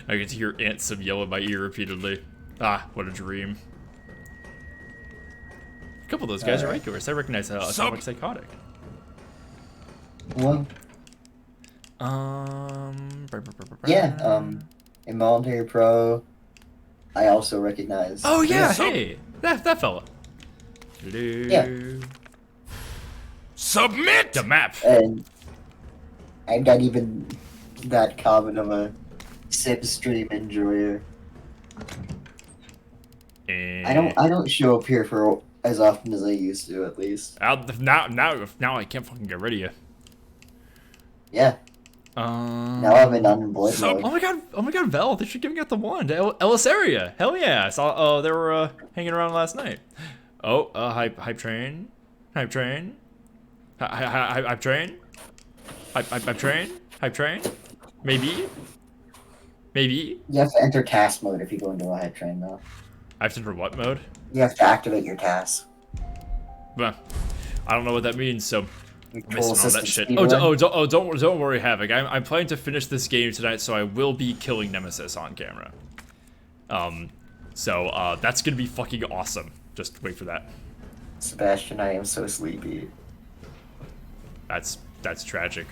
I get to hear Aunt Sim yell in my ear repeatedly. Ah, what a dream. A couple of those guys are regulars. I recognize that Atomic Psychotic.
Well, Yeah, involuntary pro. I also recognize.
Oh yeah, hey, that fella.
Yeah.
Submit the map.
And I'm not even that common of a sim stream enjoyer. I don't show up here for as often as I used to, at least.
Now I can't fucking get rid of you.
Yeah. Now I'm in unemployed mode.
Oh my god, Val, they should give me out the wand. Ellis area. Hell yeah. I saw they were hanging around last night. Oh, hype train. Hype train. Hype train. Hype train. Hype train. Maybe.
You have to enter task mode if you go into a hype train, though.
I have to enter what mode?
You have to activate your task.
Well, I don't know what that means, so I'm missing all that shit.
Speedrun.
Don't worry, Havoc. I'm planning to finish this game tonight, so I will be killing Nemesis on camera. So that's gonna be fucking awesome. Just wait for that.
Sebastian, I am so sleepy.
That's tragic.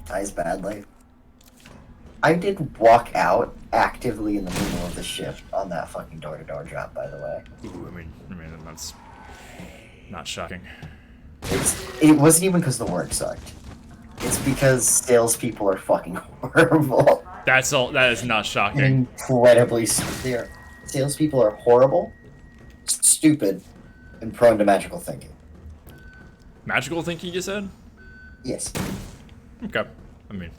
Dies badly. I did walk out actively in the middle of the shift on that fucking door-to-door drop, by the way.
Ooh, I mean that's not shocking.
It wasn't even because the work sucked. It's because salespeople are fucking horrible.
That is not shocking.
Incredibly stupid. Salespeople are horrible, stupid, and prone to magical thinking.
Magical thinking, you said?
Yes.
Okay. I mean,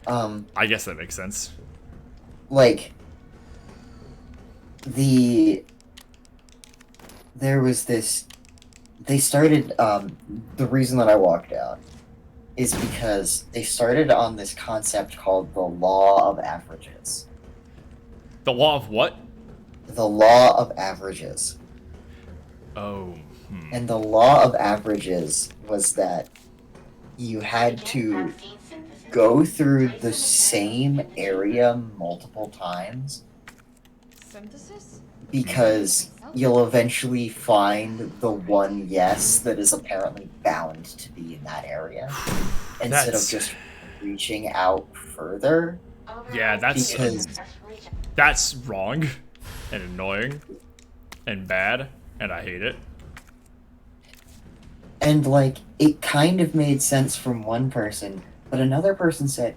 I guess that makes sense.
Like, there was this, they started, the reason that I walked out is because they started on this concept called the law of averages.
The law of what?
The law of averages.
Oh.
And the law of averages was that you had to go through the same area multiple times
Synthesis?
because you'll eventually find the one yes that is apparently bound to be in that area instead of just reaching out further.
Yeah, that's wrong and annoying and bad, and I hate it.
And like it kind of made sense from one person, but another person said,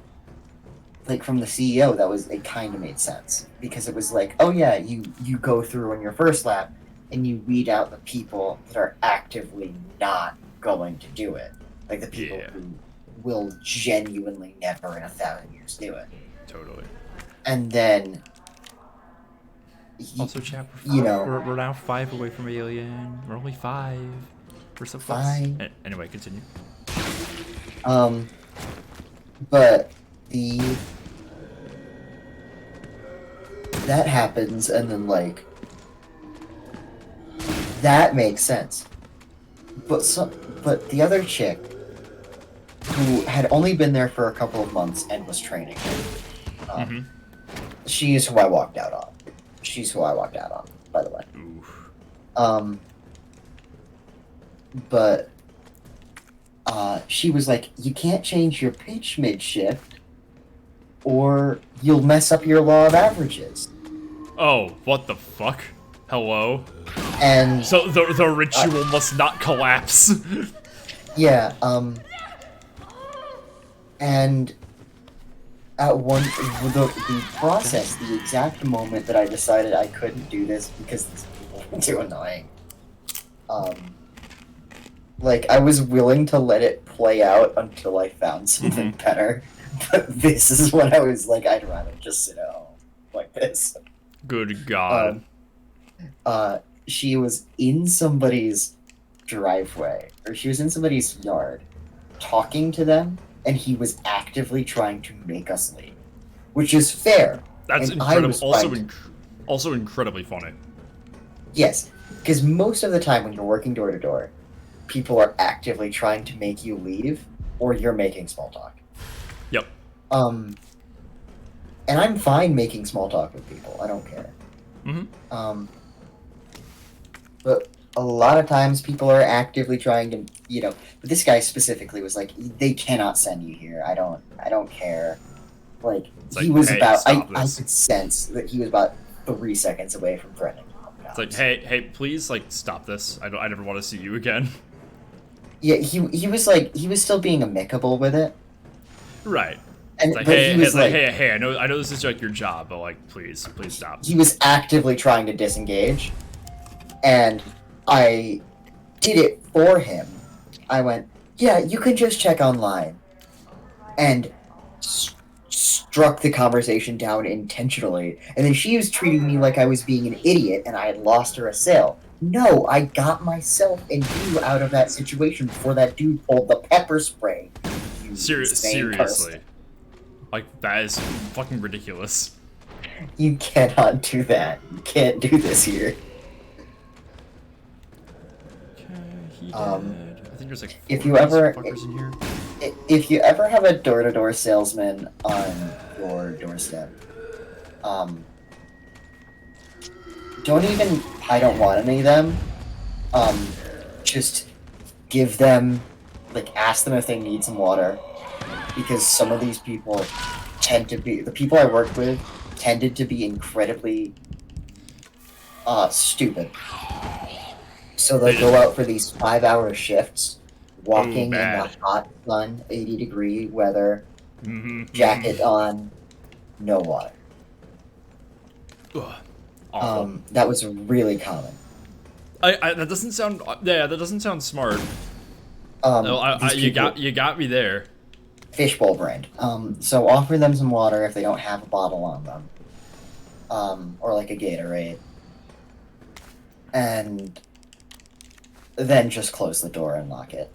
like from the CEO, it kind of made sense because it was like, oh yeah, you go through on your first lap and you weed out the people that are actively not going to do it, like the people who will genuinely never in 1,000 years do it.
Totally.
And then,
Also, chat.
You know,
we're now 5 away from Alien. We're only 5. We're so close. Anyway, continue.
But that happens, and then like that makes sense. But the other chick who had only been there for a couple of months and was training, she's who I walked out on. She's who I walked out on, by the way. But she was like, you can't change your pitch mid-shift or you'll mess up your law of averages.
Oh, what the fuck? Hello?
And
so the ritual must not collapse.
Yeah, and at the process, the exact moment that I decided I couldn't do this because these people were too annoying. Like, I was willing to let it play out until I found something better. But this is when I was like, I'd rather just sit at home like this.
Good God.
She was in somebody's driveway, or she was in somebody's yard, talking to them, and he was actively trying to make us leave. Which is fair.
That's incredible. Also incredibly funny.
Yes, because most of the time when you're working door to door, people are actively trying to make you leave, or you're making small talk.
Yep.
And I'm fine making small talk with people. I don't care. But a lot of times people are actively trying to you know, but this guy specifically was like, they cannot send you here. I don't care. Like,
like,
he was
hey,
about, I
stop this.
could sense that he was about 3 seconds away from threatening.
It's like, hey, please, like, stop this. I never want to see you again.
Yeah, he was like, he was still being amicable with it.
Right.
And
It's like,
but
hey,
he was like,
hey, I know this is like your job, but like, please stop.
he was actively trying to disengage, and I did it for him. I went, yeah, you can just check online, and struck the conversation down intentionally. And then she was treating me like I was being an idiot and I had lost her a sale. No, I got myself and you out of that situation before that dude pulled the pepper spray.
Seriously. Like, that is fucking ridiculous.
You cannot do that. You can't do this here.
I think there's like
if
4
you ever
fuckers in here.
If you ever have a door-to-door salesman on your doorstep, don't even, I don't want any of them, just give them, like, ask them if they need some water, because some of these people tend to be, the people I worked with tended to be incredibly, stupid. So they'll go out for these 5-hour shifts, walking in the hot sun, 80-degree weather, jacket on, no water.
Awful.
That was really common.
That doesn't sound. Yeah, that doesn't sound smart. No, you got me there.
Fishbowl brand. So offer them some water if they don't have a bottle on them, or like a Gatorade, and then just close the door and lock it.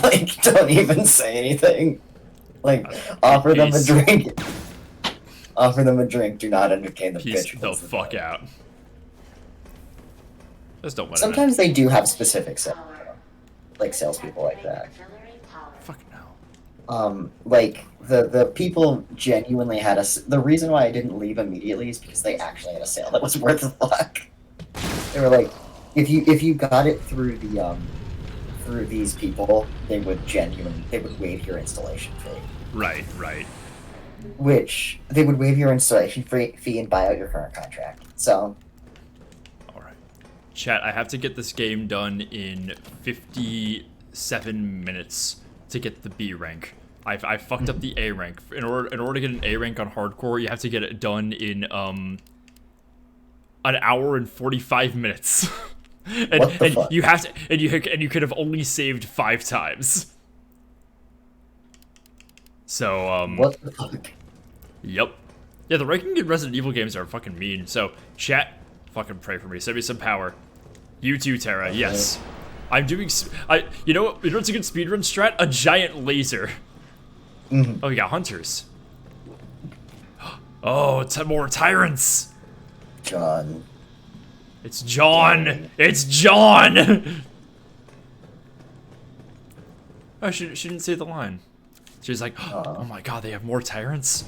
Like, don't even say anything. Like, offer them a drink. Offer them a drink. Do not entertain the pitch.
The fuck out. Just don't let
Sometimes they do have specific salespeople like that.
Fucking hell.
Like the people genuinely had the reason why I didn't leave immediately is because they actually had a sale that was worth the fuck. They were like, if you got it through the through these people, they would waive your installation fee.
Right.
Which they would waive your installation fee and buy out your current contract. So.
Alright. Chat, I have to get this game done in 57 minutes to get the B rank. I fucked up the A rank. In order to get an A rank on hardcore, you have to get it done in an hour and 45 minutes. and you have to and you could have only saved 5 times. So,
what the fuck?
Yep. Yeah, the ranking in Resident Evil games are fucking mean. So, chat, fucking pray for me. Send me some power. You too, Terra. Yes. I'm doing. You know what? You know what's a good speedrun strat? A giant laser. Oh, we got hunters. Oh, more tyrants.
John.
It's John. It's John. Oh, she didn't say the line. She's like, oh my god, they have more tyrants?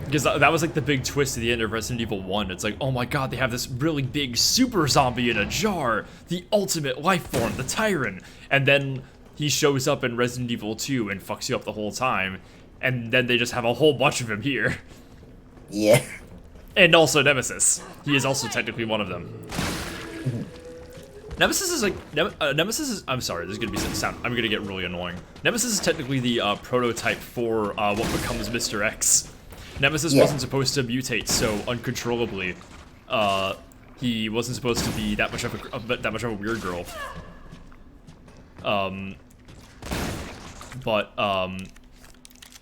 Because that was like the big twist at the end of Resident Evil 1. It's like, oh my god, they have this really big super zombie in a jar. The ultimate life form, the tyrant. And then he shows up in Resident Evil 2 and fucks you up the whole time. And then they just have a whole bunch of him here.
Yeah.
And also Nemesis. He is also technically one of them. Nemesis is like, Nemesis is, I'm sorry, there's gonna be some sound, I'm gonna get really annoying. Nemesis is technically the prototype for what becomes Mr. X. Nemesis wasn't supposed to mutate so uncontrollably. He wasn't supposed to be that much of a weird girl.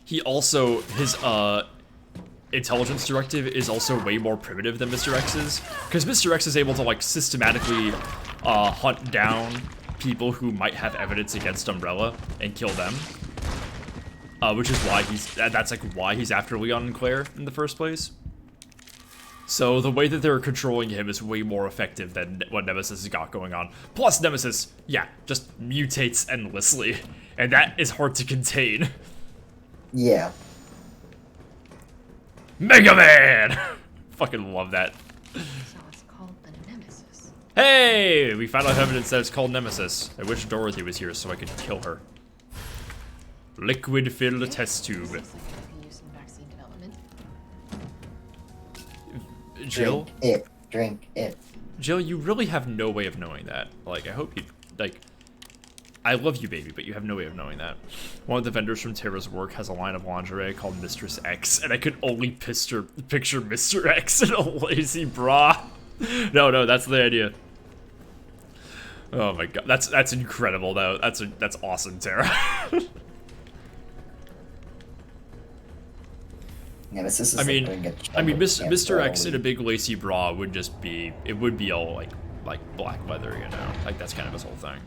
He also, his intelligence directive is also way more primitive than Mr. X's, because Mr. X is able to like systematically hunt down people who might have evidence against Umbrella and kill them, which is why that's like why he's after Leon and Claire in the first place. So the way that they're controlling him is way more effective than what Nemesis has got going on. Plus Nemesis, yeah, just mutates endlessly, and that is hard to contain.
Yeah.
Mega Man! Fucking love that.
So it's called the Nemesis.
Hey! We found out evidence that it's called Nemesis. I wish Dorothy was here so I could kill her. Liquid-filled test tube. Jill?
Drink it.
Jill, you really have no way of knowing that. Like, I hope you, like... I love you, baby, but you have no way of knowing that. One of the vendors from Tara's work has a line of lingerie called Mistress X, and I could only picture Mr. X in a lazy bra. No, that's the idea. Oh my god, that's incredible though. That's awesome, Tara.
Nemesis is
I mean, Mr. X in a big lacy bra would just be, it would be all like black leather, you know? Like that's kind of his whole thing.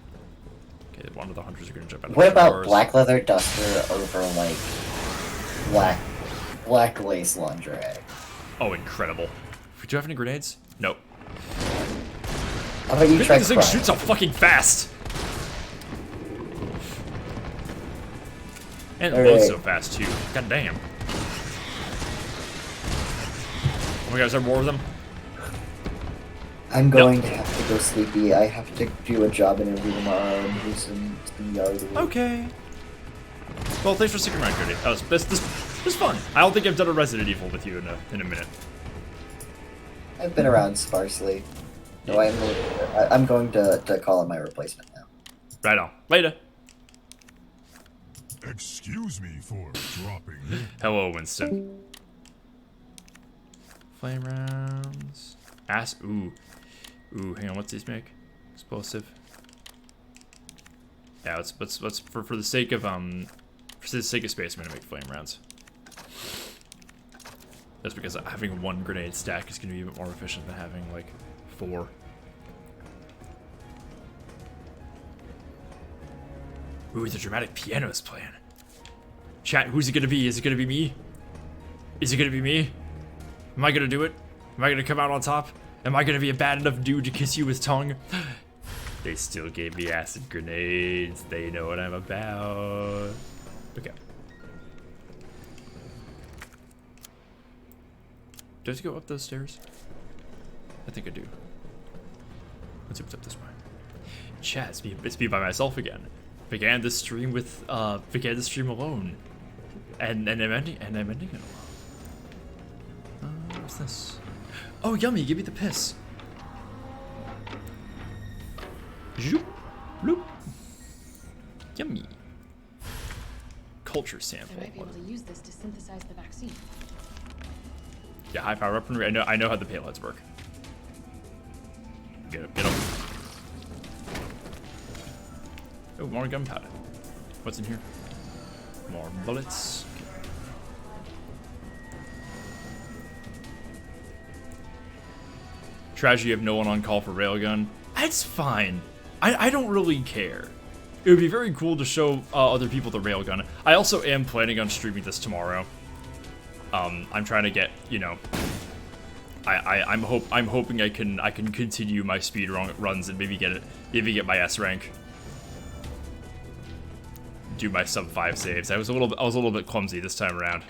Okay, one of the hunters are gonna jump out of
What
the
about
showers.
black leather duster over like black lace lingerie?
Oh, incredible. Do you have any grenades? Nope.
How about you
Good
try
thing this thing
crying?
shoots so fucking fast. And it loads so fast too. God damn. Oh my god, is there more of them?
I'm going to have to go sleepy. I have to do a job interview tomorrow and do some yard work.
Okay. Well, thanks for sticking around, Cody. This was fun. I don't think I've done a Resident Evil with you in a minute.
I've been around sparsely. No, I'm going to call on my replacement now.
Right on. Later.
Excuse me for dropping in.
Hello, Winston. Flame rounds. Ooh, hang on, what's these make? Explosive. Yeah, let's for the sake of space, I'm gonna make flame rounds. That's because having one grenade stack is gonna be a bit more efficient than having like 4. Ooh, the dramatic piano is playing. Chat, who's it gonna be? Is it gonna be me? Is it gonna be me? Am I gonna do it? Am I gonna come out on top? Am I gonna be a bad enough dude to kiss you with tongue? They still gave me acid grenades. They know what I'm about. Okay. Do I have to go up those stairs? I think I do. Let's see what's up this way. Chat, it's me by myself again. Began this stream alone. And I'm ending it alone. What's this? Oh, yummy, give me the piss. Zoop, bloop. Yummy. Culture sample.
I might be able to use this to synthesize the vaccine.
Yeah, high power weaponry. I know how the payloads work. Get up. Oh, more gunpowder. What's in here? More bullets. Tragedy of no one on call for railgun. It's fine. I don't really care. It would be very cool to show other people the railgun. I also am planning on streaming this tomorrow. I'm trying to get, you know, I'm hoping I can continue my speed runs and maybe get my S rank. Do my sub 5 saves. I was a little bit clumsy this time around.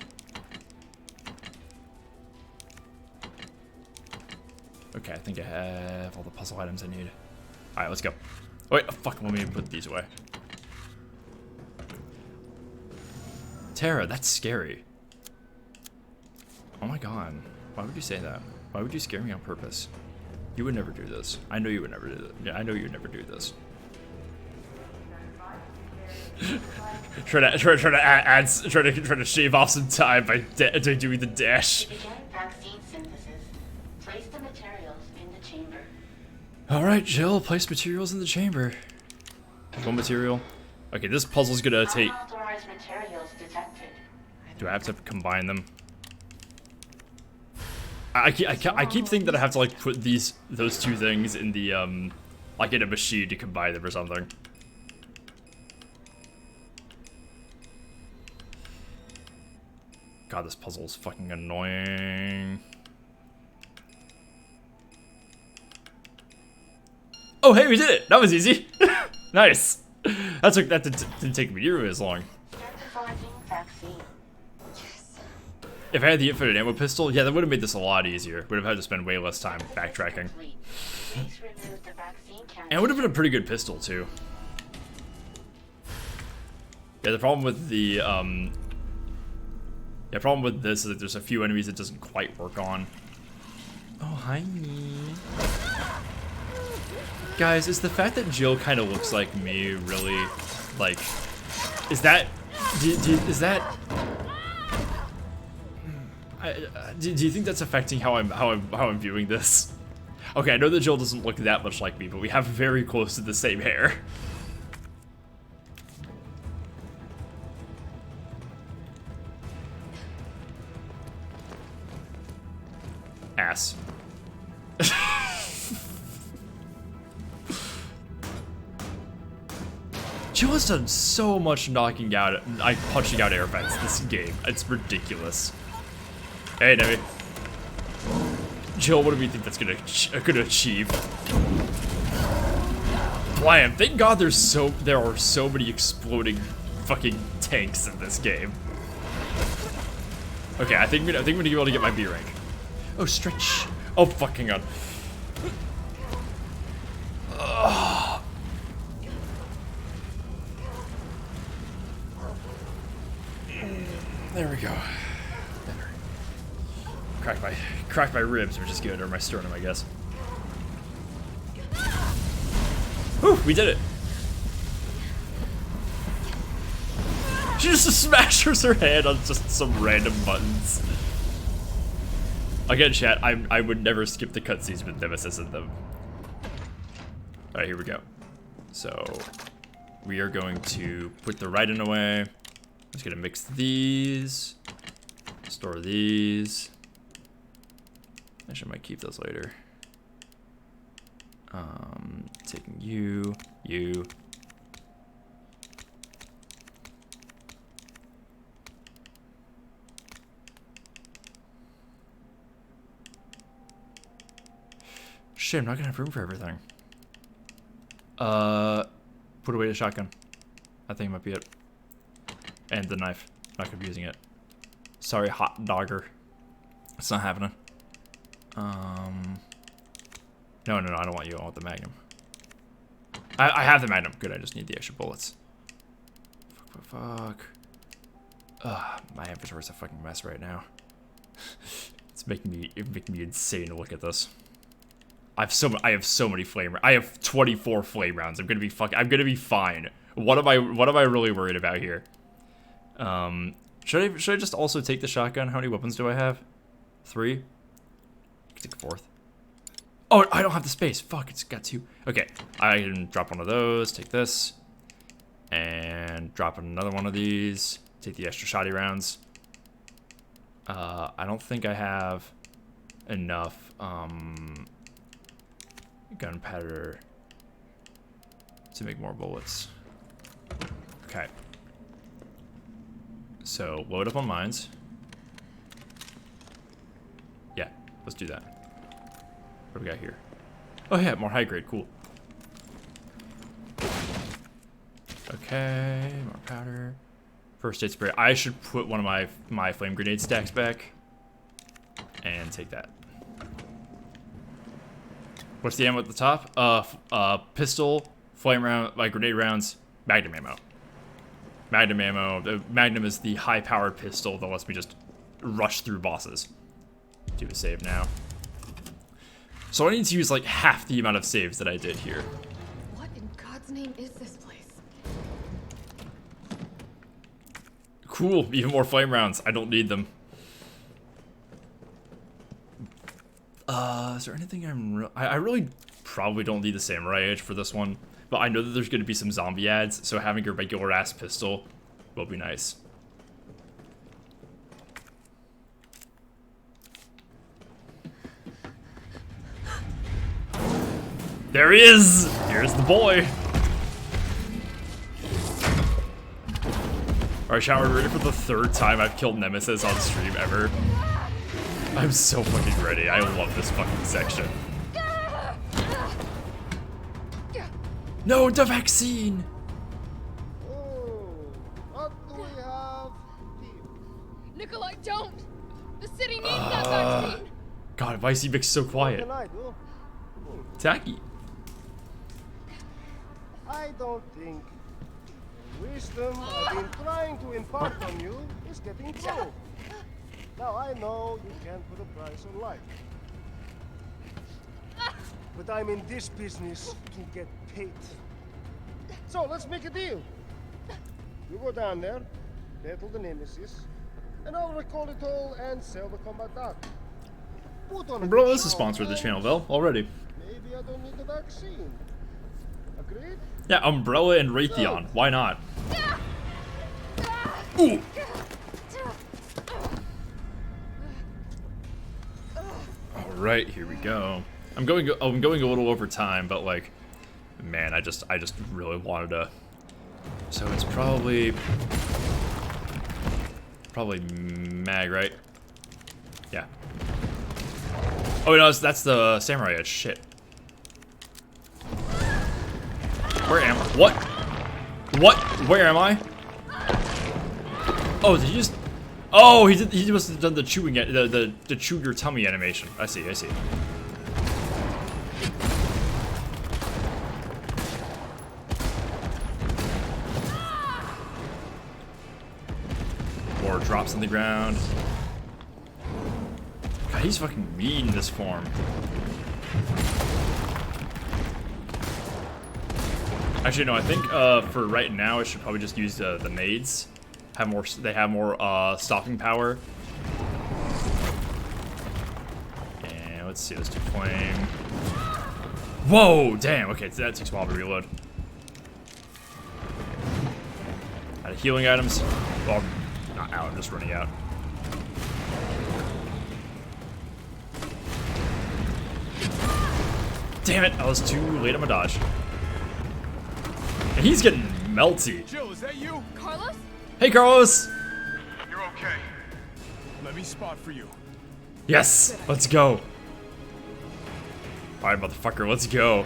Okay, I think I have all the puzzle items I need. Alright, let's go. Oh, wait, fuck, let me put these away. Tara, that's scary. Oh my god. Why would you say that? Why would you scare me on purpose? You would never do this. I know you would never do this. Yeah, I know you would never do this. try to shave off some time by doing the dash. Alright, Jill, place materials in the chamber. One material. Okay, this puzzle's gonna take... Do I have to combine them? I keep thinking that I have to like put those two things in the like in a machine to combine them or something. God, this puzzle is fucking annoying. Oh, hey, we did it! That was easy. Nice. That didn't take me nearly as long. If I had the infinite ammo pistol, yeah, that would have made this a lot easier. Would have had to spend way less time backtracking. And it would have been a pretty good pistol too. Yeah, the problem with the problem with this is that there's a few enemies it doesn't quite work on. Oh, hi me. Guys, is the fact that Jill kind of looks like me really, like, is that, is that, do you think that's affecting how I'm viewing this? Okay, I know that Jill doesn't look that much like me, but we have very close to the same hair. Ass. Jill has done so much knocking out, punching out air vents this game. It's ridiculous. Hey, Nemi. Jill, what do we think that's gonna achieve? Blam! Thank God there are so many exploding fucking tanks in this game. Okay, I think I'm gonna be able to get my B rank. Oh, stretch. Oh, fucking God. Ugh. There we go. Better. Crack my ribs, which is good, or my sternum, I guess. Whew, we did it. She just smashes her hand on just some random buttons. Again, chat, I would never skip the cutscenes with Nemesis in them. Alright, here we go. So, we are going to put the Raiden away. I'm just gonna mix these. Store these. Actually, I might keep those later. Taking you. Shit, I'm not gonna have room for everything. Put away the shotgun. I think it might be it. And the knife. Not gonna be using it. Sorry, hot dogger. It's not happening. No, I don't want you. I want the Magnum. I have the Magnum. Good, I just need the extra bullets. Fuck. Ugh, my inventory is a fucking mess right now. It's making me insane to look at this. I have so many flame. I have 24 flame rounds. I'm gonna be fine. What am I really worried about here? Should I just also take the shotgun? How many weapons do I have? 3? I can take a 4th. Oh, I don't have the space. Fuck, it's got 2. Okay, I can drop one of those, take this, and drop another one of these. Take the extra shoddy rounds. I don't think I have enough gunpowder to make more bullets. Okay. So, load up on mines. Yeah, let's do that. What do we got here? Oh yeah, more high grade, cool. Okay, more powder. First aid spray. I should put one of my flame grenade stacks back. And take that. What's the ammo at the top? Pistol, flame round, grenade rounds, magnum ammo. Magnum ammo. The Magnum is the high-powered pistol that lets me just rush through bosses. Do a save now. So I need to use like half the amount of saves that I did here.
What in God's name is this place?
Cool, even more flame rounds. I don't need them. Is there anything I really probably don't need the samurai edge for this one, but I know that there's going to be some zombie ads, so having a regular ass pistol will be nice. There he is! Here's the boy! Alright, chat, we're ready for the 3rd time I've killed Nemesis on stream ever. I'm so fucking ready. I love this fucking section. No, the vaccine!
What do we have here? Nikolai, don't! The city needs that vaccine!
God, why is he so quiet?
What can I do?
Tacky.
I don't think the wisdom I've been trying to impart on you is getting through. Now I know you can't put a price on life. But I'm in this business to get paid. So let's make a deal. You go down there, battle the Nemesis, and I'll recall it all and sell the combat dart. Put on a
Bro,
good
this is
show,
sponsored the
and
channel, Vel, already.
maybe I don't need the vaccine. Agreed?
Yeah, Umbrella and Raytheon. Why not? Ooh. All right, here we go. I'm going a little over time, but like, man, I just really wanted to. So it's probably mag, right? Yeah. Oh no, that's the samurai edge. Shit. Where am I? What? What? Where am I? Oh, did he just? Oh, he must have done the chewing the chew your tummy animation. I see. Or drops on the ground. God, he's fucking mean in this form. Actually, no. I think for right now, I should probably just use the nades. They have more stopping power. And let's see. Let's do flame. Whoa! Damn. Okay, so that takes a while to reload. Out of healing items. Well, not out. I'm just running out. Damn it! I was too late on my dodge. And he's getting melty.
Jill, is that you?
Carlos?
Hey, Carlos!
You're okay. Let me spot for you.
Yes! Let's go. Alright, motherfucker, let's go.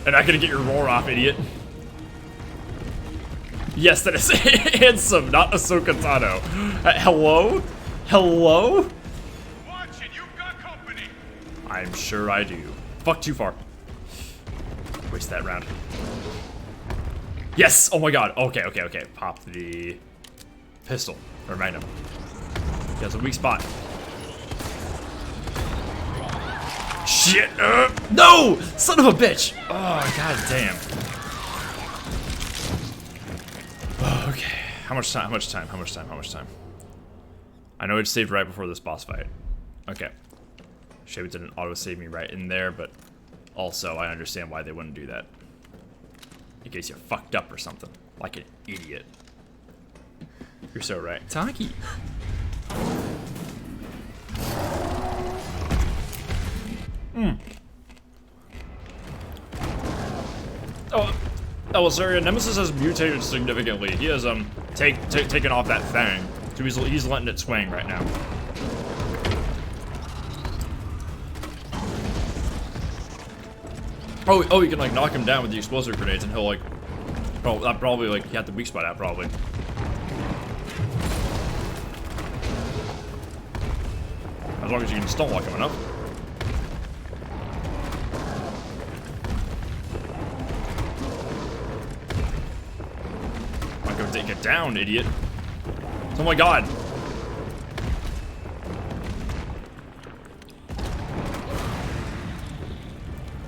You're not gonna get your roar off, idiot. Yes, that is handsome, not Ahsoka Tano. Hello? Hello?
Watch it, you've got company.
I'm sure I do. Fuck, too far. Waste that round. Yes! Oh my god. Okay. Pop the pistol. Or magnum. He has a weak spot. Shit! No! Son of a bitch! Oh, god damn. Oh, okay. How much time? I know it saved right before this boss fight. Okay. Shame it didn't auto-save me right in there, but also I understand why they wouldn't do that. In case you fucked up or something. Like an idiot. You're so right. Taki! Oh, Elisaria, Nemesis has mutated significantly. He has taken off that thing. So he's letting it swing right now. Oh, you can like knock him down with the explosive grenades, and he'll like, probably like he had the weak spot out probably. As long as you can stun lock him enough. I'm gonna take it down, idiot. Oh my god.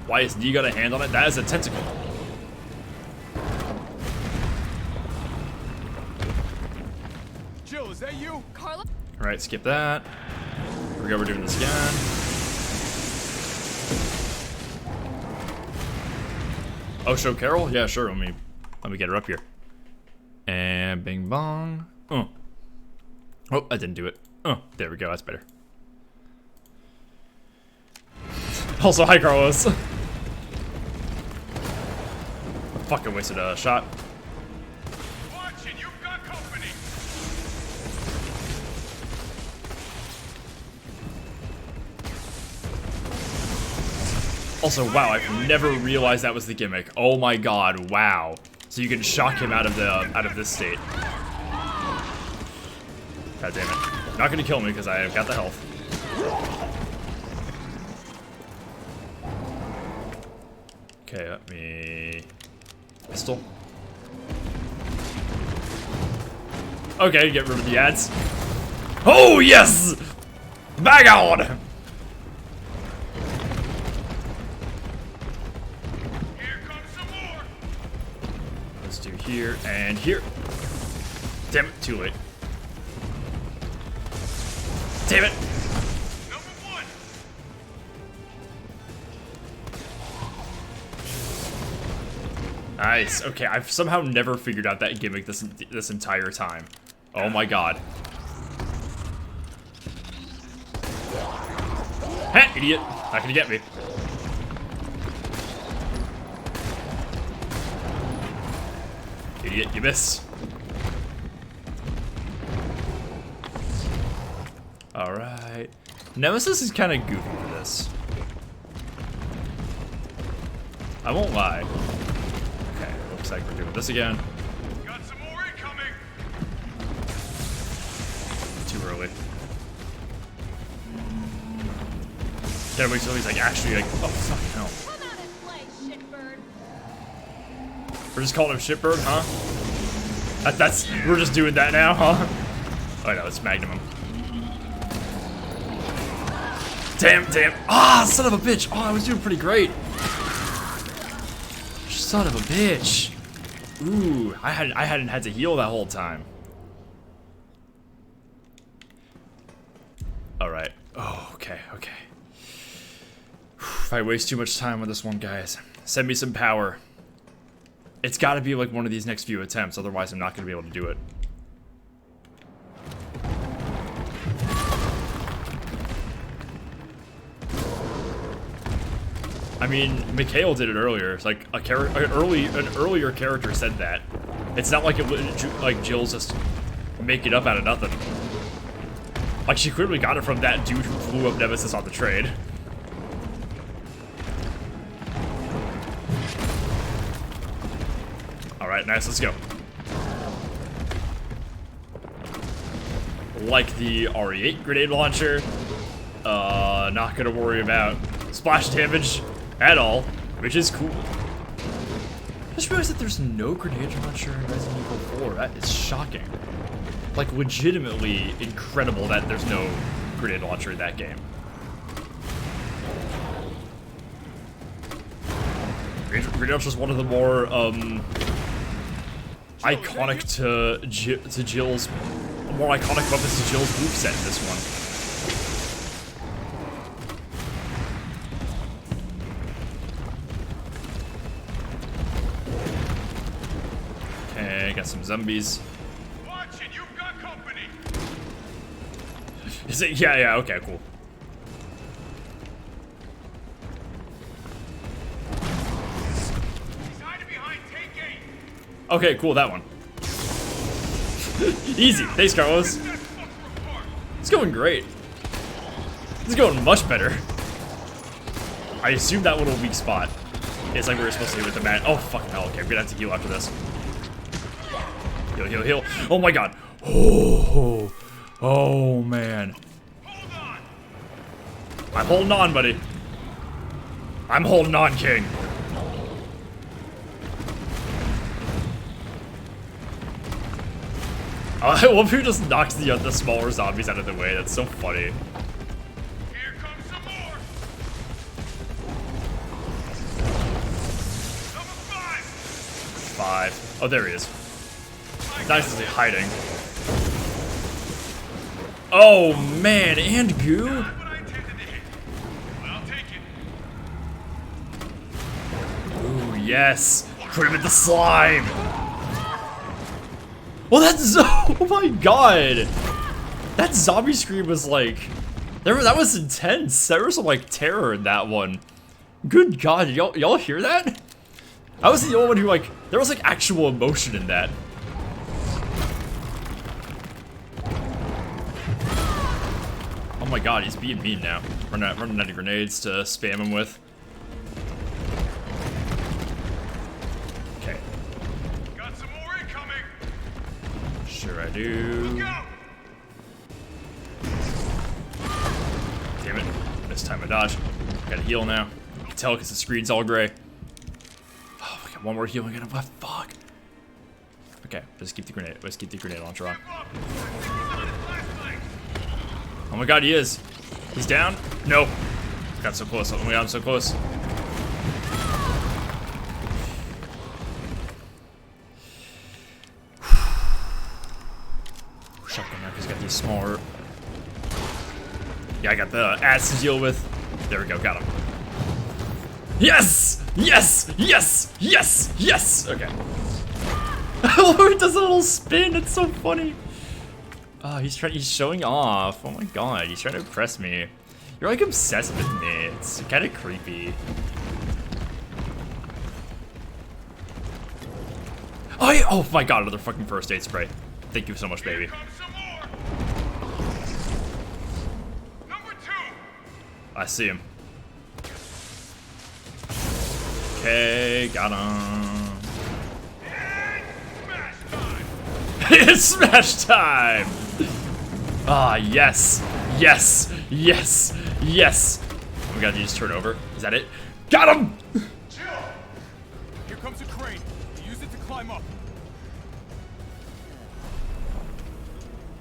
Why has D got a hand on it? That is a tentacle.
Jill, is that you?
Carlos?
Alright, skip that. Here we go, we're doing this again. Oh, show Carol? Yeah, sure. Let me get her up here. And bing bong. Oh, I didn't do it. Oh, there we go. That's better. Also, hi, Carlos. I fucking wasted a shot.
Watch it, you've got company.
Also, wow, I've never realized that was the gimmick. Oh my god, wow. So you can shock him out of this state. God damn it. Not gonna kill me because I've got the health. Okay, let me... Pistol. Okay, get rid of the ads. Oh, yes! Bag on!
Here comes some more.
Let's do here and here. Damn it, too late. Damn it!
Number one.
Nice. Okay, I've somehow never figured out that gimmick this entire time. Oh my god. Heh, idiot. Not gonna get me. Idiot, you missed. Alright. Nemesis is kind of goofy for this. I won't lie. Okay, looks like we're doing this again.
Got some more incoming.
Too early. Gotta wait till he's like actually like, oh fuck no.
Come out and play, shitbird.
We're just calling him shitbird, huh? We're just doing that now, huh? Oh no, it's Magnum. Damn. Ah, son of a bitch. Oh, I was doing pretty great. Son of a bitch. Ooh, I hadn't had to heal that whole time. Alright. Oh, okay. If I waste too much time with this one, guys, send me some power. It's gotta be like one of these next few attempts, otherwise I'm not gonna be able to do it. I mean, Mikhail did it earlier. It's like an earlier character said that. It's not like like Jill's just make it up out of nothing. Like she clearly got it from that dude who flew up Nemesis on the trade. All right, nice. Let's go. Like the RE8 grenade launcher. Not gonna worry about splash damage at all, which is cool. I just realized that there's no grenade launcher in Resident Evil 4. That is shocking. Like, legitimately incredible that there's no grenade launcher in that game. Grenade launcher is one of the more iconic to Jill's, more iconic weapons to Jill's moveset in this one. Got some zombies.
Watch it, you've got company.
Is it? Yeah, okay, cool.
He's hiding behind take 8.
Okay, cool, that one. Easy. Thanks, Carlos. It's going great. It's going much better. I assume that little weak spot is like we were supposed to do with the mat. Oh, fucking hell. Okay, we're gonna have to heal after this. Heal. Oh my god. Oh man.
Hold on.
I'm holding on, buddy. I'm holding on, King. I love who just knocks the smaller zombies out of the way. That's so funny.
Here comes some more. Number 5.
5. Oh, there he is. Nice to hiding. Oh man, and goo.
Not what I intended to hit. But I'll take it.
Ooh, yes. Put him in the slime. Well, that's oh my god. That zombie scream was like, that was intense. There was some like terror in that one. Good god, y'all hear that? I was the only one who like, there was like actual emotion in that. Oh my god, he's being mean now. Running out of grenades to spam him with. Okay.
Got some more incoming.
Sure I do.
Go.
Damn it. This time I dodge. Gotta heal now. You can tell because the screen's all gray. one more heal. We got a fuck. Okay, let's keep the grenade. Let's keep the grenade launcher on. Oh my god, he is. He's down? No. Got so close. Oh my god, I'm so close. Shotgun Mark has got these smaller. Yeah, I got the ass to deal with. There we go, got him. Yes! Yes! Yes! Yes! Yes! Okay. Oh, it does a little spin. It's so funny. Oh, he's showing off. Oh my god, he's trying to impress me. You're like obsessed with me. It's kind of creepy. Oh, yeah. Oh my god, another fucking first aid spray. Thank you so much, baby. I see him. Okay, got him. It's smash time! Ah, yes. Yes. Yes. Yes. Oh my god, you just turn over. Is that it? Got him!
Jill! Here comes a crane. Use it to climb up.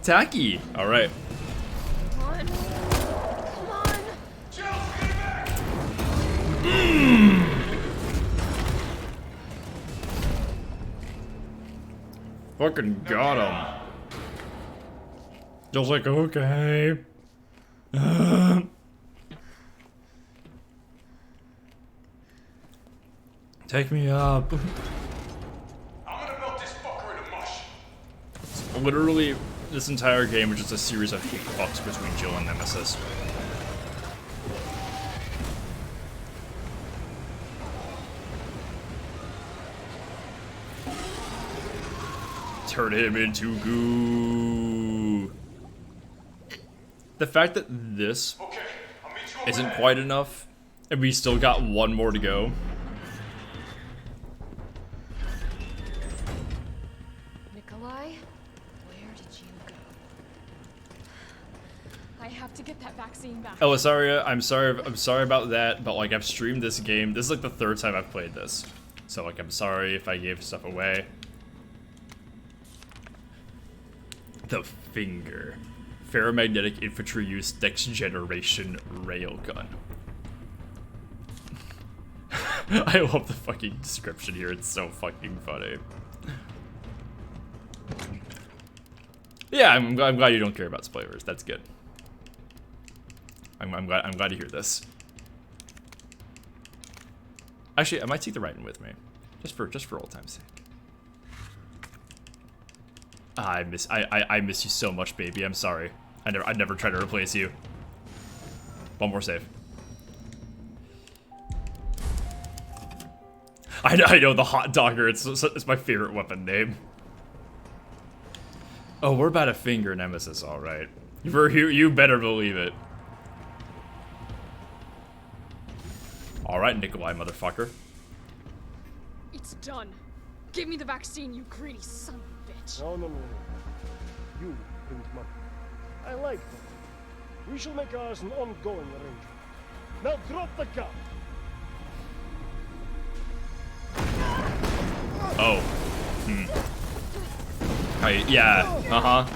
Tacky. Alright.
Come on. Come on.
Jill, get back!
Fucking got him. Just like, okay. Take me up.
I'm gonna melt this fucker into mush.
Literally, this entire game is just a series of fucks between Jill and Nemesis. Turn him into goo. The fact that this isn't quite enough, and we still got one more to go.
Nikolai, where did you go? I have to get that vaccine back.
Oh, Asaria, I'm sorry about that, but like I've streamed this game. This is like the third time I've played this. So like I'm sorry if I gave stuff away. The finger. Ferromagnetic infantry use next generation railgun. I love the fucking description here. It's so fucking funny. Yeah, I'm glad you don't care about spoilers. That's good. I'm glad to hear this. Actually, I might take the writing with me, just for old time's sake. I miss you so much, baby. I'm sorry. I'd never try to replace you. One more save. I know the hot dogger. It's my favorite weapon name. Oh, we're about to finger Nemesis, all right. You better believe it. All right, Nikolai, motherfucker.
It's done. Give me the vaccine, you greedy son of a bitch.
No. You bring money. I like that. We shall make ours an ongoing arrangement. Now drop the gun.
Oh. Yeah. Uh-huh.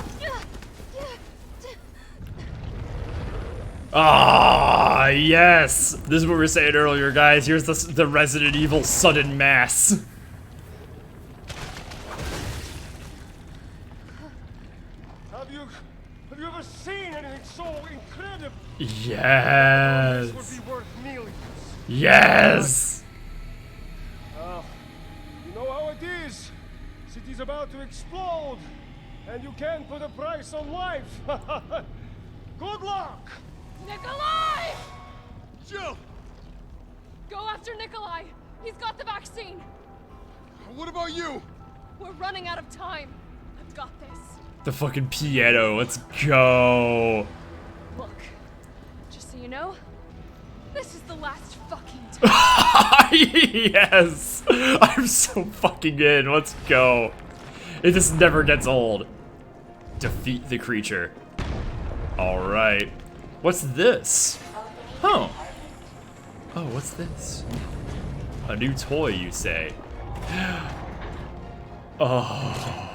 Ah, yes. This is what we were saying earlier, guys. Here's the Resident Evil sudden mass.
Have you ever seen anything so incredible?
Yes.
This would be worth millions.
Yes.
You know how it is. City's about to explode, and you can't put a price on life. Good luck.
Nikolai!
Jill!
Go after Nikolai. He's got the vaccine.
What about you?
We're running out of time. I've got this.
The fucking piano. Let's go.
Look, just so you know, this is the last fucking time.
Yes. I'm so fucking in. Let's go. It just never gets old. Defeat the creature. All right. What's this? Oh. Oh, what's this? A new toy, you say? Oh.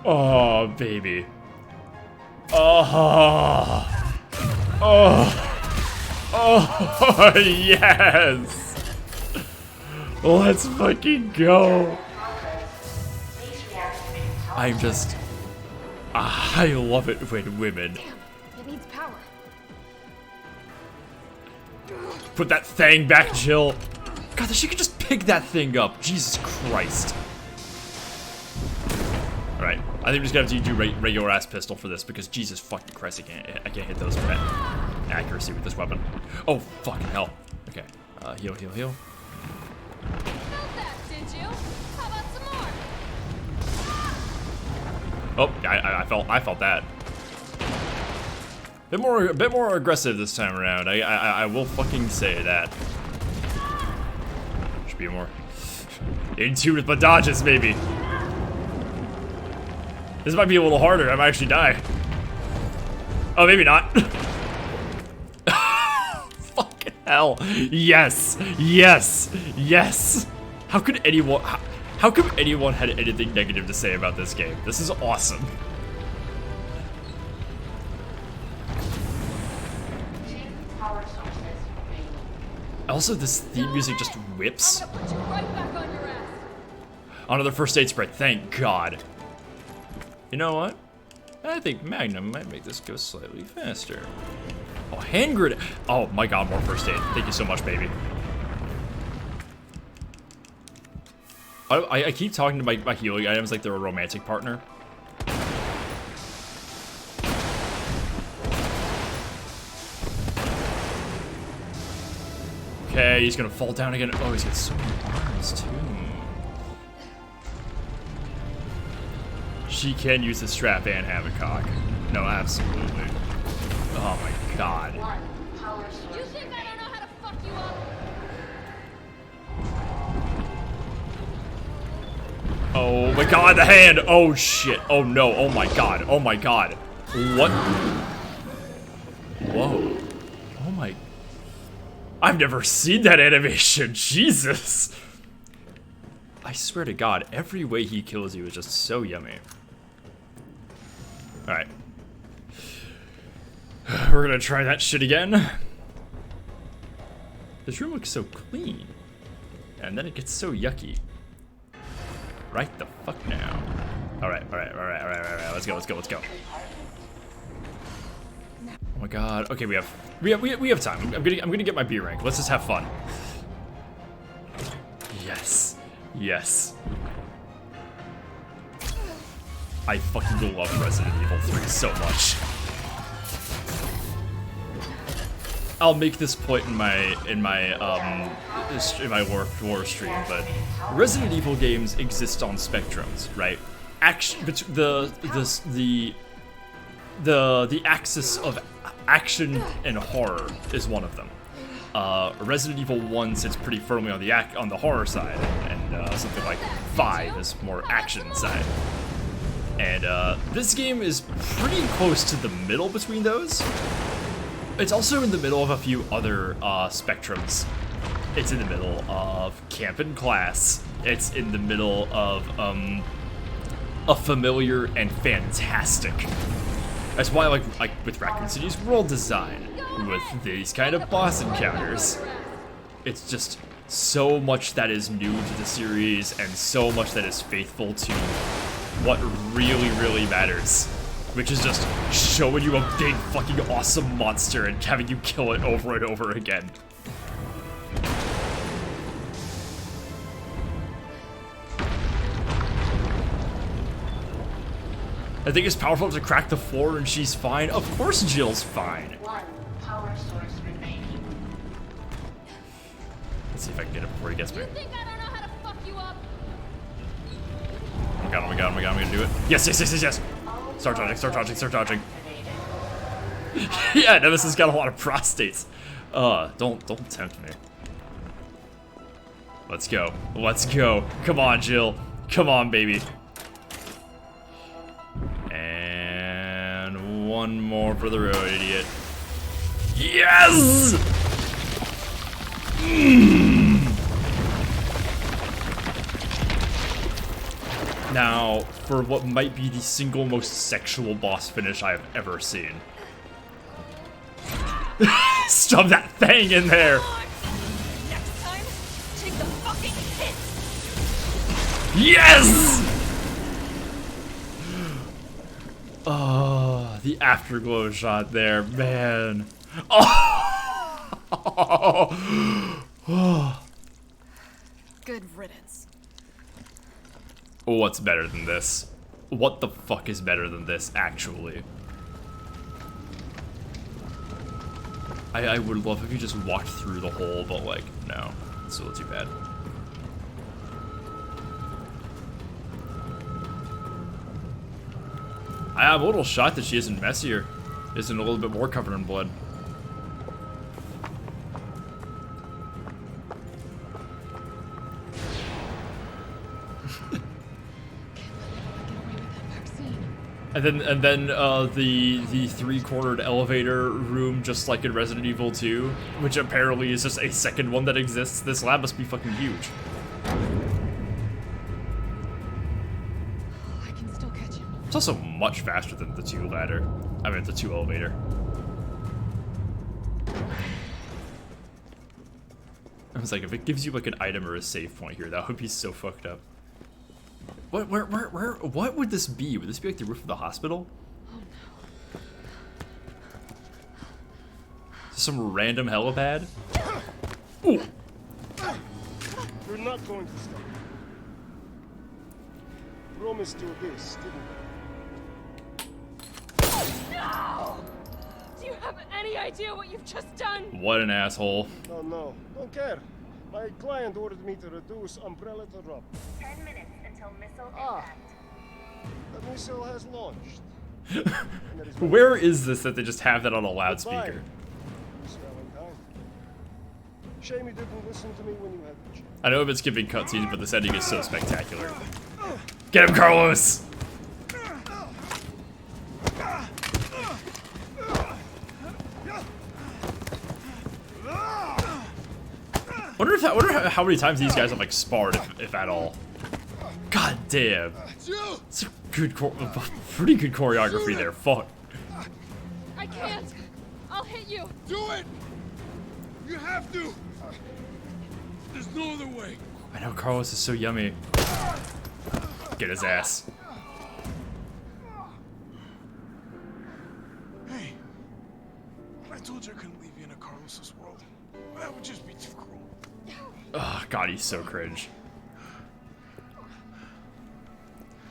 Oh, baby. Oh. Oh. Oh, yes. Let's fucking go. I'm just... I love it when women...
Damn, it needs power.
Put that thing back, Jill. God, she could just pick that thing up. Jesus Christ. Alright, I think we're just gonna have to do regular ass pistol for this because Jesus fucking Christ, I can't hit those with accuracy with this weapon. Oh, fucking hell. Okay, heal, heal, heal.
Felt that, did you? How about some more?
Oh, I felt that. A bit more aggressive this time around. I will fucking say that. Should be more in tune with my dodges, maybe. This might be a little harder. I might actually die. Oh, maybe not. Fucking hell. Yes. Yes. Yes. How could anyone... How come anyone had anything negative to say about this game? This is awesome. Also, this theme music just whips.
I'm gonna put you right back on your ass.
Another first aid spray, thank God. You know what? I think Magnum might make this go slightly faster. Oh, hand grenade. Oh my God, more first aid. Thank you so much, baby. I keep talking to my healing items like they're a romantic partner. Okay, he's gonna fall down again. Oh, he's got so many arms too. She can use the strap and have a cock. No, absolutely. Oh my God.
You think I don't know how to fuck you up?
Oh my God, the hand! Oh shit! Oh no! Oh my God! Oh my God! What? Whoa! Oh my! I've never seen that animation. Jesus! I swear to God, every way he kills you is just so yummy. All right, we're gonna try that shit again. This room looks so clean, and then it gets so yucky. Right the fuck now. All right. Let's go. Oh my God. Okay, we have time. I'm gonna get my B rank. Let's just have fun. Yes. Yes. I fucking love Resident Evil 3 so much. I'll make this point in my war stream, but Resident Evil games exist on spectrums, right? The axis of action and horror is one of them. Resident Evil 1 sits pretty firmly on the horror side, and something like 5 is more action side. And this game is pretty close to the middle between those. It's also in the middle of a few other spectrums. It's in the middle of camp and class. It's in the middle of a familiar and fantastic. That's why, like with Raccoon City's world design, with these kind of boss encounters, it's just so much that is new to the series and so much that is faithful to what really, really matters, which is just showing you a big fucking awesome monster and having you kill it over and over again. I think it's powerful to crack the floor and she's fine. Of course Jill's fine.
One power source remaining.
Let's see if I can get it before he gets me.
You think I don't know how to fuck you up?
Oh my god, I'm gonna do it. Yes. Start dodging. Yeah, Nemesis got a lot of prostates. Don't tempt me. Let's go. Come on, Jill. Come on, baby. And one more for the road, idiot. Yes! Now, for what might be the single most sexual boss finish I have ever seen. Shove that thing in there!
Next time, take the fucking hit.
Yes! Oh, the afterglow shot there, man. Oh.
Good riddance.
What's better than this? What the fuck is better than this, actually? I would love if you just walked through the hole, but like, no. It's a little too bad. I'm a little shocked that she isn't messier. Isn't a little bit more covered in blood. And then the three-cornered elevator room, just like in Resident Evil 2, which apparently is just a second one that exists. This lab must be fucking huge.
I can still catch him.
It's also much faster than the 2 ladder. I mean, the 2 elevator. I was like, if it gives you like an item or a save point here, that would be so fucked up. What would this be? Would this be like the roof of the hospital?
Oh no.
Some random helipad? Ooh.
We're not going to stop. Promised you this, didn't
No! Do you have any idea what you've just done?
What an asshole.
we? Oh no, don't care. My client ordered me to reduce umbrella to rubber.
10 minutes until missile
impact. The missile has launched.
Where is this that they just have that on a loudspeaker?
Miss Valentine. Shame you didn't listen to me when you had the chance.
I know I've been skipping cutscenes, but this ending is so spectacular. Get him, Carlos! Wonder how many times these guys have like sparred, if at all. God damn. It's a good, pretty good choreography there. Fuck.
I can't. I'll hit you.
Do it! You have to! There's no other way.
I know Carlos is so yummy. Get his ass.
Hey, I told you I couldn't leave you in a Carlos's world. That would just be too cruel.
Oh, God, he's so cringe.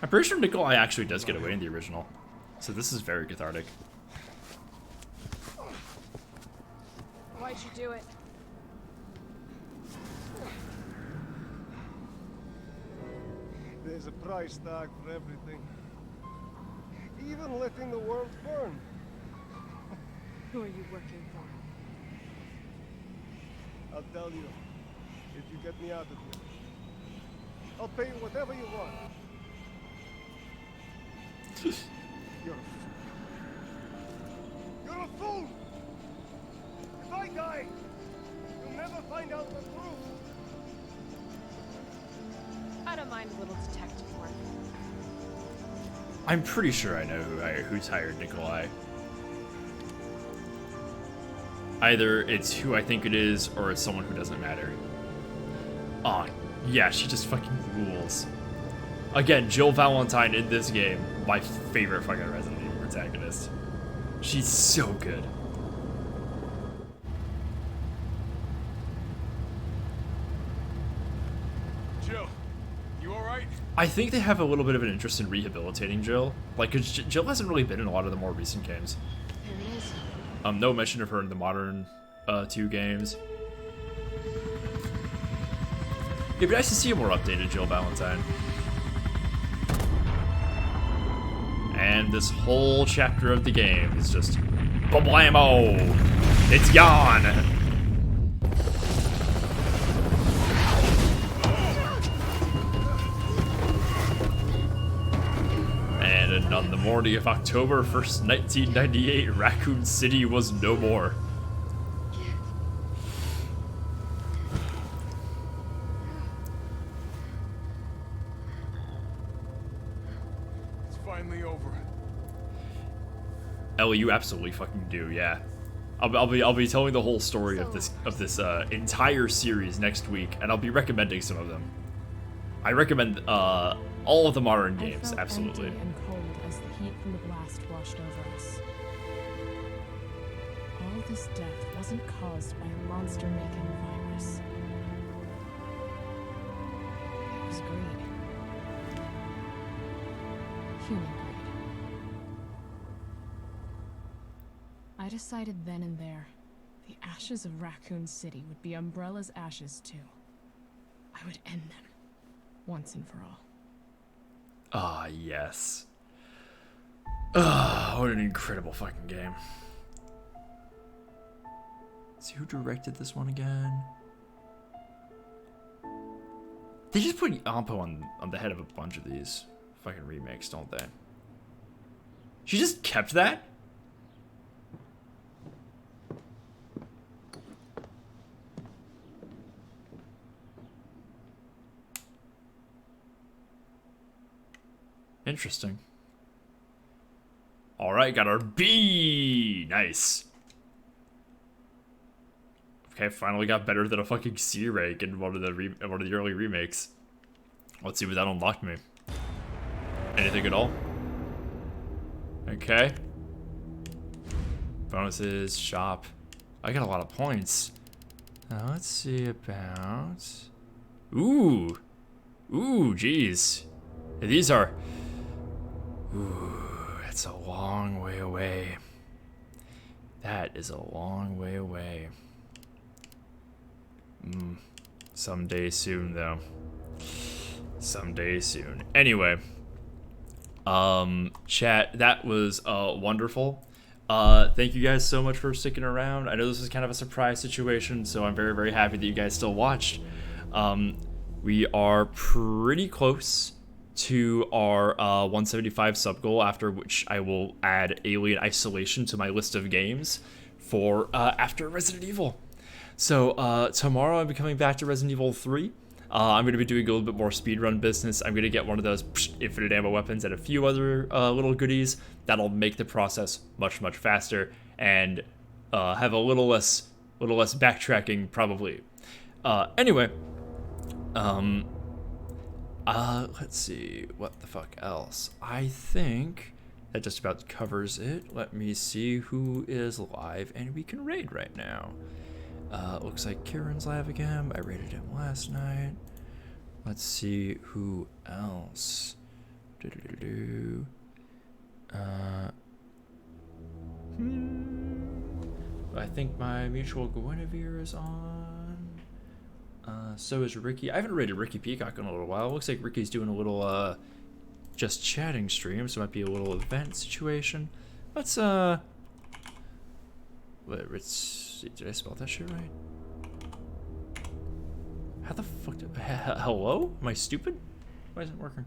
I'm pretty sure Nikolai actually does get away in the original. So this is very cathartic.
Why'd you do it?
There's a price tag for everything. Even letting the world burn.
Who are you working for?
I'll tell you. If you get me out of here. I'll pay you whatever you want. You're a fool. You're a fool! If I die, you'll never find out the truth.
I don't mind a little detective work.
I'm pretty sure I know who's hired Nikolai. Either it's who I think it is, or it's someone who doesn't matter. Aw, yeah, she just fucking rules. Again, Jill Valentine in this game, my favorite fucking Resident Evil protagonist. She's so good.
Jill, you alright?
I think they have a little bit of an interest in rehabilitating Jill. Like, 'cause Jill hasn't really been in a lot of the more recent games.
There it is.
No mention of her in the modern 2 games. It'd be nice to see a more updated Jill Valentine. And this whole chapter of the game is just Bablamo! It's gone! And on the morning of October 1st, 1998, Raccoon City was no more.
finally over.
Ellie, you absolutely fucking do, yeah. I'll be telling the whole story of this entire series next week, and I'll be recommending some of them. I recommend all of the modern games, absolutely.
Empty and cold as the heat from the blast washed over us. All this death wasn't caused by a monster-making virus. It was greed. Human greed. I decided then and there, the ashes of Raccoon City would be Umbrella's ashes too. I would end them, once and for all.
Ah, yes. Ah, what an incredible fucking game. See who directed this one again? They just put Ampo on the head of a bunch of these fucking remakes, don't they? She just kept that? Interesting. Alright, got our B! Nice. Okay, finally got better than a fucking C rank in one of the early remakes. Let's see what that unlocked me. Anything at all? Okay. Bonuses, shop. I got a lot of points. Now let's see about... Ooh! Ooh, jeez. These are... Ooh, that's a long way away. That is a long way away. Someday soon, though. Someday soon. Anyway, chat, that was wonderful. Thank you guys so much for sticking around. I know this was kind of a surprise situation, so I'm very, very happy that you guys still watched. We are pretty close to our 175 sub goal, after which I will add Alien Isolation to my list of games for after Resident Evil. So tomorrow I'll be coming back to Resident Evil 3. I'm going to be doing a little bit more speedrun business. I'm going to get one of those infinite ammo weapons and a few other little goodies that'll make the process much, much faster and have a little less backtracking probably. Anyway, let's see, what the fuck else? I think that just about covers it. Let me see who is live and we can raid right now. Looks like Kieran's live again. I raided him last night. Let's see who else. I think my mutual Guinevere is on. So is Ricky. I haven't rated Ricky Peacock in a little while. Looks like Ricky's doing a little just chatting stream, so it might be a little event situation. Let's did I spell that shit right? How the fuck did hello? Am I stupid? Why isn't it working?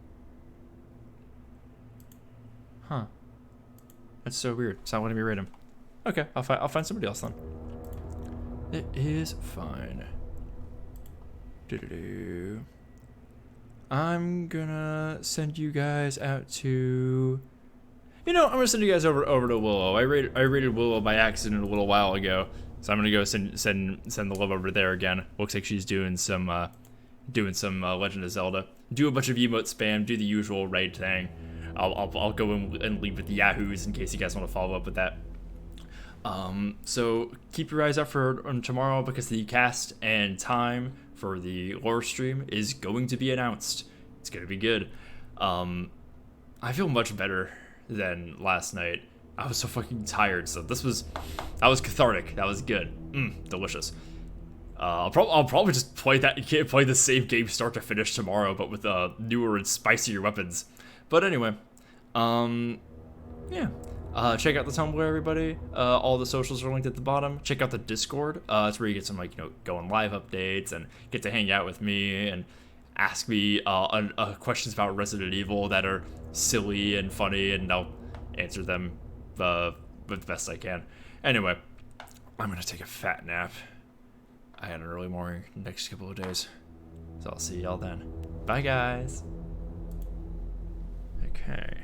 Huh. That's so weird. It's not letting me rate him. Okay, I'll find somebody else then. It is fine. I'm gonna send you guys out to... You know, I'm gonna send you guys over to Willow. I rated Willow by accident a little while ago, so I'm gonna go send the love over there again. Looks like she's doing some Legend of Zelda. Do a bunch of emote spam. Do the usual raid thing. I'll go and leave with the yahoos in case you guys want to follow up with that. So keep your eyes out for tomorrow, because the cast and time for the lore stream is going to be announced. It's gonna be good. I feel much better than last night. I was so fucking tired, so that was cathartic. That was good. Delicious. I'll probably just play the same game start to finish tomorrow, but with newer and spicier weapons. But anyway, yeah. Check out the Tumblr, everybody. All the socials are linked at the bottom. Check out the Discord. It's where you get some going live updates and get to hang out with me and ask me questions about Resident Evil that are silly and funny, and I'll answer them the best I can. Anyway, I'm gonna take a fat nap. I had an early morning next couple of days, so I'll see y'all then. Bye, guys. Okay.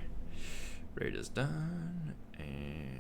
Raid is done, and